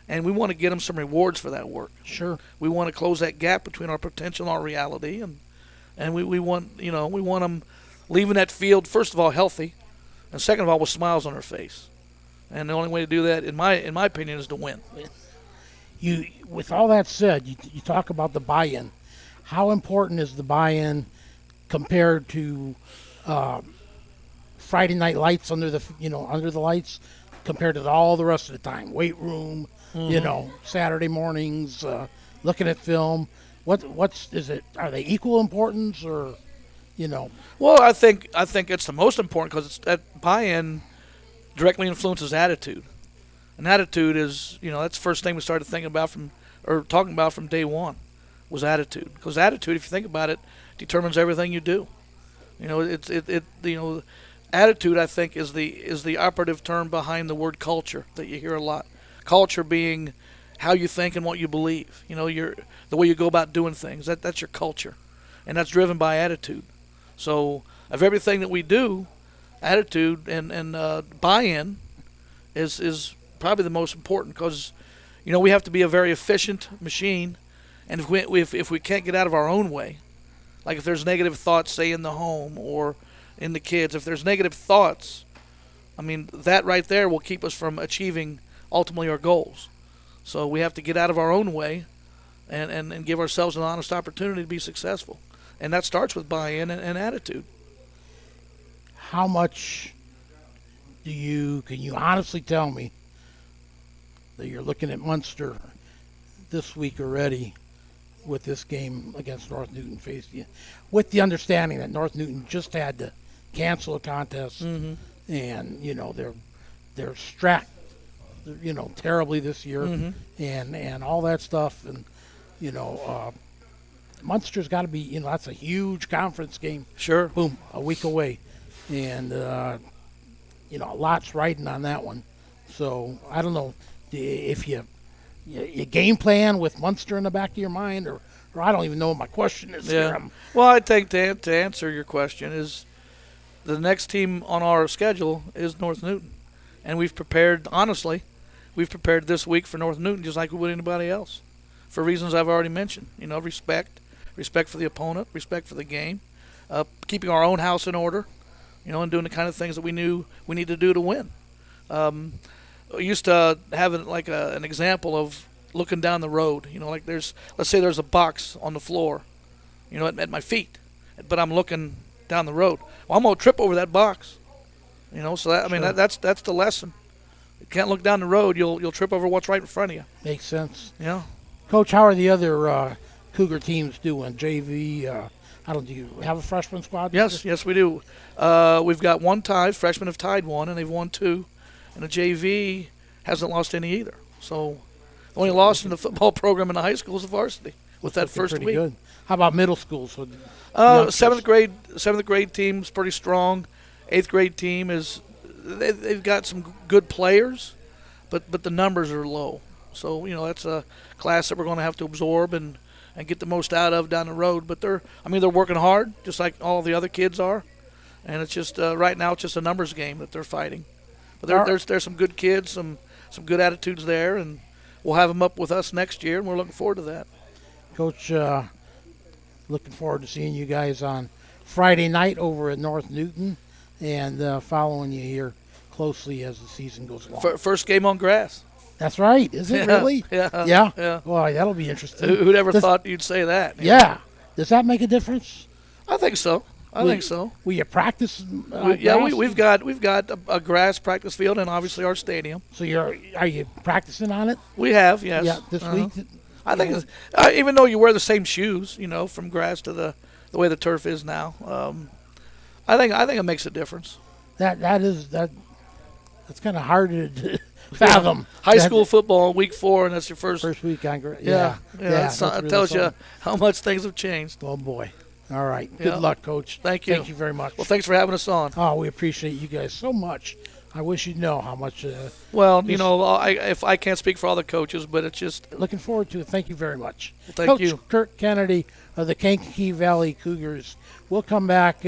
[SPEAKER 15] and we want to get them some rewards for that work.
[SPEAKER 1] Sure.
[SPEAKER 15] We want to close that gap between our potential and our reality, and we want them leaving that field, first of all, healthy, and second of all, with smiles on their face. And the only way to do that, in my opinion, is to win.
[SPEAKER 1] With all that said, you talk about the buy-in. How important is the buy-in compared to Friday night lights under the lights, compared to all the rest of the time? Weight room, Saturday mornings, looking at film. What's is it? Are they equal importance or, you know?
[SPEAKER 15] Well, I think it's the most important because that buy-in directly influences attitude, and attitude is, you know, that's the first thing we started thinking about talking about from day one was attitude. Because attitude, if you think about it, determines everything you do. You know, attitude, I think, is the operative term behind the word culture that you hear a lot. Culture being how you think and what you believe. You know, the way you go about doing things. That's your culture, and that's driven by attitude. So, of everything that we do, attitude and buy-in is probably the most important because, you know, we have to be a very efficient machine, and if we can't get out of our own way, like if there's negative thoughts, say in the home or in the kids, if there's negative thoughts, I mean, that right there will keep us from achieving ultimately our goals. So we have to get out of our own way and give ourselves an honest opportunity to be successful. And that starts with buy-in and attitude.
[SPEAKER 1] How much can you honestly tell me that you're looking at Munster this week already with this game against North Newton facing you, with the understanding that North Newton just had to cancel a contest, and you know they're strapped, you know, terribly this year, and all that stuff, and you know Munster's got to be, you know, that's a huge conference game.
[SPEAKER 15] Sure.
[SPEAKER 1] Boom, a week away, and you know, a lot's riding on that one. So I don't know if you game plan with Munster in the back of your mind, or I don't even know what my question is here.
[SPEAKER 15] Well, I think to answer your question is the next team on our schedule is North Newton, and we've prepared this week for North Newton just like we would anybody else, for reasons I've already mentioned. You know, respect for the opponent, respect for the game, keeping our own house in order, you know, and doing the kind of things that we knew we need to do to win. We used to have an example of looking down the road. You know, like let's say there's a box on the floor, you know, at my feet, but I'm looking down the road. Well, I'm gonna trip over that box. You know, so I mean that's the lesson. You can't look down the road; you'll trip over what's right in front of you.
[SPEAKER 1] Makes sense.
[SPEAKER 15] Yeah.
[SPEAKER 1] Coach, how are the other Cougar teams doing? JV. Do you have a freshman squad?
[SPEAKER 15] Yes, we do. We've got one tied. Freshmen have tied one, and they've won two. And the JV hasn't lost any either. So the only loss in the football program in the high school is the varsity with that first
[SPEAKER 1] pretty
[SPEAKER 15] week.
[SPEAKER 1] Good. How about middle school? So
[SPEAKER 15] seventh grade team's pretty strong. 8th grade team they've got some good players, but the numbers are low. So, you know, that's a class that we're going to have to absorb and get the most out of down the road. But they're working hard, just like all the other kids are. And it's just right now it's just a numbers game that they're fighting. But there's some good kids, some good attitudes there, and we'll have them up with us next year, and we're looking forward to that.
[SPEAKER 1] Coach, looking forward to seeing you guys on Friday night over at North Newton, and following you here closely as the season goes along.
[SPEAKER 15] First game on grass.
[SPEAKER 1] That's right. Is it really?
[SPEAKER 15] Yeah.
[SPEAKER 1] Boy, that'll be interesting.
[SPEAKER 15] Who'd ever thought you'd say that?
[SPEAKER 1] Yeah. Does that make a difference?
[SPEAKER 15] I think so. I think so.
[SPEAKER 1] Will you practice?
[SPEAKER 15] We've got a grass practice field and obviously our stadium.
[SPEAKER 1] So are you practicing on it?
[SPEAKER 15] We have, yes.
[SPEAKER 1] Yeah, this week.
[SPEAKER 15] I think even though you wear the same shoes, you know, from grass to the way the turf is now, I think it makes a difference.
[SPEAKER 1] That's kind of hard to fathom.
[SPEAKER 15] High school football, week 4, and that's your first
[SPEAKER 1] week on grass.
[SPEAKER 15] Yeah. It tells you how much things have changed.
[SPEAKER 1] Oh boy. All right. Good luck, Coach.
[SPEAKER 15] Thank you.
[SPEAKER 1] Thank you very much.
[SPEAKER 15] Well, thanks for having us on.
[SPEAKER 1] Oh, we appreciate you guys so much. I wish you'd know how much.
[SPEAKER 15] Well, you know, if I can't speak for all the coaches, but it's just
[SPEAKER 1] looking forward to it. Thank you very much.
[SPEAKER 15] Well, thank you,
[SPEAKER 1] Coach Kirk Kennedy of the Kankakee Valley Cougars. We'll come back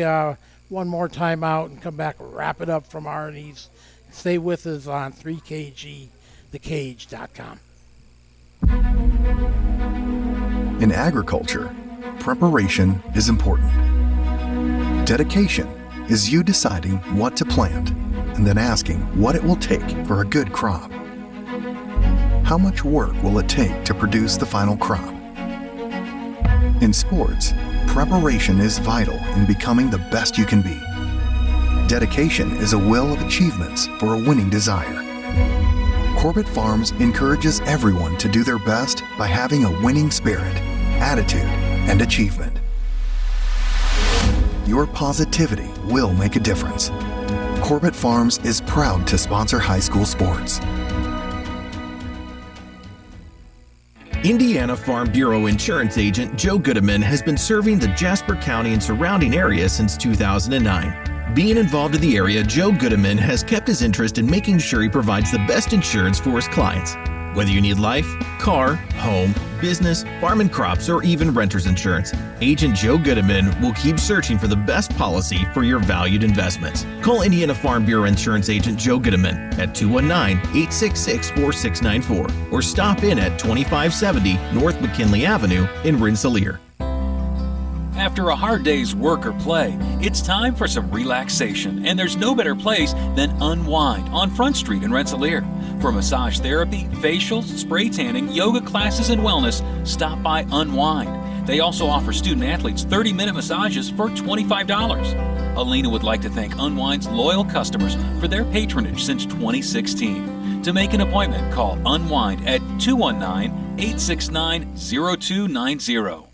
[SPEAKER 1] one more time out and come back and wrap it up from Arnie's. Stay with us on 3KGthecage.com.
[SPEAKER 10] In agriculture, preparation is important. Dedication is you deciding what to plant and then asking what it will take for a good crop. How much work will it take to produce the final crop? In sports, preparation is vital in becoming the best you can be. Dedication is a will of achievements for a winning desire. Corbett Farms encourages everyone to do their best by having a winning spirit, attitude, and achievement. Your positivity will make a difference. Corbett Farms is proud to sponsor high school sports.
[SPEAKER 13] Indiana Farm Bureau insurance agent Joe Goodman has been serving the Jasper County and surrounding area since 2009. Being involved in the area, Joe Goodman has kept his interest in making sure he provides the best insurance for his clients. Whether you need life, car, home, business, farm and crops, or even renter's insurance, Agent Joe Goodman will keep searching for the best policy for your valued investments. Call Indiana Farm Bureau Insurance Agent Joe Goodman at 219-866-4694 or stop in at 2570 North McKinley Avenue in Rensselaer.
[SPEAKER 8] After a hard day's work or play, it's time for some relaxation, and there's no better place than Unwind on Front Street in Rensselaer. For massage therapy, facials, spray tanning, yoga classes, and wellness, stop by Unwind. They also offer student athletes 30-minute massages for $25. Alina would like to thank Unwind's loyal customers for their patronage since 2016. To make an appointment, call Unwind at 219-869-0290.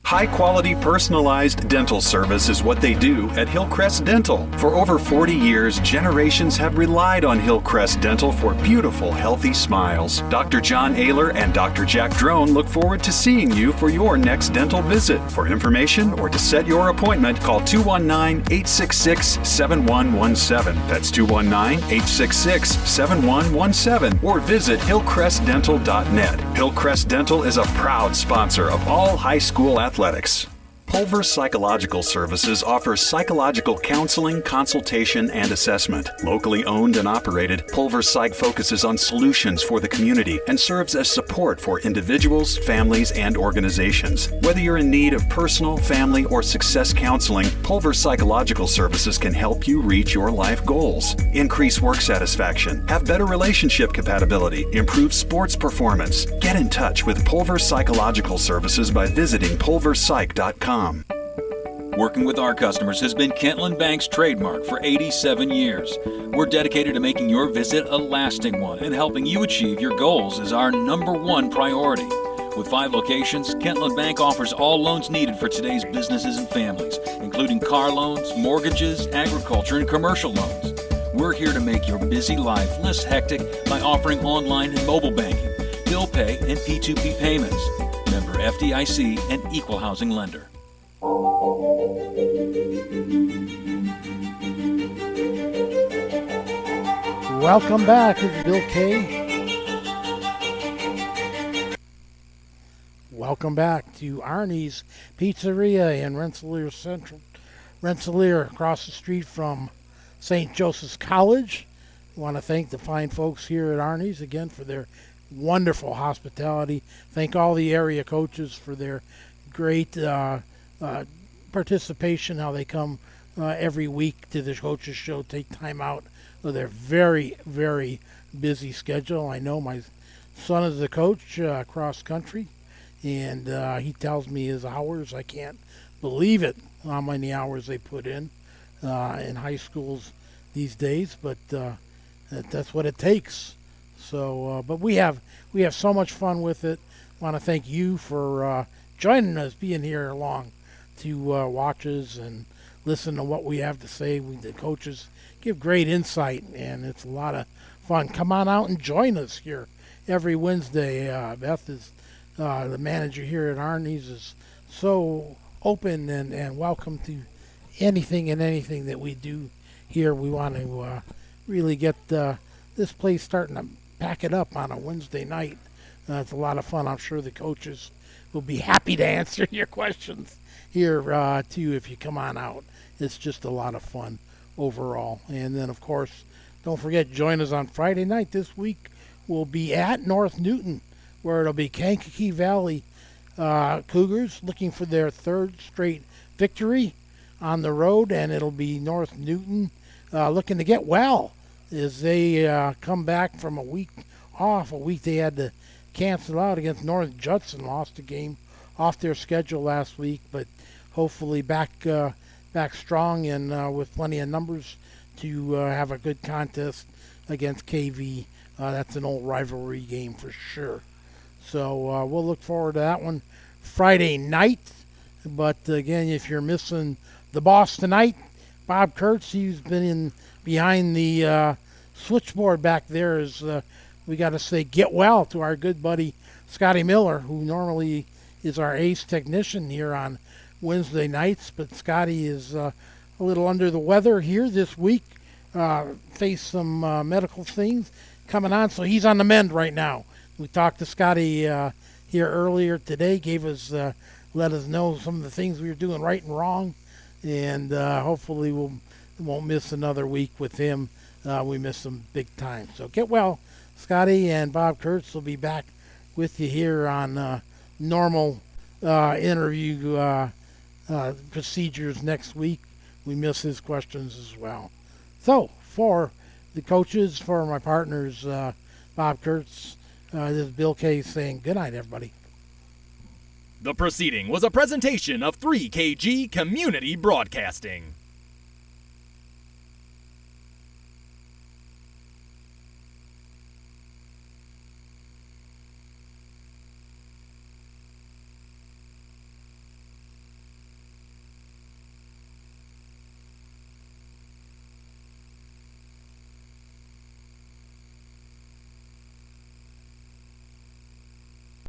[SPEAKER 3] High-quality personalized dental service is what they do at Hillcrest Dental. For over 40 years, generations have relied on Hillcrest Dental for beautiful, healthy smiles. Dr. John Ayler and Dr. Jack Drone look forward to seeing you for your next dental visit. For information or to set your appointment, call 219-866-7117. That's 219-866-7117 or visit hillcrestdental.net. Hillcrest Dental is a proud sponsor of all high school athletics. Pulver Psychological Services offers psychological counseling, consultation, and assessment. Locally owned and operated, Pulver Psych focuses on solutions for the community and serves as support for individuals, families, and organizations. Whether you're in need of personal, family, or success counseling, Pulver Psychological Services can help you reach your life goals, increase work satisfaction, have better relationship compatibility, improve sports performance. Get in touch with Pulver Psychological Services by visiting pulverpsych.com.
[SPEAKER 8] Working with our customers has been Kentland Bank's trademark for 87 years. We're dedicated to making your visit a lasting one, and helping you achieve your goals is our #1 priority. With 5 locations, Kentland Bank offers all loans needed for today's businesses and families, including car loans, mortgages, agriculture, and commercial loans. We're here to make your busy life less hectic by offering online and mobile banking, bill pay, and P2P payments. Member FDIC and equal housing lender.
[SPEAKER 1] Welcome back. It's Bill Kay. Welcome back to Arnie's Pizzeria in Rensselaer Central. Rensselaer, across the street from St. Joseph's College. I want to thank the fine folks here at Arnie's again for their wonderful hospitality. Thank all the area coaches for their great participation, how they come every week to the coaches show, take time out of their very, very busy schedule. I know my son is the coach cross country, and he tells me his hours. I can't believe it, how many hours they put in high schools these days, but that's what it takes. So, but we have so much fun with it. I want to thank you for joining us, being here along to watch us and listen to what we have to say. The coaches give great insight, and it's a lot of fun. Come on out and join us here every Wednesday. Beth is the manager here at Arnie's, is so open and welcome to anything and anything that we do here. We want to really get this place starting to pack it up on a Wednesday night. It's a lot of fun. I'm sure the coaches will be happy to answer your questions here too if you come on out. It's just a lot of fun overall. And then, of course, don't forget, join us on Friday night this week. We'll be at North Newton, where it'll be Kankakee Valley Cougars looking for their 3rd straight victory on the road, and it'll be North Newton looking to get well as they come back from a week off. A week they had to cancel out against North Judson, lost a game off their schedule last week, but hopefully back back strong and with plenty of numbers to have a good contest against KV. That's an old rivalry game for sure. So we'll look forward to that one Friday night. But again, if you're missing the boss tonight, Bob Kurtz, he's been behind the switchboard back there. We got to say get well to our good buddy Scotty Miller, who normally is our ace technician here on Wednesday nights. But Scotty is a little under the weather here this week. Faced some medical things coming on, so he's on the mend right now. We talked to Scotty here earlier today, let us know some of the things we were doing right and wrong, and hopefully we won't miss another week with him. We missed him big time. So get well, Scotty, and Bob Kurtz will be back with you here on normal interview procedures next week. We miss his questions as well. So for the coaches, for my partners, Bob Kurtz, this is Bill Kay saying good night, everybody.
[SPEAKER 16] The proceeding was a presentation of 3KG Community Broadcasting.